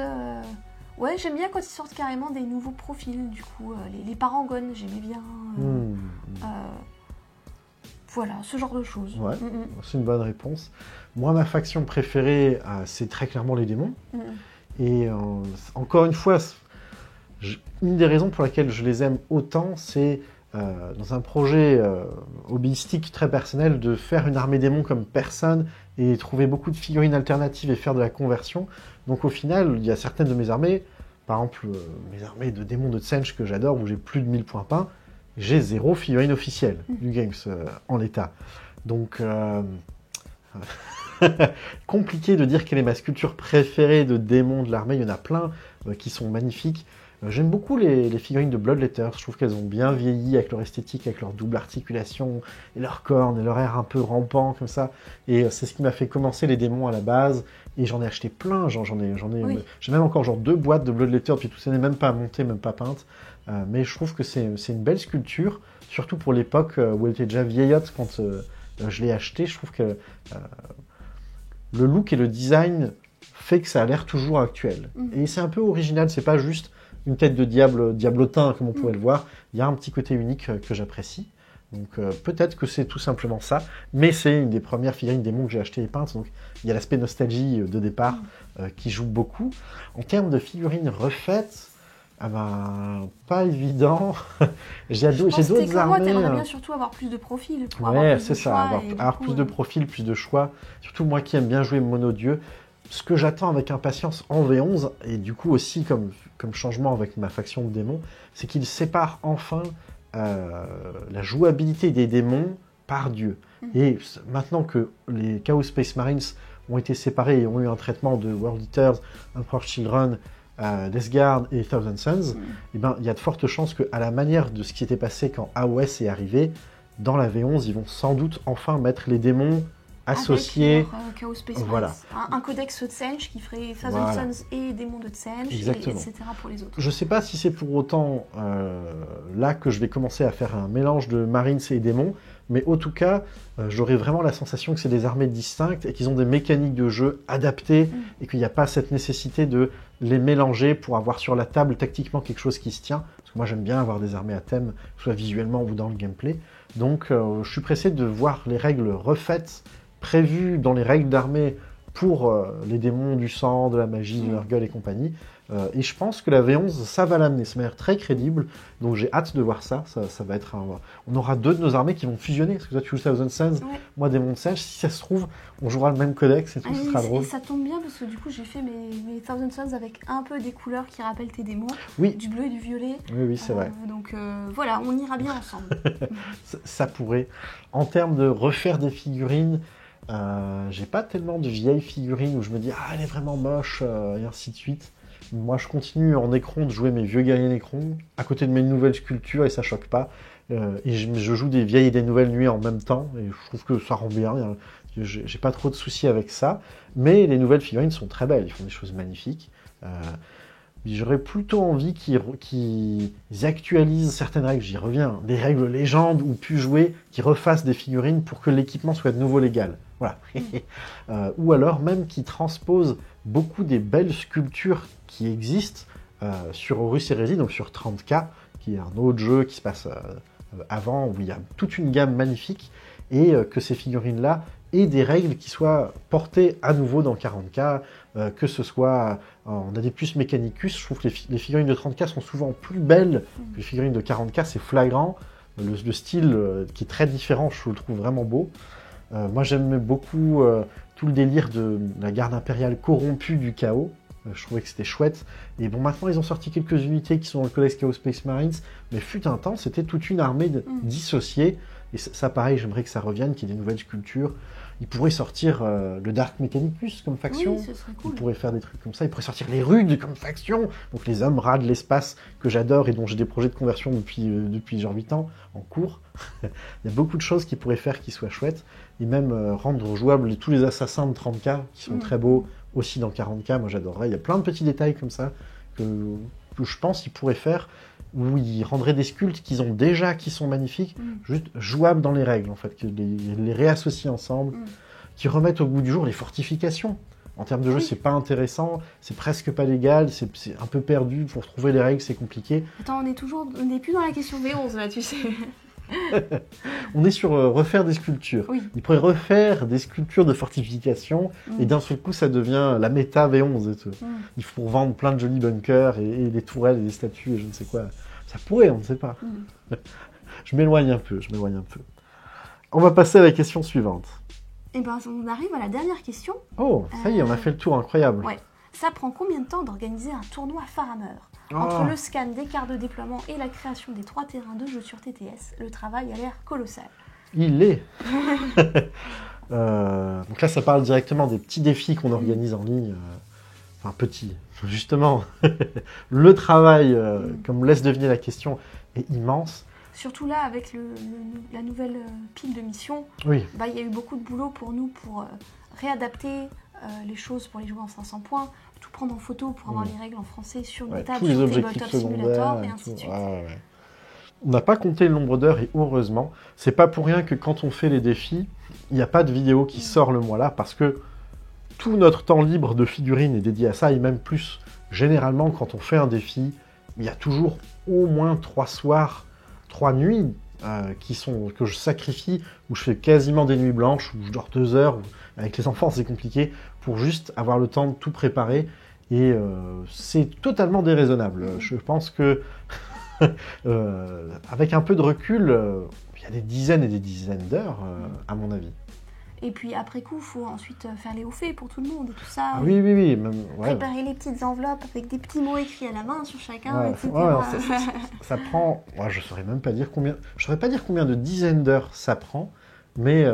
j'aime bien quand ils sortent carrément des nouveaux profils, du coup, les parangones, j'aimais bien. Voilà, ce genre de choses. C'est une bonne réponse. Moi, ma faction préférée, c'est très clairement les démons. Et encore une fois, une des raisons pour laquelle je les aime autant, c'est dans un projet hobbyistique très personnel de faire une armée démons comme personne et trouver beaucoup de figurines alternatives et faire de la conversion. Donc au final, il y a certaines de mes armées, par exemple mes armées de démons de Tsench que j'adore, où j'ai plus de 1000 points peints, j'ai 0 figurine officielle du Games en l'état. Donc compliqué de dire quelle est ma sculpture préférée de démons de l'armée, il y en a plein qui sont magnifiques. J'aime beaucoup les figurines de Bloodletters, je trouve qu'elles ont bien vieilli avec leur esthétique, avec leur double articulation, et leurs cornes, et leur air un peu rampant comme ça. Et c'est ce qui m'a fait commencer les démons à la base, et j'en ai acheté plein, j'ai même encore 2 boîtes de Bloodletters, puis tout ça n'est même pas monté, même pas peinte. Mais je trouve que c'est une belle sculpture, surtout pour l'époque où elle était déjà vieillotte quand je l'ai acheté. Je trouve que le look et le design fait que ça a l'air toujours actuel. Et c'est un peu original, c'est pas juste une tête de diablotin comme on pourrait le voir. Il y a un petit côté unique que j'apprécie. Donc peut-être que c'est tout simplement ça, mais c'est une des premières figurines démons que j'ai achetées et peintes, donc il y a l'aspect nostalgie de départ qui joue beaucoup. En termes de figurines refaites, pas évident. J'ai d'autres armées. T'aimerais bien surtout avoir plus de profils. C'est ça, avoir plus de profils, plus de choix. Surtout moi qui aime bien jouer monodieu. Ce que j'attends avec impatience en V11, et du coup aussi comme changement avec ma faction de démons, c'est qu'il sépare enfin la jouabilité des démons par dieu. Et maintenant que les Chaos Space Marines ont été séparés et ont eu un traitement de World Eaters, Emperor Children, Death Guard et Thousand Suns, il y a de fortes chances qu'à la manière de ce qui était passé quand AOS est arrivé, dans la V11, ils vont sans doute enfin mettre les démons associés. Chaos Space Marines. Un codex de Tsench qui ferait Thousand Suns et démons de Tsench, etc. pour les autres. Je ne sais pas si c'est pour autant là que je vais commencer à faire un mélange de Marines et démons, mais en tout cas, j'aurai vraiment la sensation que c'est des armées distinctes et qu'ils ont des mécaniques de jeu adaptées et qu'il n'y a pas cette nécessité de les mélanger pour avoir sur la table tactiquement quelque chose qui se tient. Parce que moi, j'aime bien avoir des armées à thème, soit visuellement ou dans le gameplay. Donc, je suis pressé de voir les règles refaites, prévues dans les règles d'armée pour les démons du sang, de la magie, de Nurgle et compagnie. Et je pense que la V11, ça va l'amener. Ça m'a l'air très crédible. Donc j'ai hâte de voir ça. Ça va être On aura 2 de nos armées qui vont fusionner. Parce que toi, tu joues Thousand Suns, moi Démon de Singe. Si ça se trouve, on jouera le même codex et tout, ce sera drôle. Et ça tombe bien parce que du coup, j'ai fait mes Thousand Suns avec un peu des couleurs qui rappellent tes démons. Du bleu et du violet. Oui, c'est vrai. Donc voilà, on ira bien ensemble. Ça pourrait. En termes de refaire des figurines, j'ai pas tellement de vieilles figurines où je me dis « Ah, elle est vraiment moche et ainsi de suite. Moi, je continue en Necron de jouer mes vieux guerriers Necron à côté de mes nouvelles sculptures et ça choque pas. Et je joue des vieilles et des nouvelles nuits en même temps et je trouve que ça rend bien. J'ai pas trop de soucis avec ça. Mais les nouvelles figurines sont très belles. Ils font des choses magnifiques. J'aurais plutôt envie qu'ils actualisent certaines règles. J'y reviens. Des règles légendes ou pu jouer, qui refassent des figurines pour que l'équipement soit de nouveau légal. Voilà. Ou alors même qu'ils transposent beaucoup des belles sculptures qui existent sur Horus Heresy, donc sur 30K, qui est un autre jeu qui se passe avant, où il y a toute une gamme magnifique, et que ces figurines-là aient des règles qui soient portées à nouveau dans 40K, que ce soit en Adeptus Mechanicus. Je trouve que les figurines de 30K sont souvent plus belles que les figurines de 40K, c'est flagrant. Le style qui est très différent, je le trouve vraiment beau. Moi, j'aime beaucoup tout le délire de la garde impériale corrompue du chaos. Je trouvais que c'était chouette. Et bon, maintenant, ils ont sorti quelques unités qui sont dans le Codex Chaos Space Marines, mais fut un temps, c'était toute une armée dissociée. Et ça, pareil, j'aimerais que ça revienne, qu'il y ait des nouvelles sculptures. Ils pourraient sortir le Dark Mechanicus comme faction. Oui, ce serait cool. Ils pourraient faire des trucs comme ça. Ils pourraient sortir les Rudes comme faction. Donc les hommes rats de l'espace que j'adore et dont j'ai des projets de conversion depuis genre 8 ans en cours. Il y a beaucoup de choses qu'ils pourraient faire qui soient chouettes. Et même rendre jouables tous les assassins de 30K qui sont très beaux aussi dans 40K. Moi j'adorerais. Il y a plein de petits détails comme ça que je pense qu'ils pourraient faire, où ils rendraient des sculptes qu'ils ont déjà, qui sont magnifiques, juste jouables dans les règles, en fait, qu'ils les réassocient ensemble, qui remettent au goût du jour les fortifications. En termes de jeu, c'est pas intéressant, c'est presque pas légal, c'est un peu perdu, pour trouver les règles, c'est compliqué. Attends, on n'est plus dans la question V11, là, tu sais. On est sur refaire des sculptures. Oui. Ils pourraient refaire des sculptures de fortification, et d'un seul coup, ça devient la méta V11 et tout. Il faut vendre plein de jolis bunkers, et des tourelles, et des statues, et je ne sais quoi. Ça pourrait, on ne sait pas. Je m'éloigne un peu. On va passer à la question suivante. Eh ben, on arrive à la dernière question. Oh, ça y est, on a fait le tour, incroyable. Ouais. Ça prend combien de temps d'organiser un tournoi Farameur ? Entre le scan des cartes de déploiement et la création des 3 terrains de jeu sur TTS, le travail a l'air colossal. Il est. Donc là, ça parle directement des petits défis qu'on organise en ligne. Enfin, petits. Justement, le travail, comme laisse deviner la question, est immense. Surtout là, avec la nouvelle pile de missions, oui. Il y a eu beaucoup de boulot pour nous pour réadapter les choses pour les jouer en 500 points, tout prendre en photo pour avoir les règles en français sur une table, sur Tabletop Simulator et ainsi de suite. On n'a pas compté le nombre d'heures et heureusement, c'est pas pour rien que quand on fait les défis, il n'y a pas de vidéo qui sort le mois-là parce que tout notre temps libre de figurines est dédié à ça et même plus. Généralement, quand on fait un défi, il y a toujours au moins 3 soirs, 3 nuits que je sacrifie, où je fais quasiment des nuits blanches, où je dors 2 heures. Avec les enfants, c'est compliqué, pour juste avoir le temps de tout préparer. Et c'est totalement déraisonnable. Je pense que, avec un peu de recul, il y a des dizaines et des dizaines d'heures, à mon avis. Et puis après coup, il faut ensuite faire les hauts faits pour tout le monde et tout ça. Ah, oui. Même, préparer les petites enveloppes avec des petits mots écrits à la main sur chacun, etc. Ça prend... je ne saurais même pas dire combien... Je saurais pas dire combien de dizaines d'heures ça prend, mais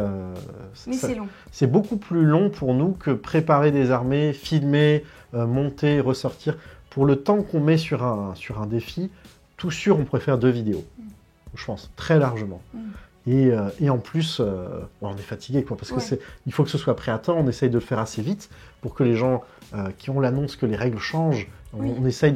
c'est long. C'est beaucoup plus long pour nous que préparer des armées, filmer, monter, ressortir. Pour le temps qu'on met sur un défi, tout sûr, on pourrait faire 2 vidéos. Je pense, très largement. Et en plus, on est fatigué, parce que il faut que ce soit prêt à temps, on essaye de le faire assez vite pour que les gens qui ont l'annonce que les règles changent, on essaye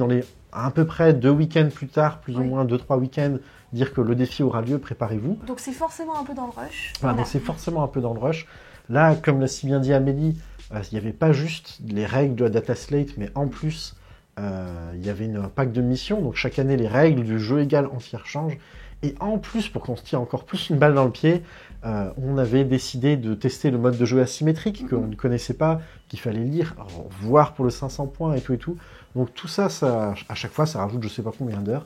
à peu près 2 week-ends plus tard, plus ou moins 2-3 week-ends, dire que le défi aura lieu, préparez-vous. Donc c'est forcément un peu dans le rush. Donc c'est forcément un peu dans le rush. Là, comme l'a si bien dit Amélie, il n'y avait pas juste les règles de la data slate, mais en plus, il y avait un pack de missions. Donc chaque année, les règles du jeu égal entière changent. Et en plus, pour qu'on se tire encore plus une balle dans le pied, on avait décidé de tester le mode de jeu asymétrique qu'on ne connaissait pas, qu'il fallait lire, voir pour le 500 points et tout. Donc tout ça, à chaque fois, ça rajoute je sais pas combien d'heures.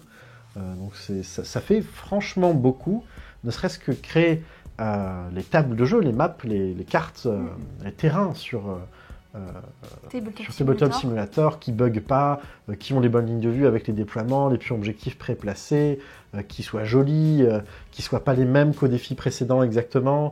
Donc ça fait franchement beaucoup, ne serait-ce que créer les tables de jeu, les maps, les cartes, les terrains sur Tabletop Simulator qui ne bug pas, qui ont les bonnes lignes de vue avec les déploiements, les pions objectifs préplacés, qui soient jolis, qui ne soient pas les mêmes qu'au défi précédent exactement.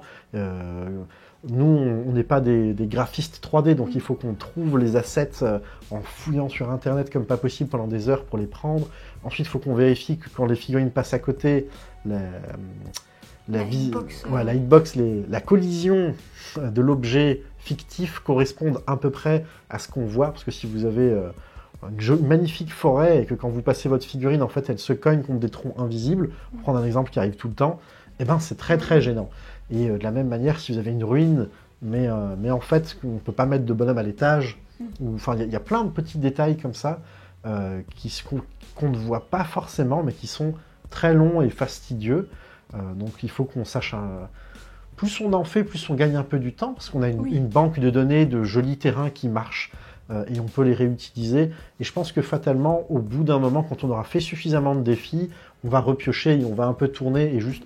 Nous, on n'est pas des graphistes 3D, donc il faut qu'on trouve les assets en fouillant sur Internet comme pas possible pendant des heures pour les prendre. Ensuite, il faut qu'on vérifie que quand les figurines passent à côté, la hitbox, la collision de l'objet fictif corresponde à peu près à ce qu'on voit, parce que si vous avez une magnifique forêt et que quand vous passez votre figurine, en fait, elle se cogne contre des troncs invisibles, pour prendre un exemple qui arrive tout le temps, eh ben, c'est très très gênant. Et de la même manière, si vous avez une ruine, mais en fait, on ne peut pas mettre de bonhomme à l'étage, enfin, il y a plein de petits détails comme ça qu'on ne voit pas forcément, mais qui sont très longs et fastidieux. Donc il faut qu'on sache... Plus on en fait, plus on gagne un peu du temps, parce qu'on a une banque de données de jolis terrains qui marchent, et on peut les réutiliser. Et je pense que fatalement, au bout d'un moment, quand on aura fait suffisamment de défis, on va repiocher et on va un peu tourner et juste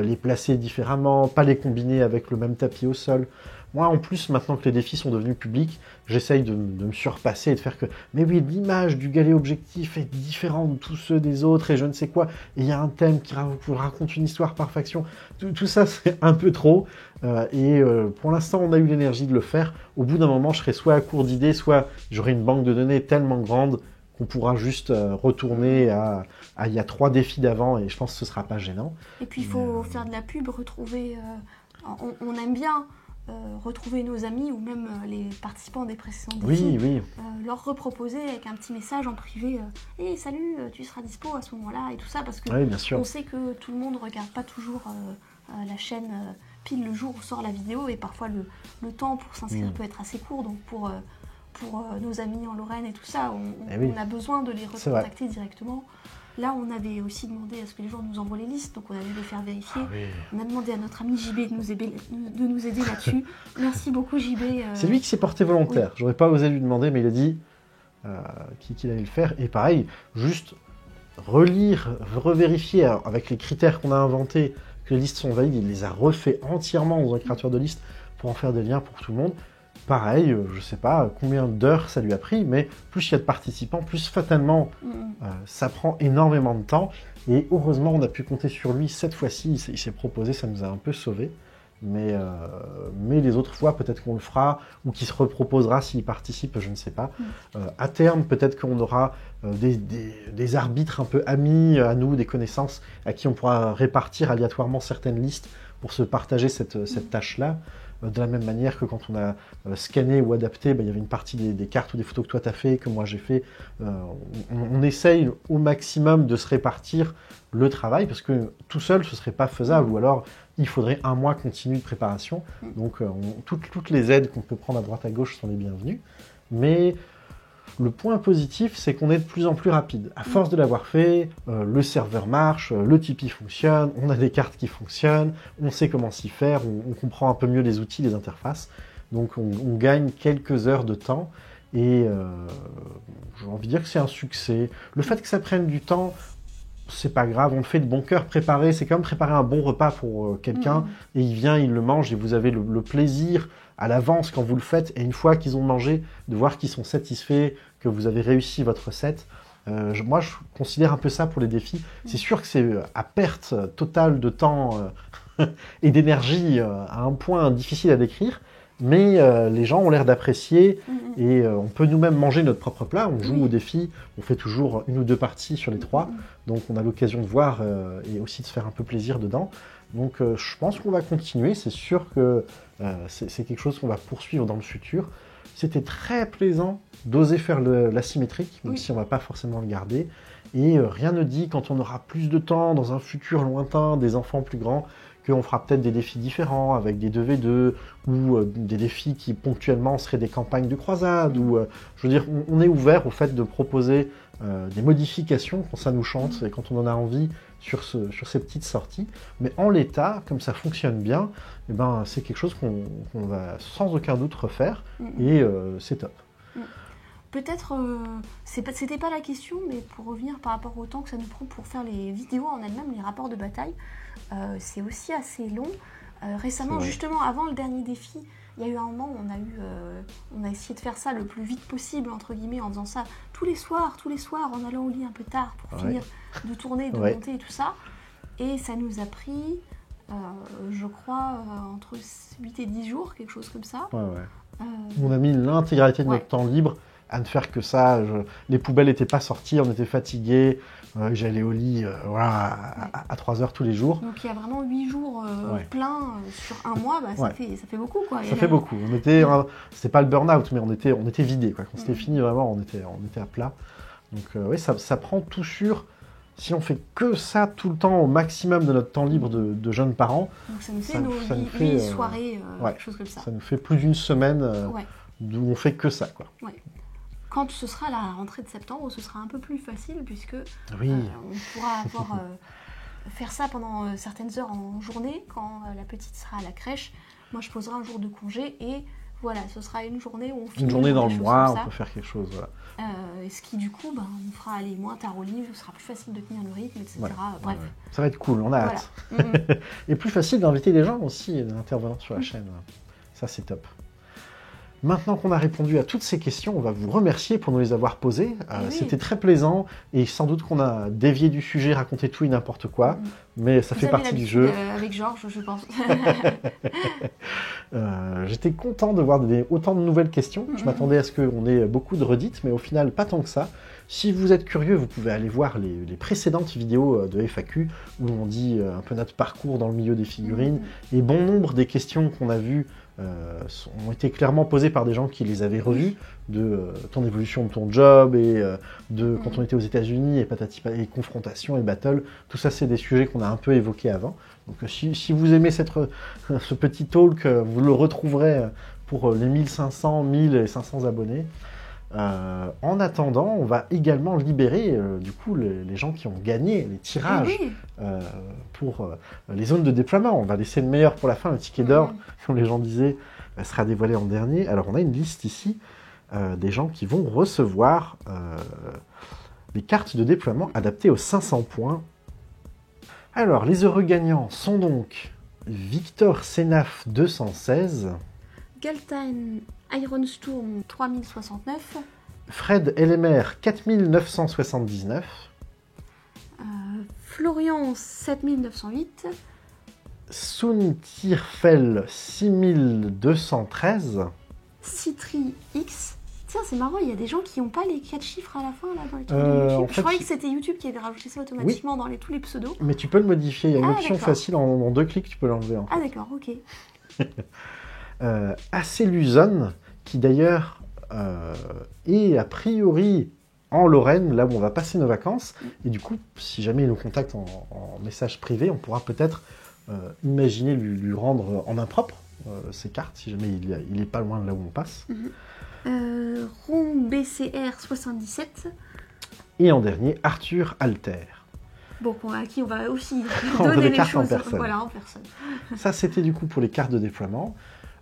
les placer différemment, pas les combiner avec le même tapis au sol. Moi, en plus, maintenant que les défis sont devenus publics, j'essaye de me surpasser et de faire que, mais oui, l'image du galet objectif est différente de tous ceux des autres et je ne sais quoi. Et il y a un thème qui raconte une histoire par faction. Tout ça, c'est un peu trop. Pour l'instant, on a eu l'énergie de le faire. Au bout d'un moment, je serai soit à court d'idées, soit j'aurai une banque de données tellement grande qu'on pourra juste retourner à il y a 3 défis d'avant et je pense que ce ne sera pas gênant. Et puis, il faut faire de la pub, retrouver... on aime bien... retrouver nos amis ou même les participants des précédents défis, leur reproposer avec un petit message en privé hey, salut, tu seras dispo à ce moment-là et tout ça, parce que on sait que tout le monde ne regarde pas toujours la chaîne pile le jour où sort la vidéo et parfois le temps pour s'inscrire peut être assez court, donc pour nos amis en Lorraine et tout ça, on a besoin de les recontacter directement. Là, on avait aussi demandé à ce que les gens nous envoient les listes, donc on allait les faire vérifier. On a demandé à notre ami JB de nous aider là-dessus. Merci beaucoup JB. C'est lui qui s'est porté volontaire. J'aurais pas osé lui demander, mais il a dit qu'il allait le faire. Et pareil, juste relire, revérifier avec les critères qu'on a inventés que les listes sont valides. Il les a refait entièrement dans un créateur de liste pour en faire des liens pour tout le monde. Pareil, je sais pas combien d'heures ça lui a pris, mais plus il y a de participants, plus fatalement ça prend énormément de temps. Et heureusement, on a pu compter sur lui cette fois-ci. Il s'est proposé, ça nous a un peu sauvés. Mais les autres fois, peut-être qu'on le fera ou qu'il se reproposera s'il participe, je ne sais pas. À terme, peut-être qu'on aura des arbitres un peu amis à nous, des connaissances à qui on pourra répartir aléatoirement certaines listes pour se partager cette tâche-là. De la même manière que quand on a scanné ou adapté, il y avait une partie des cartes ou des photos que toi tu as fait, que moi j'ai fait. On essaye au maximum de se répartir le travail, parce que tout seul ce serait pas faisable, ou alors il faudrait un mois continu de préparation. Donc toutes les aides qu'on peut prendre à droite à gauche sont les bienvenues. Mais le point positif, c'est qu'on est de plus en plus rapide. À force de l'avoir fait, le serveur marche, le Tipeee fonctionne, on a des cartes qui fonctionnent, on sait comment s'y faire, on comprend un peu mieux les outils, les interfaces. Donc on gagne quelques heures de temps et j'ai envie de dire que c'est un succès. Le fait que ça prenne du temps, c'est pas grave, on le fait de bon cœur. Préparer, c'est comme préparer un bon repas pour quelqu'un et il vient, il le mange et vous avez le plaisir à l'avance quand vous le faites, et une fois qu'ils ont mangé, de voir qu'ils sont satisfaits, que vous avez réussi votre recette. Moi, je considère un peu ça pour les défis. C'est sûr que c'est à perte totale de temps et d'énergie à un point difficile à décrire, mais les gens ont l'air d'apprécier et on peut nous-mêmes manger notre propre plat. On joue au défi, on fait toujours 1 ou 2 parties sur les 3, donc on a l'occasion de voir et aussi de se faire un peu plaisir dedans. Donc je pense qu'on va continuer, c'est sûr que c'est quelque chose qu'on va poursuivre dans le futur. C'était très plaisant d'oser faire l'asymétrique, même si on ne va pas forcément le garder. Et rien ne dit, quand on aura plus de temps, dans un futur lointain, des enfants plus grands, qu'on fera peut-être des défis différents avec des 2v2 ou des défis qui ponctuellement seraient des campagnes de croisade. Ou, je veux dire, on est ouvert au fait de proposer des modifications quand ça nous chante et quand on en a envie sur ces petites sorties. Mais en l'état, comme ça fonctionne bien, eh ben, c'est quelque chose qu'on va sans aucun doute refaire et c'est top. Peut-être, c'était pas la question, mais pour revenir par rapport au temps que ça nous prend pour faire les vidéos en elles-mêmes, les rapports de bataille, c'est aussi assez long. Récemment, justement, avant le dernier défi, il y a eu un moment où on a essayé de faire ça le plus vite possible, entre guillemets, en faisant ça tous les soirs, en allant au lit un peu tard pour finir de tourner, de monter et tout ça. Et ça nous a pris, je crois, entre 8 et 10 jours, quelque chose comme ça. On a mis l'intégralité de notre temps libre à ne faire que ça. Les poubelles n'étaient pas sorties, on était fatigués. J'allais au lit à 3 heures tous les jours. Donc il y a vraiment 8 jours pleins sur un mois, ça fait beaucoup, quoi. Ça fait beaucoup. C'était pas le burn-out, mais on était vidés, quoi. Quand c'était fini, vraiment, on était à plat. Donc ça prend tout sur... Si on fait que ça tout le temps, au maximum de notre temps libre de jeunes parents... Donc ça nous fait 8 soirées, quelque chose comme ça. Ça nous fait plus d'une semaine d'où on fait que ça, quoi. Quand ce sera la rentrée de septembre, ce sera un peu plus facile puisque on pourra faire ça pendant certaines heures en journée quand la petite sera à la crèche. Moi, je poserai un jour de congé et voilà, ce sera une journée où on finit. Une journée dans le mois, on peut faire quelque chose. Ce qui, du coup, nous fera aller moins tard au lit, ce sera plus facile de tenir le rythme, etc. Bref. Ça va être cool, on a hâte. Et plus facile d'inviter des gens aussi, d'intervenants sur la chaîne. Ça, c'est top. Maintenant qu'on a répondu à toutes ces questions, on va vous remercier pour nous les avoir posées. C'était très plaisant et sans doute qu'on a dévié du sujet, raconté tout et n'importe quoi, mais ça fait partie du jeu. Avec Georges, je pense. J'étais content de voir autant de nouvelles questions. Je m'attendais à ce qu'on ait beaucoup de redites, mais au final, pas tant que ça. Si vous êtes curieux, vous pouvez aller voir les précédentes vidéos de FAQ où on dit un peu notre parcours dans le milieu des figurines. Et bon nombre des questions qu'on a vues ont été clairement posées par des gens qui les avaient revues, de ton évolution de ton job et de quand on était aux États-Unis et patati et confrontation et battle. Tout ça, c'est des sujets qu'on a un peu évoqués avant. Donc si vous aimez ce petit talk, vous le retrouverez pour les 1500 abonnés. En attendant, on va également libérer du coup les gens qui ont gagné les tirages pour les zones de déploiement. On va laisser le meilleur pour la fin, le ticket d'or, comme les gens disaient, sera dévoilé en dernier. Alors on a une liste ici des gens qui vont recevoir les cartes de déploiement adaptées aux 500 points. Alors les heureux gagnants sont donc Victor Senaf 216, Galtime Ironstorm 3069, Fred Elmer 4979, Florian 7908, Suntirfel 6213, Citri X. Tiens, c'est marrant, il y a des gens qui n'ont pas les 4 chiffres à la fin là, dans les trucs de YouTube. En fait, je croyais que c'était YouTube qui avait rajouté ça automatiquement dans tous les pseudos. Mais tu peux le modifier, il y a une option facile, en 2 clics tu peux l'enlever. En fait. Ah d'accord, ok. Acéluzon, qui d'ailleurs est a priori en Lorraine, là où on va passer nos vacances. Et du coup, si jamais il nous contacte en message privé, on pourra peut-être imaginer lui rendre en main propre ces cartes, si jamais il est pas loin de là où on passe. Ron BCR 77. Et en dernier, Arthur Alter. Bon, à qui on va aussi donner les choses en personne. Ça, c'était du coup pour les cartes de déploiement.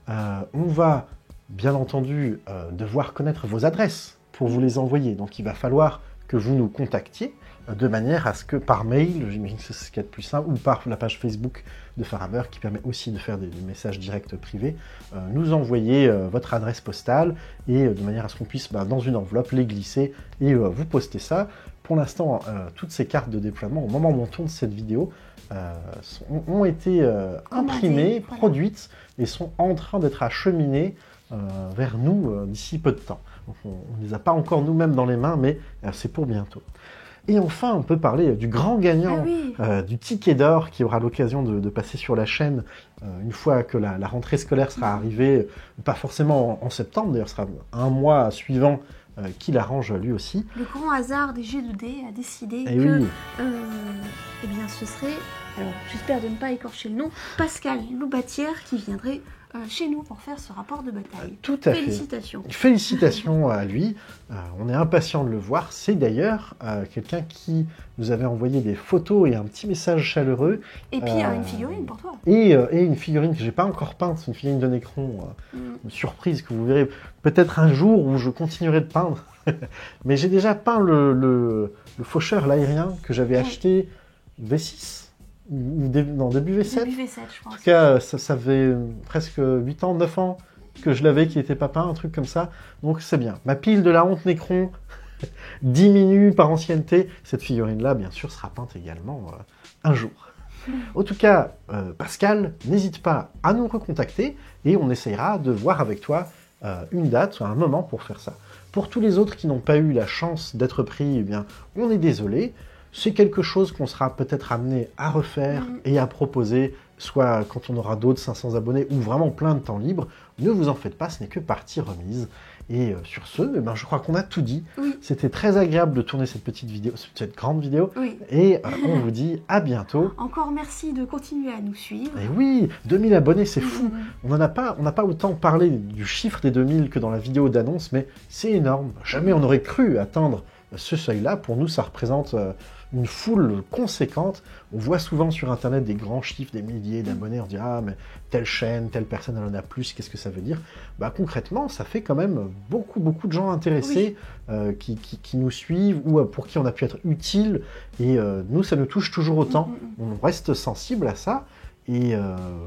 On va, bien entendu, devoir connaître vos adresses pour vous les envoyer. Donc, il va falloir que vous nous contactiez de manière à ce que, par mail, j'imagine que c'est ce qu'il y a de plus simple, ou par la page Facebook de Farhammer, qui permet aussi de faire des messages directs privés, nous envoyer votre adresse postale, et de manière à ce qu'on puisse, dans une enveloppe, les glisser, et vous poster ça. Pour l'instant, toutes ces cartes de déploiement, au moment où on tourne cette vidéo, ont été imprimées, produites, et sont en train d'être acheminées vers nous d'ici peu de temps. Donc, on ne les a pas encore nous-mêmes dans les mains, mais c'est pour bientôt. Et enfin, on peut parler du grand gagnant du ticket d'or qui aura l'occasion de passer sur la chaîne une fois que la rentrée scolaire sera arrivée, pas forcément en septembre, d'ailleurs ce sera un mois suivant qu'il arrange lui aussi. Le grand hasard des G2D a décidé que ce serait alors j'espère de ne pas écorcher le nom, Pascal Loubatière, qui viendrait chez nous pour faire ce rapport de bataille. Tout à Félicitations. fait. Félicitations à lui. On est impatient de le voir. C'est d'ailleurs quelqu'un qui nous avait envoyé des photos et un petit message chaleureux. Et puis une figurine pour toi. Et une figurine que j'ai pas encore peinte, une figurine de Nécron, une surprise que vous verrez peut-être un jour où je continuerai de peindre. Mais j'ai déjà peint le faucheur, l'aérien, que j'avais acheté V6. Non, début V7. Début V7, je pense. En tout cas, ça fait presque 8 ans, 9 ans que je l'avais, qui n'était pas peint, un truc comme ça. Donc c'est bien. Ma pile de la honte Nécron diminue par ancienneté. Cette figurine-là, bien sûr, sera peinte également un jour. En tout cas, Pascal, n'hésite pas à nous recontacter et on essayera de voir avec toi une date, un moment pour faire ça. Pour tous les autres qui n'ont pas eu la chance d'être pris, eh bien, on est désolé. C'est quelque chose qu'on sera peut-être amené à refaire et à proposer, soit quand on aura d'autres 500 abonnés ou vraiment plein de temps libre. Ne vous en faites pas, ce n'est que partie remise. Et sur ce, eh ben, je crois qu'on a tout dit. Oui. C'était très agréable de tourner cette petite vidéo, cette grande vidéo. Oui. Et on vous dit à bientôt. Encore merci de continuer à nous suivre. Et oui, 2000 abonnés, c'est fou. On n'a pas autant parlé du chiffre des 2000 que dans la vidéo d'annonce, mais c'est énorme. Jamais on aurait cru atteindre ce seuil-là. Pour nous, ça représente une foule conséquente. On voit souvent sur Internet des grands chiffres, des milliers d'abonnés. On dit « Ah, mais telle chaîne, telle personne, elle en a plus, qu'est-ce que ça veut dire ?» Bah, concrètement, ça fait quand même beaucoup de gens intéressés qui nous suivent ou pour qui on a pu être utile. Et nous, ça nous touche toujours autant. On reste sensible à ça. Et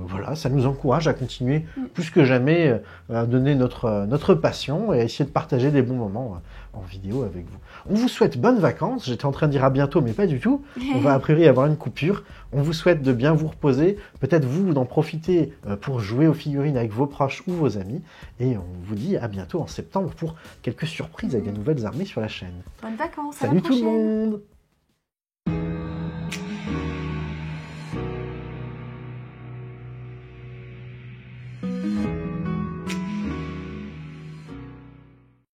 voilà, ça nous encourage à continuer plus que jamais à donner notre passion et à essayer de partager des bons moments en vidéo avec vous. On vous souhaite bonnes vacances. J'étais en train de dire à bientôt, mais pas du tout. On va a priori avoir une coupure. On vous souhaite de bien vous reposer. Peut-être vous d'en profiter pour jouer aux figurines avec vos proches ou vos amis. Et on vous dit à bientôt en septembre pour quelques surprises avec des nouvelles armées sur la chaîne. Bonnes vacances. Salut tout le monde!